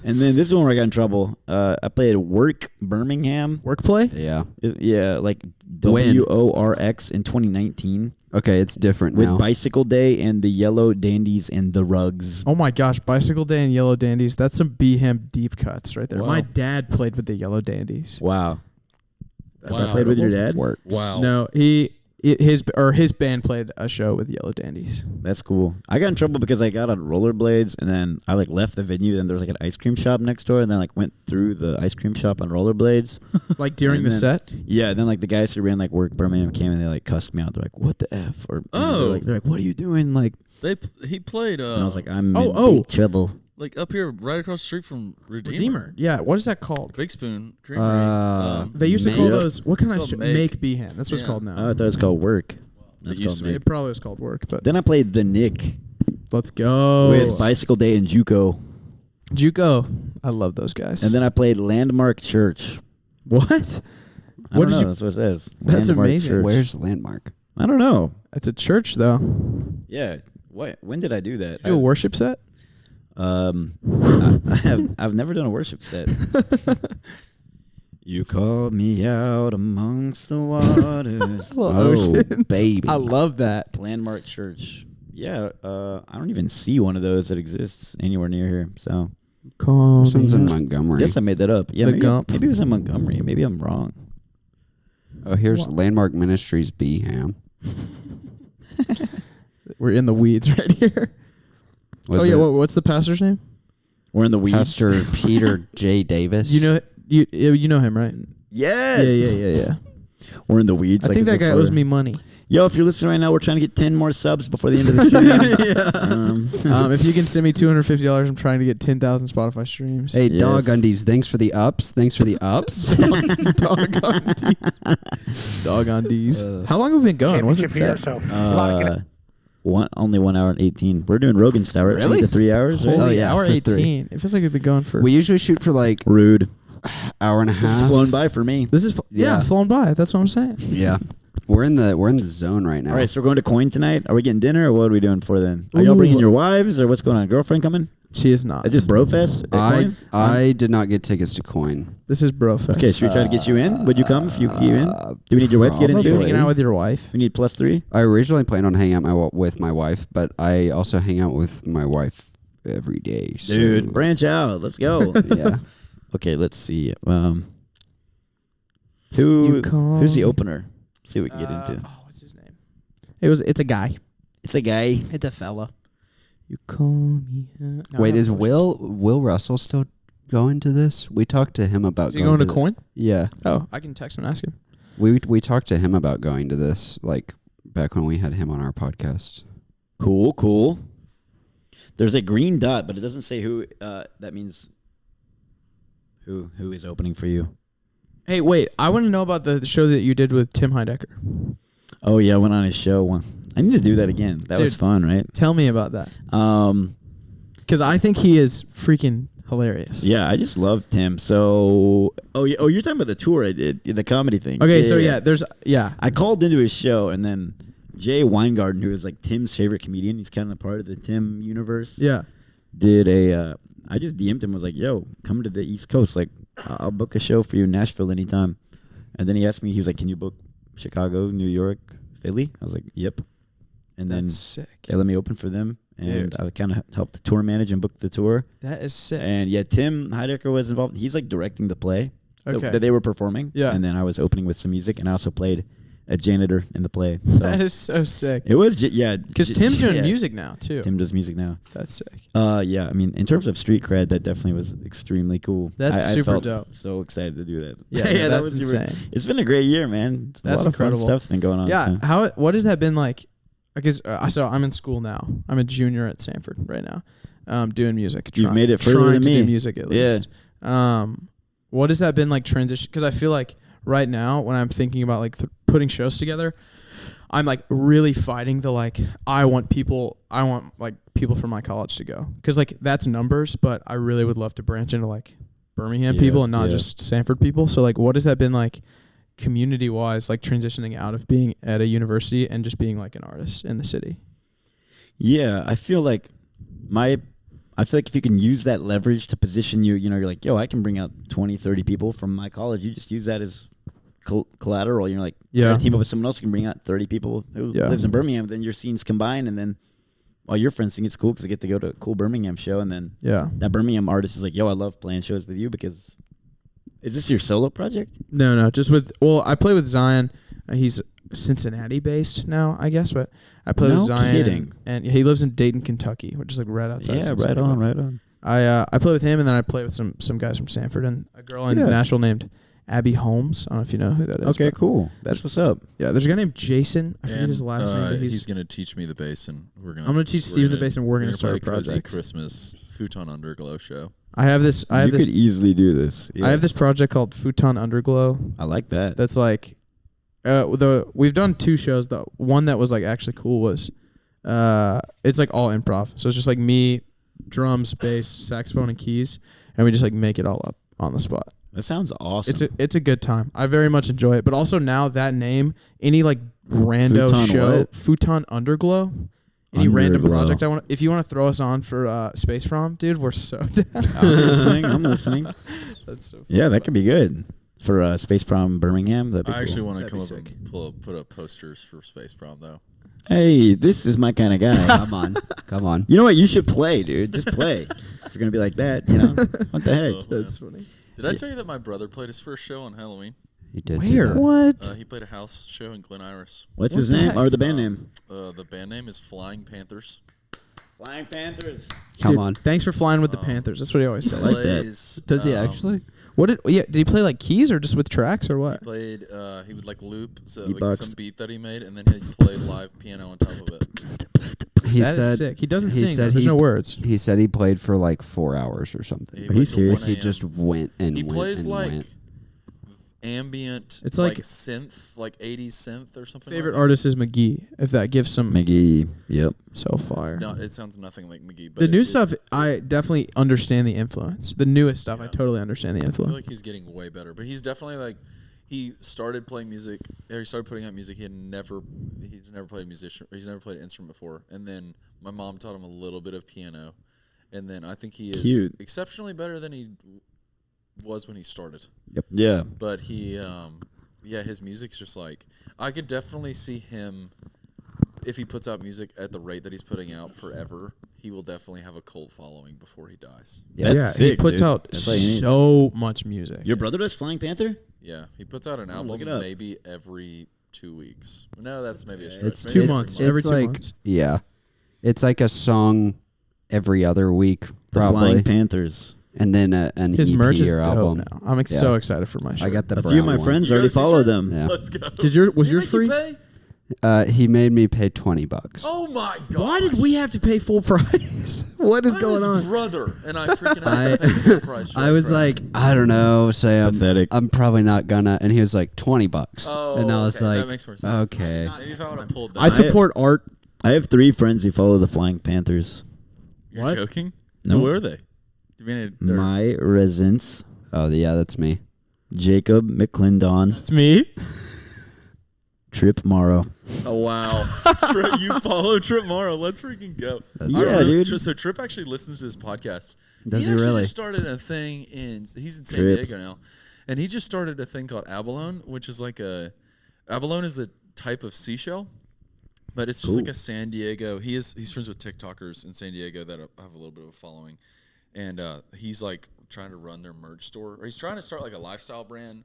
And then this is one where I got in trouble. I played Work Birmingham. Workplay? Yeah. Yeah, like When? WORX in 2019 Okay, it's different with now. Bicycle Day and the Yellow Dandies and the Rugs. Oh my gosh, Bicycle Day and Yellow Dandies. That's some B-Ham deep cuts right there. Wow. My dad played with the Yellow Dandies. Wow. That's I played with your dad? Work. Wow. No, his band played a show with Yellow Dandies. That's cool. I got in trouble because I got on rollerblades and then I left the venue. Then there was an ice cream shop next door, and then went through the ice cream shop on rollerblades. Like during And the then- set? Yeah, then the guys who ran Work Birmingham came and they cussed me out. They're like, "What the f?" Or Oh. they're like, "What are you doing?" He played. And I was like, "I'm Oh, in big trouble." like up here, right across the street from Redeemer. Yeah, what is that called? Big Spoon Creamery. They used to Make. call those, what kind It's of called Make. Make B-Ham. That's what it's Yeah. called Oh, I now. thought it was called Work. That's used called to be. Make. It probably was called Work, but Then I played the Nick let's go. with Bicycle Day and JUCO, JUCO. I love those guys. and then I played Landmark Church. what? I What don't did know. you- That's what it says. That's Landmark amazing. Church. Where's Landmark? I don't know. It's a church though. Yeah. What? When did I do that? Do a worship set? I've never done a worship set. You called me out amongst the waters. Oh, baby. I love that. Landmark Church. Yeah. I don't even see one of those that exists anywhere near here. So Call This one's in me. Montgomery. guess I made that up. Yeah. The maybe, Gump. maybe it was in Montgomery. Maybe I'm wrong. Oh, here's Landmark Ministries B-Ham. We're in the weeds right here. Was oh yeah, it what's the pastor's name? We're in the weeds. Pastor Peter J. Davis? You know him, right? Yes. Yeah. We're in the weeds. I think that guy owes me money. Yo, if you're listening right now, we're trying to get 10 more subs before the end of the stream. If you can send me $250, I'm trying to get 10,000 Spotify streams. Hey, Yes. Dog Undies, thanks for the ups. Thanks for the ups. Dog on D's. How long have we been going? What's it say? Only 1 hour and 18. We're doing Rogan style, right? Really? 2 to 3 hours, right? Oh, Holy yeah, hour for 18. It feels like we've been going for. We usually shoot for Rude. hour and a This has half. flown by for me. This is Yeah. flown by. That's what I'm saying. Yeah. We're in the zone right now. All right, so we're going to Coin tonight. Are we getting dinner, or what are we doing for then? Are y'all Ooh. bringing your wives, or what's going on? Girlfriend coming? She is not. Is this Brofest? I did not get tickets to Coin. This is Brofest. Okay, should we try to get you in? Would you come if you get you in? Do we need your wife to get in Probably. too? Hanging out with your wife. We need +3. I originally planned on hanging out with my wife, but I also hang out with my wife every day. So Dude, branch out. Let's go. yeah. Okay, let's see. Who's the opener? See what we can get into. Oh, what's his name? It's a guy. It's a guy. It's a fella. You call me. Wait, is Will Russell still going to this? We talked to him about Is he going to Coin? Yeah. Oh, I can text him and ask him. We talked to him about going to this, like back when we had him on our podcast. Cool. There's a green dot, but it doesn't say who. That means who is opening for you. Hey, wait. I want to know about the show that you did with Tim Heidecker. Oh yeah, I went on his show. I need to do that again. That was fun, right? Tell me about that. Because I think he is freaking hilarious. Yeah, I just love Tim. So, you're talking about the tour I did, the comedy thing. Okay, yeah. I called into his show, and then Jay Weingarten, who is like Tim's favorite comedian, he's kind of part of the Tim universe. Yeah. Did I just DM'd him, was like, yo, come to the East Coast. Like, I'll book a show for you in Nashville anytime. And then he asked me, he was like, can you book Chicago, New York, Philly? I was like, yep. And then they let me open for them. And Dude. I kind of helped the tour manage and book the tour. That is sick. And yeah, Tim Heidecker was involved. He's like directing the play Okay. that they were performing. Yeah. And then I was opening with some music, and I also played a janitor in the play. So That is so sick. it was, yeah. Because Tim's doing music now, too. Tim does music now. That's sick. Yeah, I mean, in terms of street cred, that definitely was extremely cool. That's I super felt dope. so excited to do that. Yeah, that that's was insane. It's been a great year, man. It's That's a lot incredible. of fun stuff's been going on. Yeah. so. What has that been like? Because so I'm in school now. I'm a junior at Stanford right now, doing music. You've made it further trying than to me. do music at least. What has that been like transition? Because I feel like right now when I'm thinking about like putting shows together, I'm like really fighting the like I want like people from my college to go because like that's numbers, but I really would love to branch into like Birmingham people and not just Stanford people. So like, what has that been like? Community wise, like transitioning out of being at a university and just being like an artist in the city? Yeah, I feel like if you can use that leverage to position you, you're like, yo, I can bring out 20, 30 people from my college. You just use that as collateral. You're like, try to team up with someone else who can bring out 30 people who lives in Birmingham. Then your scenes combine, and then all your friends think it's cool because they get to go to a cool Birmingham show. And then that Birmingham artist is like, yo, I love playing shows with you because... Is this your solo project? No, just with... Well, I play with Zion. He's Cincinnati-based now, I guess, but I play with Zion. Kidding. And he lives in Dayton, Kentucky, which is like right outside of Cincinnati. right on. I play with him, and then I play with some guys from Stanford and a girl in Nashville named Abby Holmes. I don't know if you know who that is. Okay, cool. That's what's up. Yeah, there's a guy named Jason. I forget his last name, but he's going to teach me the bass, and I'm going to teach Steven the bass, and we're going to start a play project. Christmas Futon Underglow show. I have this. You could easily do this. Yeah. I have this project called Futon Underglow. I like that. That's like, we've done 2 shows. The one that was like actually cool was, it's like all improv. So it's just like me, drums, bass, saxophone, and keys, and we just like make it all up on the spot. That sounds awesome. It's a good time. I very much enjoy it. But also now that name, any like rando Futon show, what? Futon Underglow. Any random project if you want to throw us on for Space Prom, dude, we're so down. I'm listening. That's so funny. Yeah, that could be good for Space Prom Birmingham. That'd be I actually want to That'd come be up and put up posters for Space Prom, though. Hey, this is my kind of guy. Come on. You know what? You should play, dude. Just play. If you're gonna be like that, what the heck? That's funny. Did I tell you that my brother played his first show on Halloween? He did. Where? What? He played a house show in Glen Iris. What's his name or the band name? The band name is Flying Panthers. Flying Panthers. Come Dude, on. Thanks for flying with the Panthers. That's what he always says. like that. Plays, Does he actually? Did he play like keys or just with tracks or what? He played. He would like loop like Beatbox. some beat that he made, and then he'd play live piano on top of it. He That is said sick. He doesn't he sing. said There's he- no words. he said he played for like 4 hours or something. He Are you played till serious? 1 He a.m. just went and He went plays and like went. ambient. It's like- synth, like 80s synth or something. Favorite like artist is McGee. If that gives some McGee. Yep. so that. fire. It sounds nothing like McGee. But The new stuff, I definitely understand the influence. The newest stuff, I totally understand the I feel influence. like he's getting way better, but he's definitely like he started playing music. Or he started putting out music. He's never played a musician. He's never played an instrument before. And then my mom taught him a little bit of piano, and then I think he is Cute. exceptionally better than he was when he started. Yeah. But he, his music's just like, I could definitely see him, if he puts out music at the rate that he's putting out forever, he will definitely have a cult following before he dies. Yeah. That's he sick, puts dude. out That's all you need. so much music. Your brother does Flying Panther? Yeah, he puts out an look album it up. maybe every 2 weeks. No, that's maybe a stretch. It's Maybe 2 months. every Every It's 2 like months. yeah, it's like a song every other week The probably, Flying Panthers. and then an His EP merch is or dope album. now. I'm so excited for my shirt. I got the A brown few of my one. friends You got already a follow t-shirt? them. Yeah. Let's go. Was Did yours he free? make you pay? He made me pay $20. Oh my god! Why did we have to pay full price? What is I'm going his on? brother, and I freaking had to pay full price. I was like, I don't know, Sam. Pathetic. I'm probably not gonna. And he was like, $20. oh, and I was okay, that like, makes more sense. okay. Maybe if I would have pulled that. I support art. I have 3 friends who follow the Flying Panthers. You're What? joking? No. Who are they? You mean My residence, Oh, yeah, that's me. Jacob McClendon, It's me. Trip Morrow. Oh wow! Trip, you follow Trip Morrow. Let's freaking go. That's Yeah, I remember- dude. So Trip actually listens to this podcast. Does he actually really? Just started a thing he's in San Trip. Diego now, and he just started a thing called abalone, which is like abalone is a type of seashell, but it's just like Cool. a San Diego. He's friends with TikTokers in San Diego that have a little bit of a following, and he's like trying to run their merch store, or he's trying to start like a lifestyle brand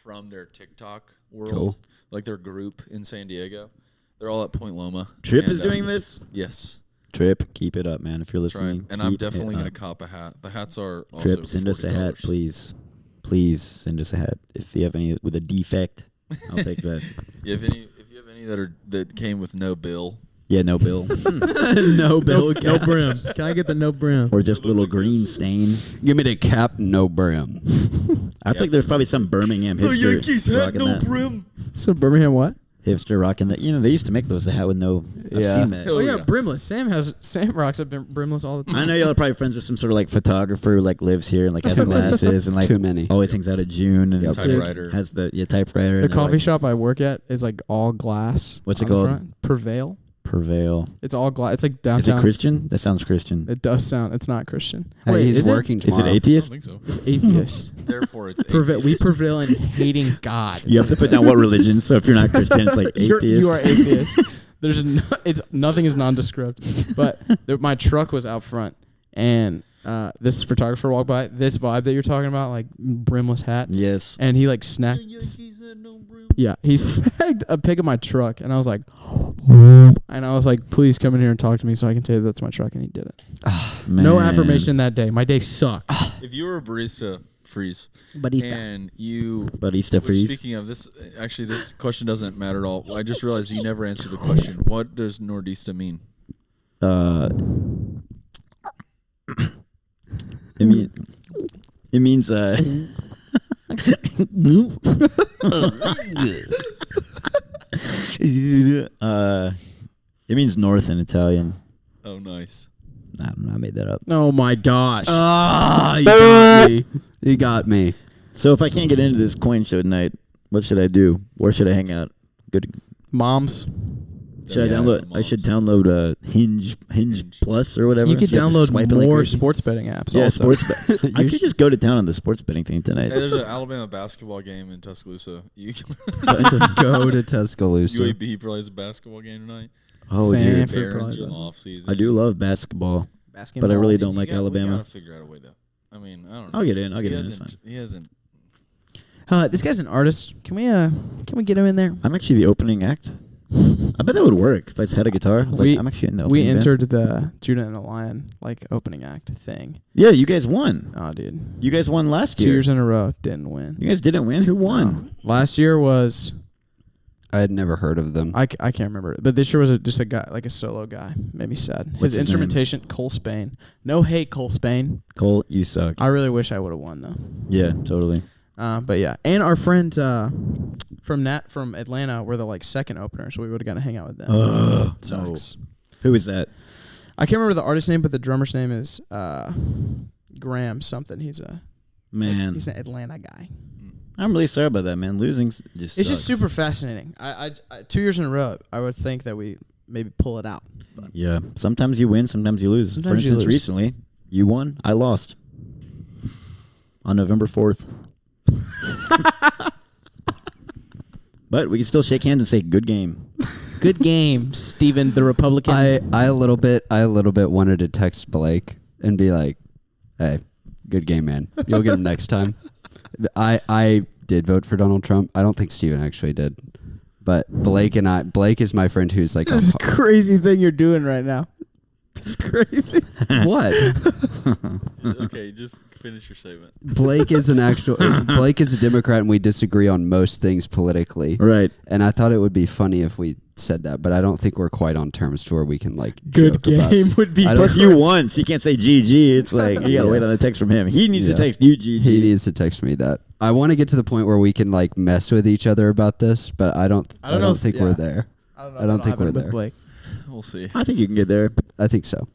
from their TikTok world, Cool. like their group in San Diego. They're all at Point Loma. Trip and, is doing this? Yes, Trip, keep it up, man. If you're that's right. listening. And I'm keep definitely it gonna up. cop a hat. The hats are also Trip, send us a hat, $40. please. Please send us a hat. If you have any with a defect, I'll take that. If you have any that came with no bill, Yeah, no bill. No bill. No brim. Can I get the no brim? Or just a little green stain. Give me the cap, no brim. I feel like there's probably some Birmingham hipster rocking that. brim. So Birmingham what? Hipster rocking that. You know, they used to make those, the hat with no. I've Yeah. seen that. Oh, Oh yeah, yeah. brimless. Sam rocks up brimless all the time. I know y'all are probably friends with some sort of like photographer who like lives here and like has glasses and like Too many. always hangs out at June and Yep. Typewriter. has the typewriter. The and they're, coffee like, shop I work at is like all glass. What's it on the called? front. Prevail. Prevail. It's all glass. It's like Is downtown. it Christian? That sounds Christian. It does sound. It's not Christian. Hey, Wait, he's is working Is tomorrow. it I don't atheist? think so. It's atheist. Therefore, it's We prevail in hating God. You have to put down what religion. So if you're not Christian, it's like atheist. You are atheist. There's nothing is nondescript. But my truck was out front, and this photographer walked by. This vibe that you're talking about, like brimless hat, Yes. and he like snagged. Yeah, he snagged a pic of my truck, and I was like, please come in here and talk to me so I can tell you that's my truck, and he did it. No Man. affirmation that day. My day sucked. If you were a barista, Freeze, Barista. and you. Barista Which, Freeze. speaking of this, actually, this question doesn't matter at all. I just realized you never answered the question. What does Nordista mean? It means it means north in Italian. Oh, nice. I don't know. I made that up. Oh my gosh. Ah, you got me. You got me. So if I can't get into this coin show tonight, what should I do? Where should I hang out? Good. Moms. Should Yeah, I download? I should download Hinge Plus or whatever. You could so I have to download swipe it like more crazy? sports betting apps. Yeah, also. sports. I could just go to town on the sports betting thing tonight. Hey, there's an Alabama basketball game in Tuscaloosa. Go to Tuscaloosa. UAB plays a basketball game tonight. Oh, Sam. dude. Stanford Barons are in the probably. off season. I do love basketball, but I really don't like We Alabama. gotta figure out a way to. I mean, I don't know. I'll get in. I'll get He in. It's hasn't. fine. He hasn't. This guy's an artist. Can we get him in there? I'm actually the opening act. I bet that would work if I just had a guitar. I was We- like, I'm actually in the We opening band. entered the Judah and the Lion like opening act thing. Yeah, you guys won. Oh, dude. You guys won last 2 year. years in a row, didn't win. You guys didn't win. Who won? Last year was I had never heard of them. I can't remember it, but this year was just a guy, like a solo guy. Made me sad. What's his instrumentation, Cole Spain. No hate, Cole Spain. Cole, you suck. I really wish I would have won though. Yeah, totally. But yeah, and our friend from Atlanta were the like second opener, so we would have got to hang out with them. Ugh, Sucks. Who is that? I can't remember the artist's name, but the drummer's name is Graham something. He's an Man, Atlanta guy. I'm really sorry about that, man. Losing just It's just sucks. super fascinating. I 2 years in a row, I would think that we maybe pull it out. Yeah, sometimes you win, sometimes you lose. For Sometimes you instance, lose. recently, You won. I lost. On November 4th. But we can still shake hands and say good game. Good game, Steven the Republican. I a little bit wanted to text Blake and be like, "Hey, good game, man. You'll get him next time." I did vote for Donald Trump. I don't think Steven actually did, but Blake is my friend who's like, This is a crazy thing you're doing right now. It's crazy. what? Okay, just finish your statement. Blake is a Democrat, and we disagree on most things politically. Right. And I thought it would be funny if we said that, but I don't think we're quite on terms to where we can like Good joke about game would be. I don't- But you won, so you can't say GG. It's like you gotta wait on the text from him. He needs to text you GG. He needs to text me that. I want to get to the point where we can like mess with each other about this, but I don't think we're there. I don't think we're there. With Blake. We'll see. I think you can get there, I think so.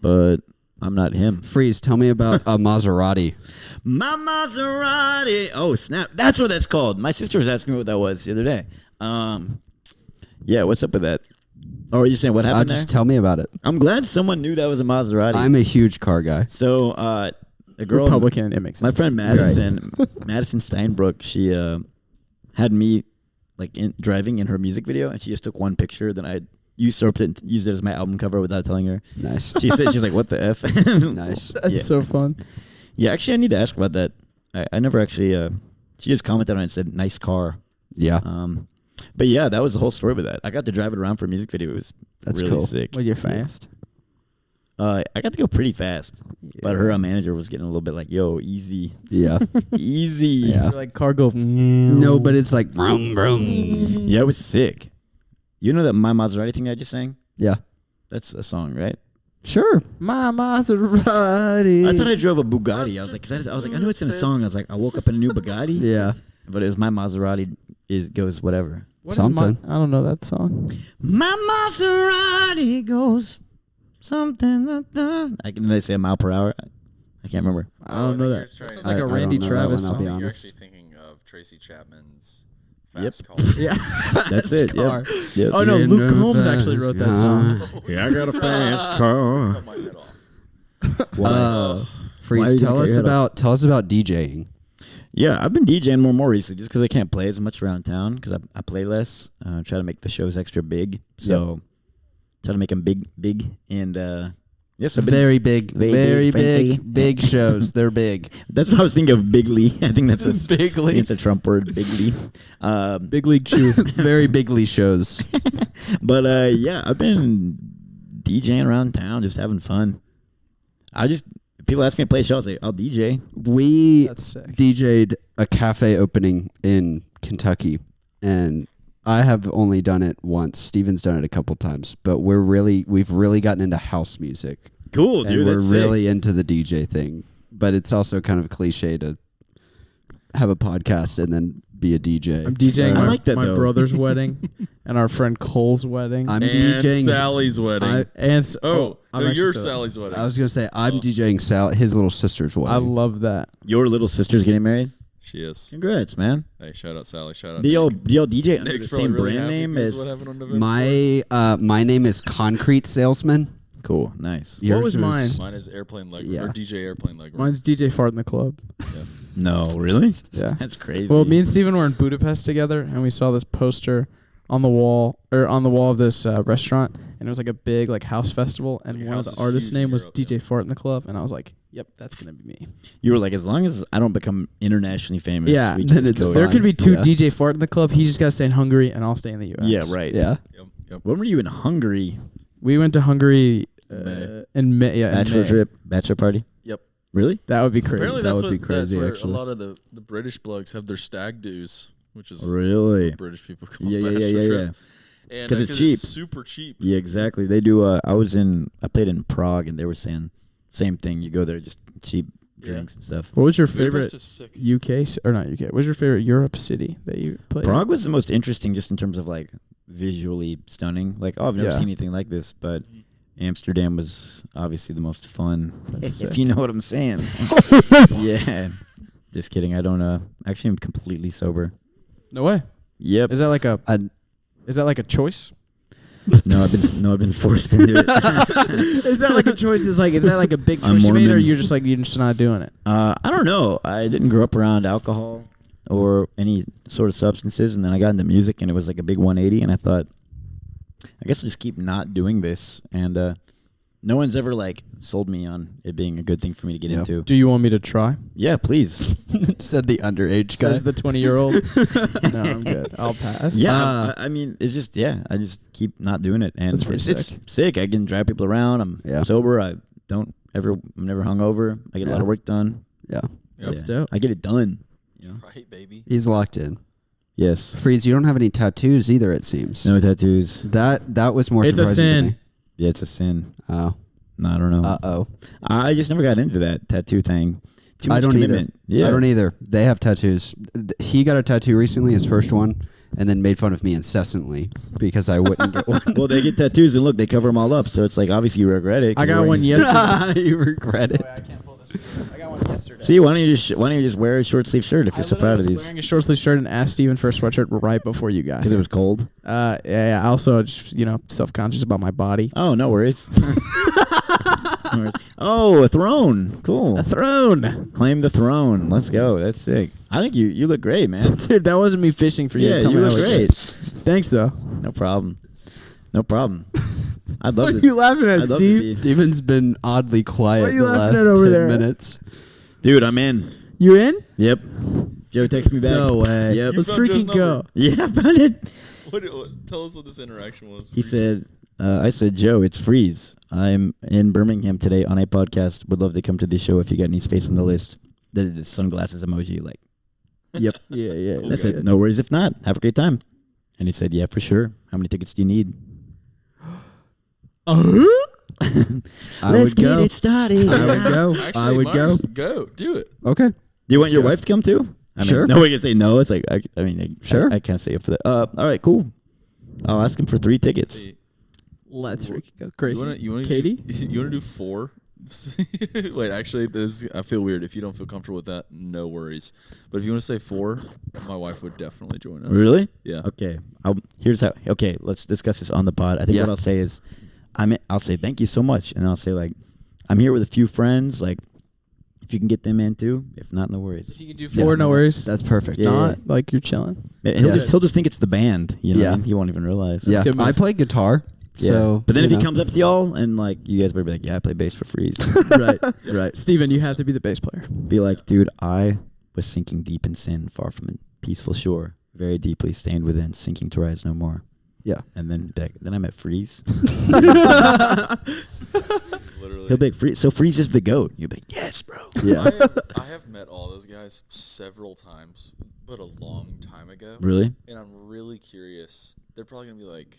but I'm not him. Freeze, tell me about a Maserati. My Maserati. Oh snap! That's what that's called. My sister was asking me what that was the other day. Yeah, what's up with that? Oh, are you saying what happened Just there? tell me about it. I'm glad someone knew that was a Maserati. I'm a huge car guy. So a girl, Republican. It makes sense. my friend Madison, Madison Steinbrook, she had me like driving in her music video, and she just took one picture. Then I usurped it and used it as my album cover without telling her. Nice. She said, she's like, "What the f?" Nice. That's Yeah. so fun. Yeah, actually, I need to ask about that. I never actually. She just commented on it and said, "Nice car." Yeah. But yeah, that was the whole story with that. I got to drive it around for a music video. It was That's really cool. sick. Well, you're fast. I got to go pretty fast, but her manager was getting a little bit like, "Yo, easy, Yeah. easy." Yeah. You're like cargo. No, but it's like vroom, vroom. Yeah, it was sick. You know that My Maserati thing I just sang? Yeah. That's a song, right? Sure. My Maserati. I thought I drove a Bugatti. I was like, I know it's in a song. I was like, I woke up in a new Bugatti, Yeah. but it was My Maserati goes whatever. What is Something. I don't know that song. My Maserati goes something. They say a mile per hour. I can't remember. I don't know that. It's Sounds I- like a I don't Randy know that Travis one, I'll be song. You're honest. actually thinking of Tracy Chapman's Yep. Fast Car. Yeah. That's it. car. Yep. Oh no, You Luke know Combs fast actually wrote that song. Yeah, I got a fast car. Cut my head off. Freeze, Why are you tell gonna us cut your head about DJing. Yeah, I've been DJing more recently just because I can't play as much around town because I play less. Try to make the shows extra big. So try to make them big. And yes, I've been, Very big, very very big, big shws. They're big. that's what I was thinking of, bigly. I think that's a Bigly. It's a Trump word, bigly. Big League Chew. Very bigly shows. But yeah, I've been DJing around town, just having fun. People ask me to play shows, like, I'll DJ. We That's sick. DJ'd a cafe opening in Kentucky, and I have only done it once. Steven's done it a couple times, but we've really gotten into house music, Cool, and dude. we're That's really into the DJ thing. But it's also kind of cliche to have a podcast and then be a DJ. I'm DJing I my, like that, my though. brother's wedding and our friend Cole's wedding. I'm And DJing Sally's wedding. I'm no, actually you're so- Sally's wedding. I was gonna say I'm DJing his little sister's I wedding. love that. Your little sister's getting married? She is. Congrats, man. Hey, shout out Sally. Shout out. Do y'all Nick. DJ under Nick's the probably same really brand happy name because as... what happened on November My name is Concrete Salesman. Cool, nice. Yours was mine? Mine is Airplane Leg Yeah. or DJ Airplane Leg. Mine's DJ Fart in the Club. No, really? Yeah. That's crazy. Well, me and Steven were in Budapest together, and we saw this poster on the wall of this restaurant, and it was like a big like house festival, and Your one of house the is artists' huge in name was Europe, DJ yeah. Fart in the Club, and I was like, "Yep, that's gonna be me." You were like, as long as I don't become internationally famous, Yeah, we can then just it's go There fine. could be two Yeah. DJ Fart in the Club. He just got to stay in Hungary, and I'll stay in the U.S. Yeah, right. Yeah. Yep. When were you in Hungary? We went to Hungary May. in May. Yeah, in Bachelor May. trip, bachelor party. Yep. Really? That would be crazy. Apparently, That that's would be crazy, That's where actually. a lot of the British blokes have their stag do's, which is Really? British people call Yeah, yeah, bachelor yeah, yeah, trip. yeah. And 'Cause it's cheap. super cheap. Yeah, exactly. They do. I played in Prague, and they were saying same thing. You go there, just cheap Yeah. drinks and stuff. What was your Budapest favorite is sick. UK or not UK? What was your favorite Europe city that you played? Prague was the most interesting, just in terms of like visually stunning. Like, oh, I've never Yeah. seen anything like this. But Amsterdam was obviously the most fun, That's if sick. you know what I'm saying. Yeah. Just kidding. I don't. Actually, I'm completely sober. No way. Yep. Is that like a I- is that like a choice? No, I've been forced into it. Is that like a choice? Is that like a big I'm choice you made, or Mormon. you're just not doing it? I don't know. I didn't grow up around alcohol or any sort of substances, and then I got into music, and it was like a big 180. And I thought, I guess I'll just keep not doing this. And no one's ever like sold me on it being a good thing for me to get into. Do you want me to try? Yeah, please. Said the underage guy. Says the 20-year-old. No, I'm good. I'll pass. Yeah, I mean, it's just I just keep not doing it, and That's pretty it's sick. I can drive people around. I'm sober. I'm never hungover. I get a lot of work done. Yeah. That's dope. I get it done. You know? Right, baby. He's locked in. Yes. Freeze, you don't have any tattoos either, it seems. No tattoos. That was more It's a surprising to sin. me. Yeah, it's a sin. Oh. No, I don't know. Uh-oh. I just never got into that tattoo thing. Too much I don't commitment. either. Yeah. I don't either. They have tattoos. He got a tattoo recently, his first one, and then made fun of me incessantly because I wouldn't get one. Well, they get tattoos and look, they cover them all up. So it's like, obviously you regret it. 'cause I got you're one wearing- yesterday. You regret it. I can't pull this. I got one yesterday. See, why don't you just wear a short sleeve shirt if you're so proud of these? Wearing a short sleeve shirt and asked Steven for a sweatshirt right before you guys. Because it was cold. Yeah. I also just self conscious about my body. Oh, no worries. No worries. Oh, a throne. Cool. A throne, Claim the throne. Let's go. That's sick. I think you look great, man. dude. That wasn't me fishing for you. Yeah, to tell you me look I great. Thanks, though. No problem. No problem. I'd love What are to. you laughing at, I'd love to Steve? be- Steven's been oddly What quiet are you the laughing last at over 10 there? minutes. Dude, I'm in. You in? Yep. Joe texted me back. No way. Yep. You Let's found Joe's freaking go. Yeah, I found it. Tell us what this interaction was. He said, I said, Joe, it's Freeze. I'm in Birmingham today on a podcast. Would love to come to the show if you got any space on the list. The sunglasses emoji, like. Yep. Yeah. I said, no worries if not. Have a great time. And he said, yeah, for sure. How many tickets do you need? I Let's would go. get it started. I would go. Actually, I would go. Myers, go. Do it. Okay. Do you want Let's your go. wife to come too? I mean, Sure. no one can say no. It's like, I mean, Sure. I can't say up for that. All right, cool. I'll ask him for 3 tickets. Hey, Let's freaking go. Crazy. You want Katie? You want to do 4? Wait, actually, I feel weird. If you don't feel comfortable with that, no worries. But if you want to say 4, my wife would definitely join us. Really? Yeah. Okay. Here's how. Okay, let's discuss this on the pod. I think Yeah. what I'll say is, I'll say thank you so much, and then I'll say like, I'm here with a few friends. Like, if you can get them in too. If not, no worries. If you can do 4, no worries. That's perfect. Yeah. Not like you're chilling. He'll just think it's the band. You know, Yeah. what I mean? He won't even realize. Yeah. good move. I play guitar. Yeah. So, but then if you he know. comes up to y'all and like you guys better be like, yeah, I play bass for Freeze. right. Steven, you have to be the bass player. Be like, dude, I was sinking deep in sin, far from a peaceful shore, very deeply stained within, sinking to rise no more. Yeah. And then I met Freeze. Literally. He'll be like, Freeze. So Freeze is the GOAT. You'll be like, yes, bro. Yeah. I have met all those guys several times, but a long time ago. Really? And I'm really curious. They're probably going to be like,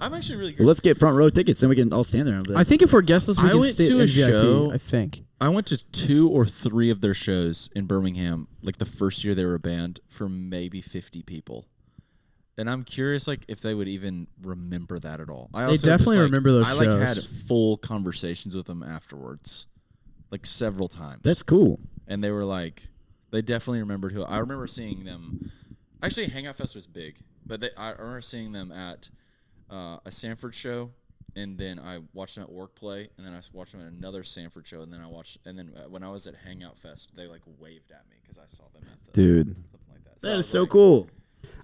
I'm actually really Well, curious. let's get front row tickets, then we can all stand there. And be like, I think if we're guestless, we I can went stay to in a VIP, show. I think. I went to 2 or 3 of their shows in Birmingham, like the first year they were a band, for maybe 50 people. And I'm curious, like, if they would even remember that at all. I They also definitely just, like, remember those I like had shows. full conversations with them afterwards, like several times. that's cool. And they were like, they definitely remembered who. I remember seeing them. Actually, Hangout Fest was big, but I remember seeing them at a Sanford show, and then I watched them at Work Play, and then I watched them at another Sanford show, and then when I was at Hangout Fest, they like waved at me because I saw them at the Dude. something like that. That I is was so like- cool.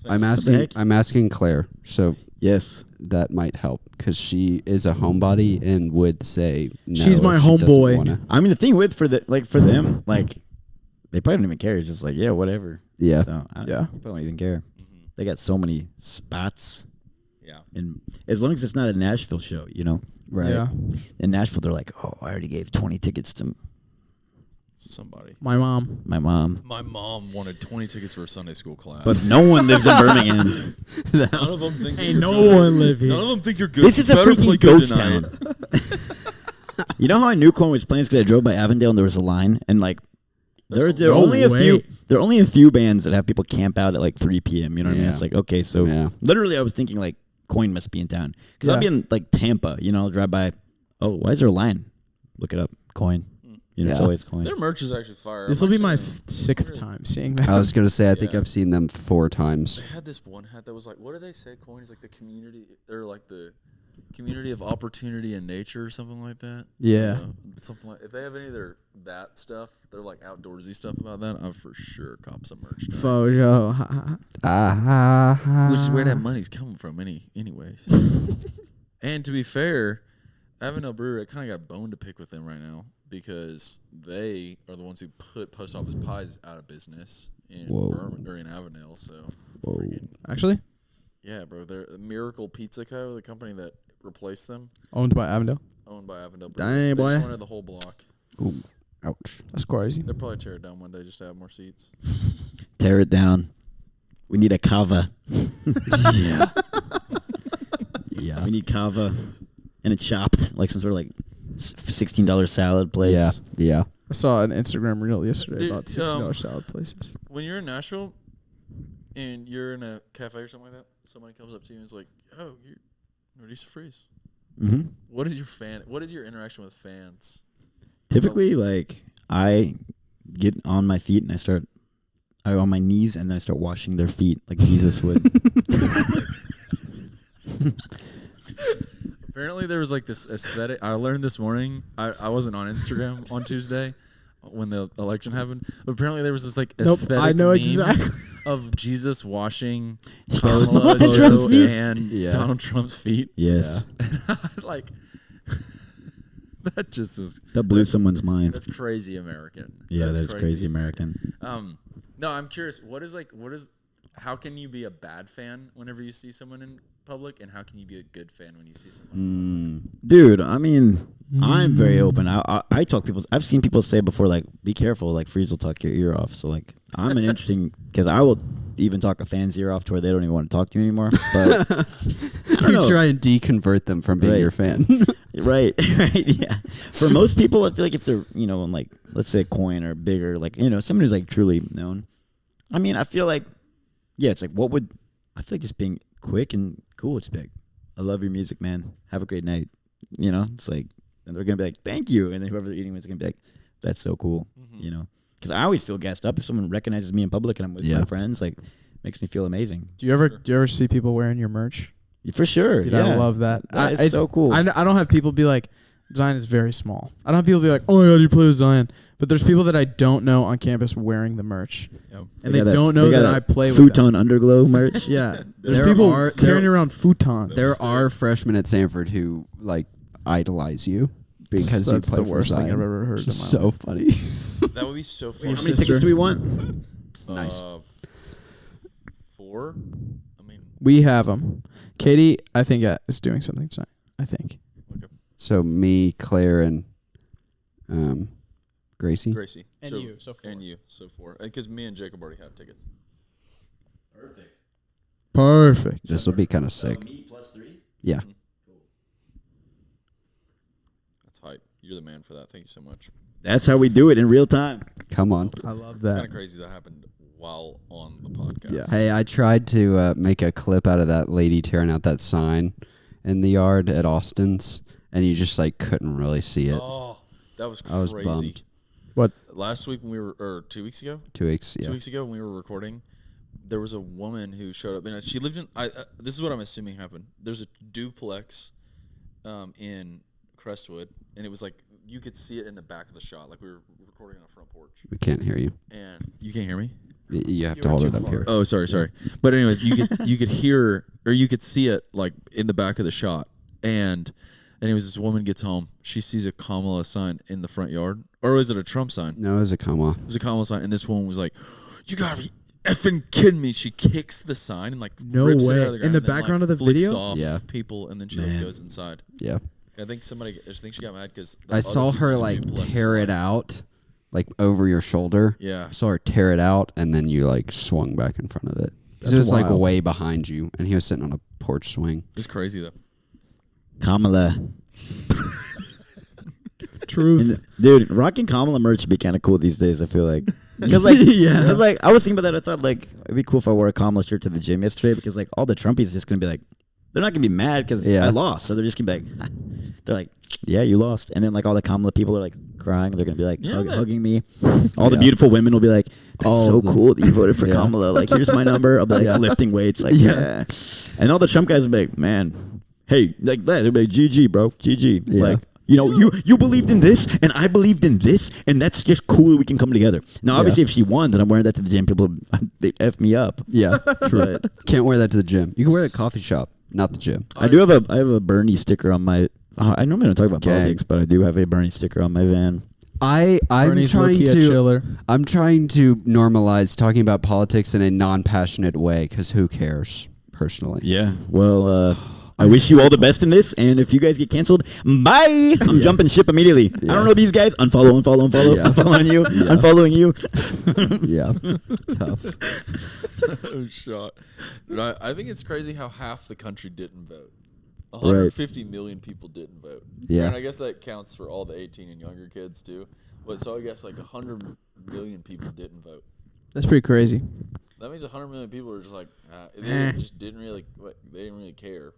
so I'm yeah. heck? asking Claire. So Yes. that might help because she is a homebody and would say no. She's my if she doesn't homeboy. wanna. I mean, the thing for them, like, they probably don't even care. It's just like, yeah, whatever. Yeah. So, Yeah. They probably don't even care. Mhm. They got so many spots. Yeah. And as long as it's not a Nashville show, you know? Right. Yeah. In Nashville, they're like, oh, I already gave 20 tickets to Somebody. My mom. my mom. My mom wanted 20 tickets for a Sunday school class. But no one lives in Birmingham. none of them think Ain't you're no good. one live here. None of them think you're good. This is a Better play freaking good ghost tonight. town. You know how I knew Corn was playing? Because I drove by Avondale and there was a line, and like there are No only a way. few. There are only a few bands that have people camp out at like 3 p.m. You know what I mean? Yeah. It's like, okay, so Yeah. literally, I was thinking like Coin must be in town because I'll be Yeah. in like Tampa. You know, drive by. Oh, why is there a line? Look it up. Coin. It's Yeah. always coin. Their merch is actually fire. This I'm will be my actually- 6th time seeing that. I was gonna say I think Yeah. I've seen them 4 times. They had this one hat that was like, what do they say? Coin is like the community, or like the community of opportunity and nature, or something like that. Yeah. Something like. If they have any of that stuff, they're like outdoorsy stuff about that. I'll for sure cop some merch. tonight. Fojo. Which is where that money's coming from, anyways. And to be fair, Avondale Brewery, I kind of got bone to pick with them right now because they are the ones who put Post Office Pies out of business in Birmingham or in Avondale. So, Actually, yeah, bro, they're Miracle Pizza Co., the company that replaced them, owned by Avondale. owned by Avondale Dang, Brewery. They boy. just wanted the whole block. Ooh, ouch. That's crazy. They'll probably tear it down one day just to have more seats. Tear it down. We need a kava. Yeah. Yeah. We need kava. And it's chopped, like some sort of like $16 salad place. Yeah. Yeah. I saw an Instagram reel yesterday Dude, about $60 salad places. When you're in Nashville and you're in a cafe or something like that, somebody comes up to you and is like, "Oh, you're Nordista Freeze." Mm-hmm. What is your interaction with fans? Typically, like, I get on my feet and I'm on my knees and then I start washing their feet like Jesus would. Apparently, there was like this aesthetic. I learned this morning. I wasn't on Instagram on Tuesday when the election happened. But apparently, there was this like aesthetic I know meme exactly. of Jesus washing Both- Kamala both Joe feet? and Yeah. Donald Trump's feet. Yes. Like that just is That blew that's- someone's mind. That's crazy American. Yeah, That's that's crazy American. No, I'm curious. How can you be a bad fan whenever you see someone in public, and how can you be a good fan when you see someone? Dude, I mean, I'm very open. I talk people. I've seen people say before, like, be careful, like Freeze will talk your ear off. So like, I'm an interesting because I will even talk a fan's ear off to where they don't even want to talk to me anymore. But I don't You know. try and deconvert them from being Right. your fan. Right, right, yeah. For most people, I feel like if they're, like, let's say Coin or bigger, like, someone who's like truly known. I mean, I feel like, yeah, it's like, I feel like just being quick and cool. It's like, I love your music, man. Have a great night. It's like, and they're going to be like, thank you. And then whoever they're eating with is going to be like, that's so cool, Because I always feel gassed up if someone recognizes me in public and I'm with my friends, like, makes me feel amazing. Do you ever see people wearing your merch? For sure. Dude, yeah. I love that. It's so cool. I don't have people be like, Zion is very small. I don't have people be like, oh my God, you play with Zion. But there's people that I don't know on campus wearing the merch. Yep. And they don't know that I play with them. Futon Underglow merch. Yeah. There's There people are- carrying there- around futons. There are freshmen at Sanford who like idolize you because That's you play the for worst thing Zion. I've ever heard in my So life. funny. That would be so fun. How many tickets do we want? Nice. 4. I mean, We have them. Katie, I think, is doing something tonight. I think. So me, Claire, and Gracie. Gracie And so, you, so 4. and you, so 4. Because me and Jacob already have tickets. Perfect. This will be kind of sick. Me plus 3? Yeah. That's hype. You're the man for that. Thank you so much. That's how we do it in real time. Come on. I love It's kind that. of crazy that happened while on the podcast. Yeah. Hey, I tried to make a clip out of that lady tearing out that sign in the yard at Austin's, and you just like couldn't really see it. Oh, that was crazy. I was bummed. What? Last week when we were, or 2 weeks ago? 2 weeks. 2 Yeah. weeks ago when we were recording, there was a woman who showed up, and she lived in. This is what I'm assuming happened. There's a duplex, in Crestwood, and it was like you could see it in the back of the shot, like we were recording on a front porch. We can't hear you. And you can't hear me. You have You to were hold too it up far. here. Oh, sorry. But anyways, you could hear or you could see it like in the back of the shot. And anyways, this woman gets home. She sees a Kamala sign in the front yard, or was it a Trump sign? No, it was a comma. It was a Kamala sign, and this woman was like, "You gotta be effing kidding me!" She kicks the sign and like No rips way. it out of the ground In the and then, background like, of the flicks video? off Yeah. people, and then she like Man. goes inside. Yeah. I think she got mad because I saw her like tear it out, like over your shoulder. Yeah. I saw her tear it out, and then you like swung back in front of it. 'Cause That's it was like wild. way behind you, and he was sitting on a porch swing. It's crazy though. Kamala. Truth. Dude, rocking Kamala merch would be kind of cool these days, I feel like. Because like, Cause, like, I was thinking about that. I thought, like, it'd be cool if I wore a Kamala shirt to the gym yesterday because, like, all the Trumpies just going to be like, they're not gonna be mad because Yeah. I lost. So they're just gonna be like, they're like, yeah, you lost. And then like all the Kamala people are like crying. They're gonna be like hugging me. All the beautiful women will be like, that's All so of them. cool that you voted for Yeah. Kamala. Like, here's my number. I'll be like lifting weights. Like, yeah. And all the Trump guys will be like, man, hey, like that. They'll be like, GG, bro, GG. Yeah. Like, you know, you believed in this, and I believed in this, and that's just cool that we can come together. Now, obviously, if she won, then I'm wearing that to the gym. People, they F me up. Yeah, true. But Can't wear that to the gym. You can wear it at a coffee shop, not the gym. I have a Bernie sticker on my. I normally don't talk about Gang. politics, but I do have a Bernie sticker on my van. I'm Bernie's trying low-key a to. chiller. I'm trying to normalize talking about politics in a non-passionate way because who cares, personally. Yeah. Well, I wish you all the best in this, and if you guys get canceled, bye. I'm jumping ship immediately. I don't know these guys. Unfollow. Yeah. I'm following you. Yeah. I'm following you. Yeah, tough. Oh, shot. Dude, I think it's crazy how half the country didn't vote. Right. 150 million people didn't vote. Yeah. And I guess that counts for all the 18 and younger kids too. But so I guess like 100 million people didn't vote. That's pretty crazy. That means 100 million people are just like they just didn't really care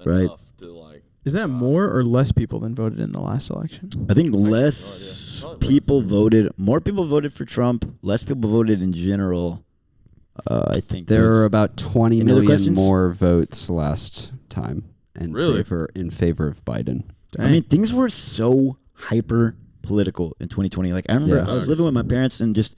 Right. enough to like. Is that more or less people than voted in the last election? I think no less idea. Probably people voted. More people voted for Trump. Less people voted in general. I think There were about 20 Any other million questions? more votes last time in Really? favor of Biden. I mean, things were so hyper political in 2020. Like I remember Yeah. I was living with my parents and just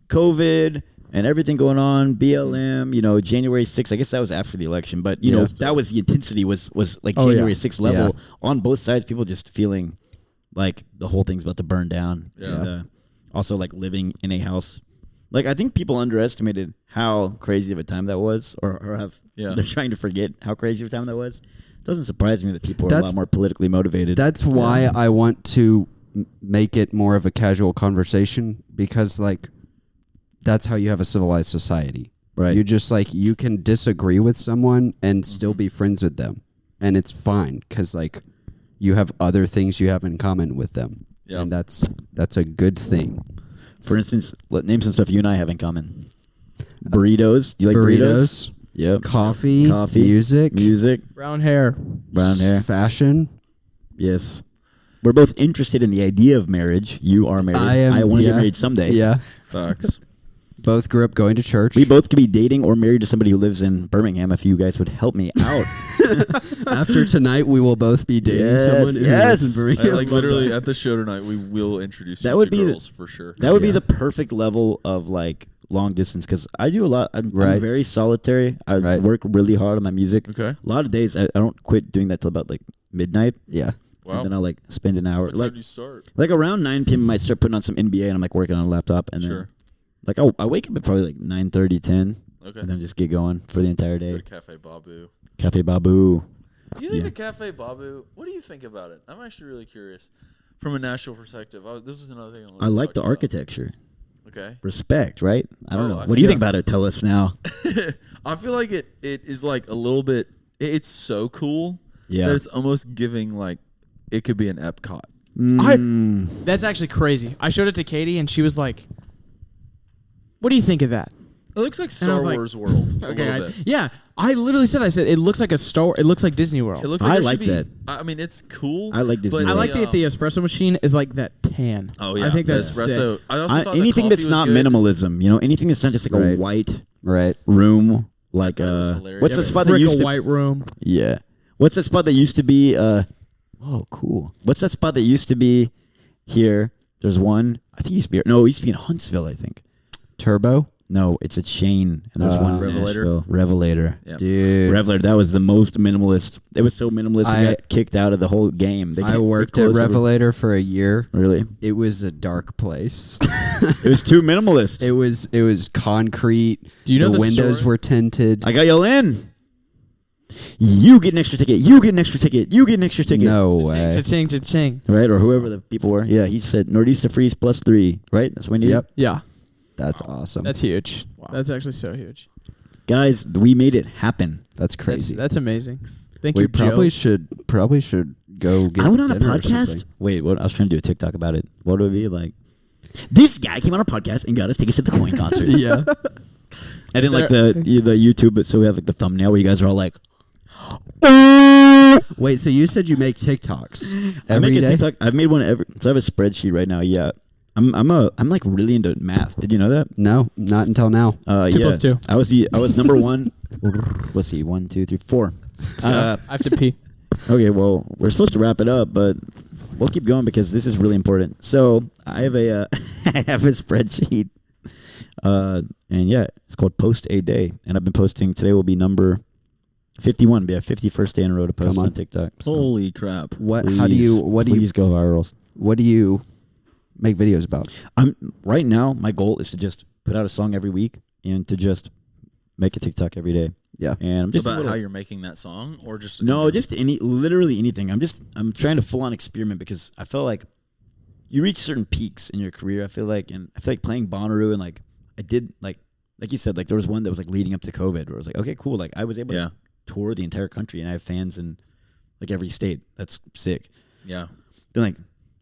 COVID and everything going on, BLM, you know, January 6th. I guess that was after the election, but you know, that was the intensity was like Oh, yeah. January 6th level Yeah. on both sides. People just feeling like the whole thing's about to burn down. Yeah. And also like living in a house. Like I think people underestimated how crazy of a time that was, or have they're trying to forget how crazy of a time that was. It doesn't surprise me that people are a lot more politically motivated. That's why I want to make it more of a casual conversation, because like that's how you have a civilized society. Right. You just like you can disagree with someone and still be friends with them, and it's fine because like you have other things you have in common with them, and that's a good thing. For instance, name some stuff you and I have in common. Burritos. Do you like burritos? Yep. Coffee, music, Brown hair. Brown hair. fashion. Yes. We're both interested in the idea of marriage. You are married. I am. I want to yeah, get married someday. Yeah. Facts. Both grew up going to church. We both could be dating or married to somebody who lives in Birmingham if you guys would help me out. After tonight, we will both be dating Yes, someone who yes. lives in Birmingham. Like literally at the show tonight, we will introduce That you would to be girls for sure. That would be the perfect level of like long distance because I do a lot. I'm very solitary. I work really hard on my music. Okay. A lot of days I don't quit doing that till about like midnight. Yeah. Wow. And then I'll like spend an hour. What time do you start? Like around 9 p.m. I might start putting on some NBA and I'm like working on a laptop and then like I wake up at probably like 9:30, 10. Okay. And then just get going for the entire day. Go to Cafe Babu. Cafe Babu. You think the Cafe Babu? What do you think about it? I'm actually really curious from a national perspective. This was another thing I like the architecture. Okay. Respect, right? I don't know. I What do you think about it? Tell us now. I feel like it is like a little bit. It's so cool. Yeah. That it's almost giving like it could be an Epcot. That's actually crazy. I showed it to Katie and she was like, "What do you think of that?" It looks like And I Star was like, Wars World. Okay, yeah, I literally said that. I said it looks like it looks like Disney World. It looks like I it like should be- that. I mean, it's cool. I like Disney but World. I like that the espresso machine is like that tan. Oh yeah, I think the that's espresso. sick. I also thought the anything coffee that's was not good. minimalism, you know, anything that's not just like a Right. white Right. room, like thought it was hilarious. what's the Yeah, spot that Frick used a to white room. Yeah. What's that spot that used to be oh cool. What's that spot that used to be here? There's one. I think it used to be it used to be in Huntsville, I think. Turbo. No, it's a chain and there's one in Revelator? Nashville. Revelator. Yeah. Dude. Revelator, that was the most minimalist. It was so minimalist I I got kicked out of the whole game. I worked at Revelator for a year. Really? It was a dark place. It was too minimalist. It was concrete. Do you know the the windows story? were tinted? I got y'all in. You get an extra ticket. You get an extra ticket. You get an extra ticket. No way. Cha-ching, cha-ching. Right? Or whoever the people were. Yeah, he said Nordista Freeze +3. Right? That's when you. Yep. Yeah, That's awesome. that's huge. That's actually so huge. Guys, we made it happen. That's crazy. That's amazing. Thank we you, probably Joe. should go get I went on a dinner or podcast. something. Wait, what? I was trying to do a TikTok about it. What would it be like? This guy came on our podcast and got us tickets to the Coin concert. Yeah. And then like the YouTube, so we have like the thumbnail where you guys are all like, Wait, so you said you make TikToks I every make a day? TikTok. I've made one every. So I have a spreadsheet right now. Yeah, I'm like really into math. Did you know that? No, not until now. 2 yeah. plus 2. I was number one. Let's see, 1, 2, 3, 4. I have to pee. Okay, well, we're supposed to wrap it up, but we'll keep going because this is really important. So I have a I have a spreadsheet, and yeah, it's called Post a Day, and I've been posting. Today will be number 51. Be a 51st day in a row to post Come on. on TikTok. So Holy crap! What? How do you? What do you? Please go viral. What do you make videos about? I'm right now. My goal is to just put out a song every week and to just make a TikTok every day. Yeah. And I'm just About how you're making that song, or just literally anything. I'm trying to full on experiment because I feel like you reach certain peaks in your career. I feel like playing Bonnaroo and like I did like you said, like there was one that was like leading up to COVID where I was like, okay, cool. Like I was able to tour the entire country and I have fans in like every state. That's sick. Yeah. Then like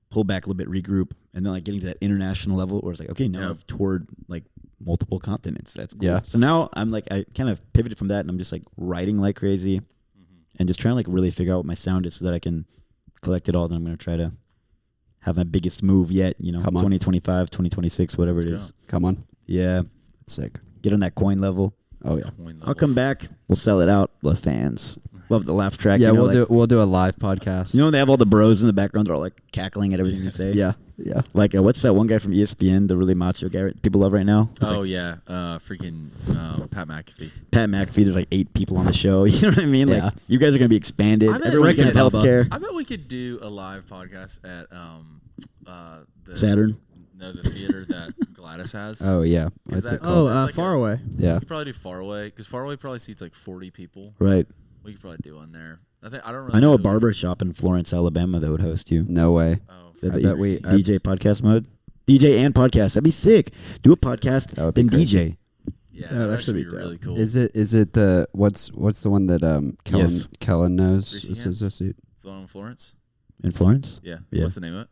pull back a little bit, regroup, and then like getting to that international level where it's like, okay, now I've toured like multiple continents. That's cool. Yeah. So now I'm like, I kind of pivoted from that and I'm just like writing like crazy and just trying to like really figure out what my sound is so that I can collect it all. Then I'm going to try to have my biggest move yet, 2025, 2026, whatever Let's it go. is. Come on. Yeah. That's sick. Get on that coin level. Oh yeah. I'll come back. We'll sell it out. We'll have fans. We'll have the laugh track. Yeah, we'll do a live podcast. They have all the bros in the background. They're all like cackling at everything you say. Yeah. Like what's that one guy from ESPN, the really macho guy people love right now? Oh yeah, freaking Pat McAfee. Pat McAfee. There's like 8 people on the show. You know what I mean? Yeah. Like you guys are gonna be expanded. I bet Everyone's gonna have healthcare. I bet we could do a live podcast at the Saturn. No, the theater that Gladys has. Oh yeah. Is What's that- it called? That's like Far a- Away. Yeah. We could probably do Far Away because Far Away probably seats like 40 people. Right. We could probably do one there. I don't really. I know a who- barber shop in Florence, Alabama that would host you. No way. Oh, That I bet we- DJ podcast mode. DJ and podcast. That'd be sick. Do a podcast, That would be then crazy. DJ. yeah, That would that'd actually be be really cool. Is it the what's the one that Kellen Yes. Kellen knows? Greasy This Hands? is a Is the one in Florence? In Florence? Yeah. Yeah. What's the name of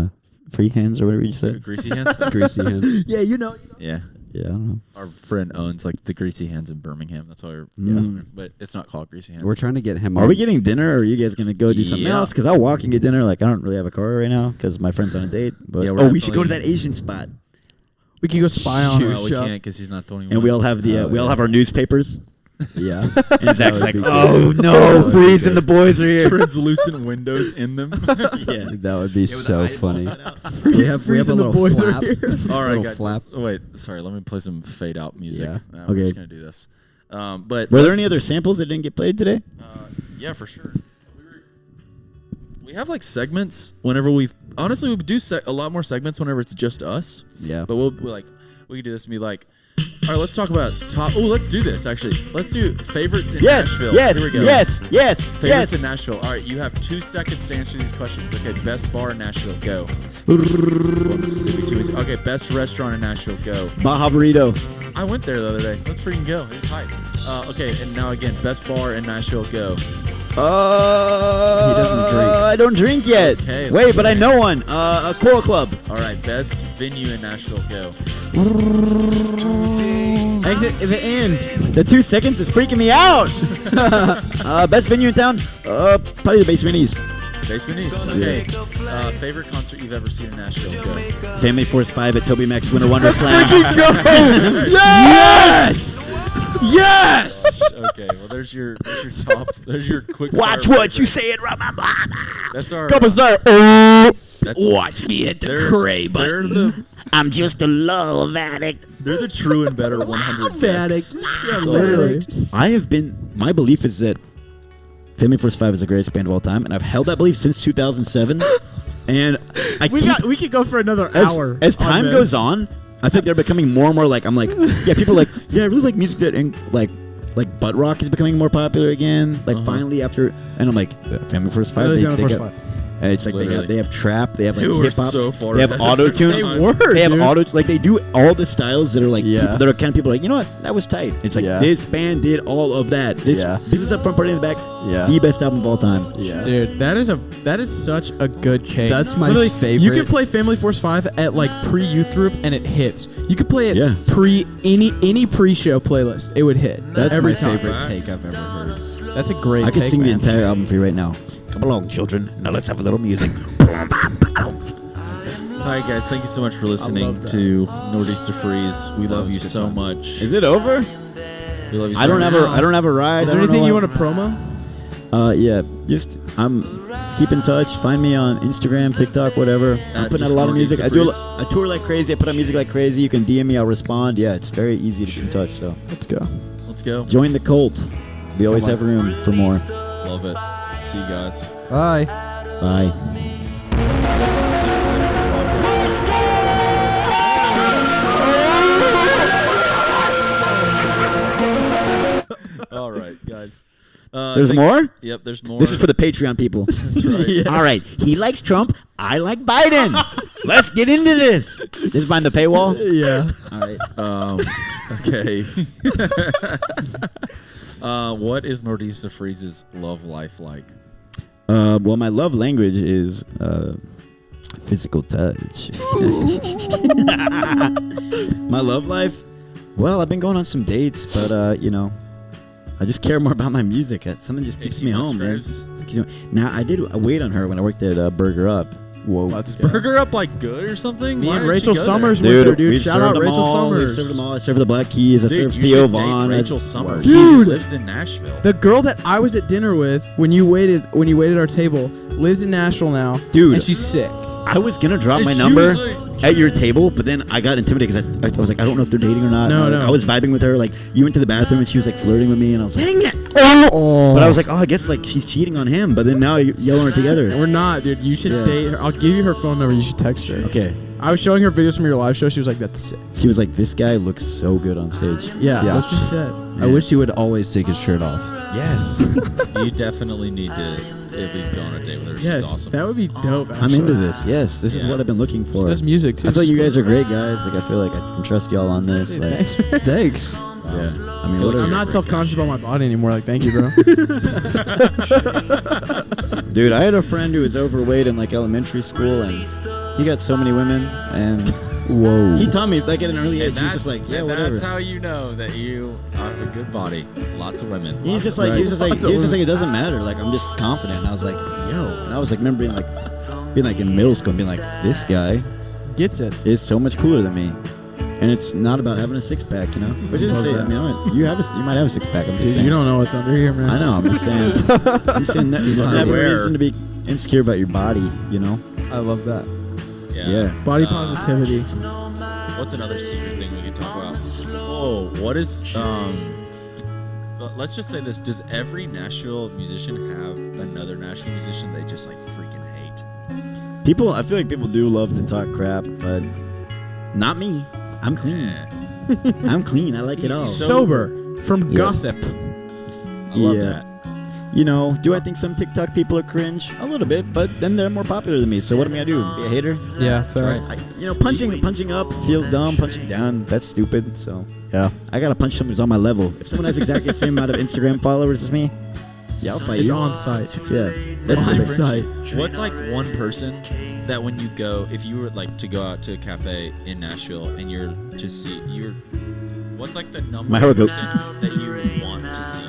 it? Free hands or whatever you said. Greasy Hands. Greasy Hands. Yeah, you know. Yeah. Yeah, I don't know. Our friend owns like the Greasy Hands in Birmingham. That's why we're but it's not called Greasy Hands. We're trying to get him. Are on. we getting dinner, or are you guys gonna go do something Yeah. else? Because I'll walk and get dinner. Like I don't really have a car right now because my friend's on a date. But Yeah, we're we should go to that definitely- Asian spot. We could go spy on No, her. we can't because he's not the only one. And we all have have our newspapers. Yeah. And Zach's would like, be good. oh That no, would be Freeze and good. the boys are here. translucent windows in them. Yeah. That would be so funny. Funny. We have a and the little boys are flap. All right, Little guys. flap. Oh, wait, sorry. Let me play some fade out music. Yeah. We're Okay. just gonna do this. But Were there any other samples that didn't get played today? Yeah, for sure. We have like segments whenever we do a lot more segments whenever it's just us. Yeah. But we could do this and be like, all right, let's talk about top. Oh, let's do this actually. Let's do favorites in Nashville. Here we go. Favorites in Nashville. All right, you have 2 seconds to answer these questions. Okay, best bar in Nashville, go. Okay, best restaurant in Nashville, go. Baja Burrito. I went there the other day. Let's freaking go. It's hype. Okay, and now again, best bar in Nashville, go. He doesn't drink. I don't drink yet. Okay, Wait, but I know one. A Coral Club. All right, best venue in Nashville, go. Exit at the end. The 2 seconds is freaking me out. Best venue in town? Probably the Basement East. Basement East. Okay. Favorite concert you've ever seen in Nashville, go. Family Force 5 at Toby Mac's Winter Wonder Slam. Yes! Yes! Okay, well there's your top. There's your quick. Watch fire what you favorite. say it, remember. That's our. That's Watch me at the they're, crib. they're the I'm just a love addict. they're the true and better 100 decks. I have been. My belief is that Family Force 5 is the greatest band of all time, and I've held that belief since 2007. And We could go for another as, hour. as on time this. goes on, I think they're becoming more and more like I'm like people are like I really like music that like butt rock is becoming more popular again. Like finally after, and I'm like Family Force 5. And it's like Literally. they have trap, they have like You were hip hop, so far they have ahead of auto your tune, time. they have dude. auto like they do all the styles that are like Yeah. people, that are kind of people are like, you know what, that was tight. It's like Yeah. this band did all of that. This Yeah. Business Up Front, Party in the Back, Yeah. the best album of all time. Yeah. Dude, that is such a good cake. That's my Literally, favorite. You can play Family Force 5 at like pre-youth group and it hits. You could play it Yeah. any pre-show playlist. It would hit. That's every my time. favorite Facts. take I've ever heard. That's a great I could take, sing the man. entire album for you right now. Come along, children. Now let's have a little music. All right, guys. Thank you so much for listening to Nordista Freeze. We love you so much. Is it over? We love you so I don't much. have a ride. Is there anything you want to promo? Yeah, just keep in touch. Find me on Instagram, TikTok, whatever. I'm putting out a lot of music. Nordista I tour like crazy. I put out music like crazy. You can DM me. I'll respond. Yeah, it's very easy to get in touch. So Let's go. Let's go. join the cult. We always have room for more. Love it. See you guys. Bye. Bye. All right, guys. There's more? Yep, there's more. This is for the Patreon people. That's right. All right. He likes Trump. I like Biden. Let's get into this. This is behind the paywall? Yeah. All right. Okay. What is Nordista Freeze's love life like? Well, my love language is physical touch. My love life? Well, I've been going on some dates, but, I just care more about my music. Something just keeps me home, man. Now, I did wait on her when I worked at Burger Up. Whoa. Let's go. Burger Up like good or something? Me Why and did she Rachel go there? Summers went there, dude. Shout out served them Rachel all. We Summers. served them all. I served the Black Keys. I Dude, served you Theo should date Vaughn. Rachel Summers. Dude. She lives in Nashville. The girl that I was at dinner with when you waited our table lives in Nashville now. Dude. And she's sick. I was going to drop And my she number was like- at your table, but then I got intimidated because I was like, I don't know if they're dating or not. No, And no. I was vibing with her. Like, you went to the bathroom and she was like flirting with me, and I was like, Dang it! but I was like, oh, I guess like she's cheating on him. But then now you're yelling her together. We're not, dude. You should Yeah. date her. I'll give you her phone number. You should text her. Okay. I was showing her videos from your live show. She was like, "That's sick." She was like, this guy looks so good on stage. Yeah, Yeah. that's what she said. I wish he would always take his shirt off. Yes. You definitely need to at least go on a date with her. She's Yes, awesome. that would be dope. I'm actually. into this. Yes. This is Yeah. what I've been looking She for. does music too. I feel like you guys are great guys. Like, I feel like I can trust y'all on this. Dude, Like, thanks, man. Thanks. yeah. I mean, feel like whatever. I'm not self-conscious about my body anymore. Like, thank you, bro. Dude, I had a friend who was overweight in like elementary school, and he got so many women, and Whoa. he taught me like at an early age. And He was just like, yeah, and whatever. that's how you know that you have a good body. Lots of women. He's just like, Right. he was just like, Lots of it doesn't matter. Like, I'm just confident. And I was like, yo, and I was like, remember being like in middle school, and being like, this guy Gets it. is so much cooler than me. And it's not about having a six pack, you know. Which isn't Love say, that. I mean, you might have a six pack. I'm just Dude, saying. you don't know what's under here, man. I know. I'm just saying. I'm saying that there's Not never aware. reason to be insecure about your body, you know. I love that. Yeah. Body positivity. What's another secret thing we can talk about? Oh, what is let's just say this. Does every Nashville musician have another Nashville musician they just like freaking hate? People, I feel like people do love to talk crap, but not me. I'm clean. Yeah. I'm clean. I like it all. Sober from Yeah. gossip. I love Yeah. that. You know, do I think some TikTok people are cringe? A little bit, but then they're more popular than me. So what am I gonna do? Be a hater? Yeah, fair. Right. Punching up feels dumb. Punching down, that's stupid. So Yeah. I gotta punch someone who's on my level. If someone has exactly the same amount of Instagram followers as me, yeah, I'll fight It's you. on site. Yeah, That's On different. site. What's like one person that when you go, if you were like to go out to a cafe in Nashville and what's like the number My one heart goes- person that you want to see?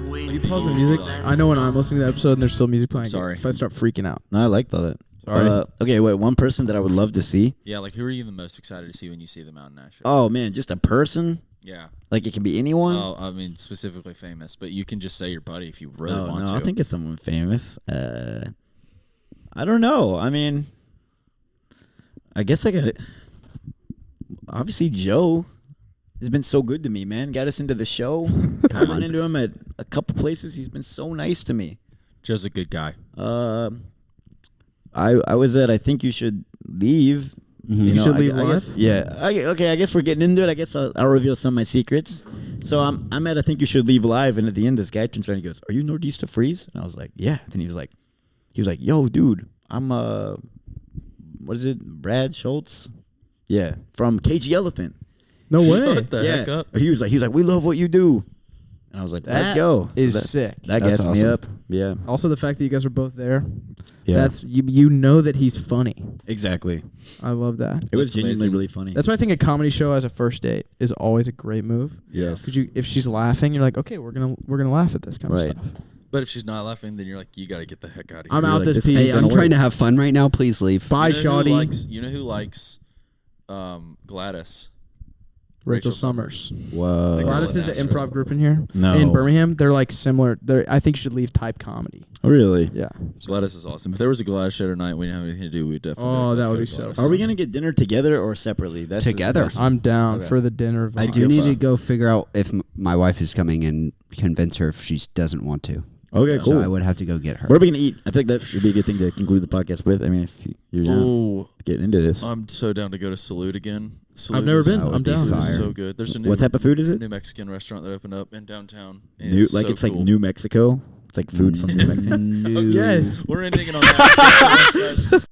Will you pause the music? I know when I'm listening to the episode and there's still music playing. Sorry. If I start freaking out. No, I like all that. Sorry. Okay, wait. One person that I would love to see. Yeah, like who are you the most excited to see when you see them out in Nashville? Oh man, just a person. Yeah. Like it can be anyone. Oh, I mean specifically famous, but you can just say your buddy if you really want to. I think it's someone famous. I don't know. I mean, I guess I got obviously Joe has been so good to me, man. Got us into the show. I went into him at a couple places. He's been so nice to me. Joe's a good guy. I was at I Think You Should Leave. You should leave I guess, live? yeah. I guess we're getting into it. I guess I'll reveal some of my secrets. So I'm at I Think You Should Leave live, and at the end, this guy turns around and he goes, "Are you Nordista Freeze?" And I was like, "Yeah." Then he was like, "Yo, dude, I'm what is it, Brad Schultz? Yeah, from KG Elephant." No way. Shut the heck up. He was like, "We love what you do," and I was like, "Let's That go." is So that, sick. That That's gets me awesome. up. Yeah, Also, the fact that you guys are both there. yeah. That's you know that he's funny. exactly. I love that. It was That's genuinely amazing. really funny. That's why I think a comedy show as a first date is always a great move. yes. Because if she's laughing, you're like, okay, we're gonna laugh at this kind Right. of stuff. But if she's not laughing, then you're like, you got to get the heck out of here. I'm You're out like, this this piece. Hey, ain't I'm gonna trying work. to have fun right now. Please leave. Bye, You know who Shawty. likes- You know who likes Gladys? Rachel Summers. Whoa. Gladys is an Nashville. improv group in here. No. In Birmingham, they're like similar. I think should leave type comedy. Oh, really? Yeah. Gladys is awesome. If there was a Gladys show tonight, we didn't have anything to do, we'd definitely. Oh, let's that go would be to so Gladys. Are we gonna get dinner together or separately? That's the Together. question. I'm down Okay. for the dinner. I vibe. do need to fun. go figure out if my wife is coming and convince her if she doesn't want to. Okay, So I cool. would have to go get her. What are we gonna eat? I think that would be a good thing to conclude the podcast with. I mean, if you're down Oh, to get into this, I'm so down to go to Salute again. Salute I've never is- been. That would I'm be down. Salute is fire. so good. There's a new what type of food is it? New Mexican restaurant that opened up in downtown. and New, it's like so it's like cool. New Mexico. It's like food from New Mexico. New- Yes. We're ending it on that.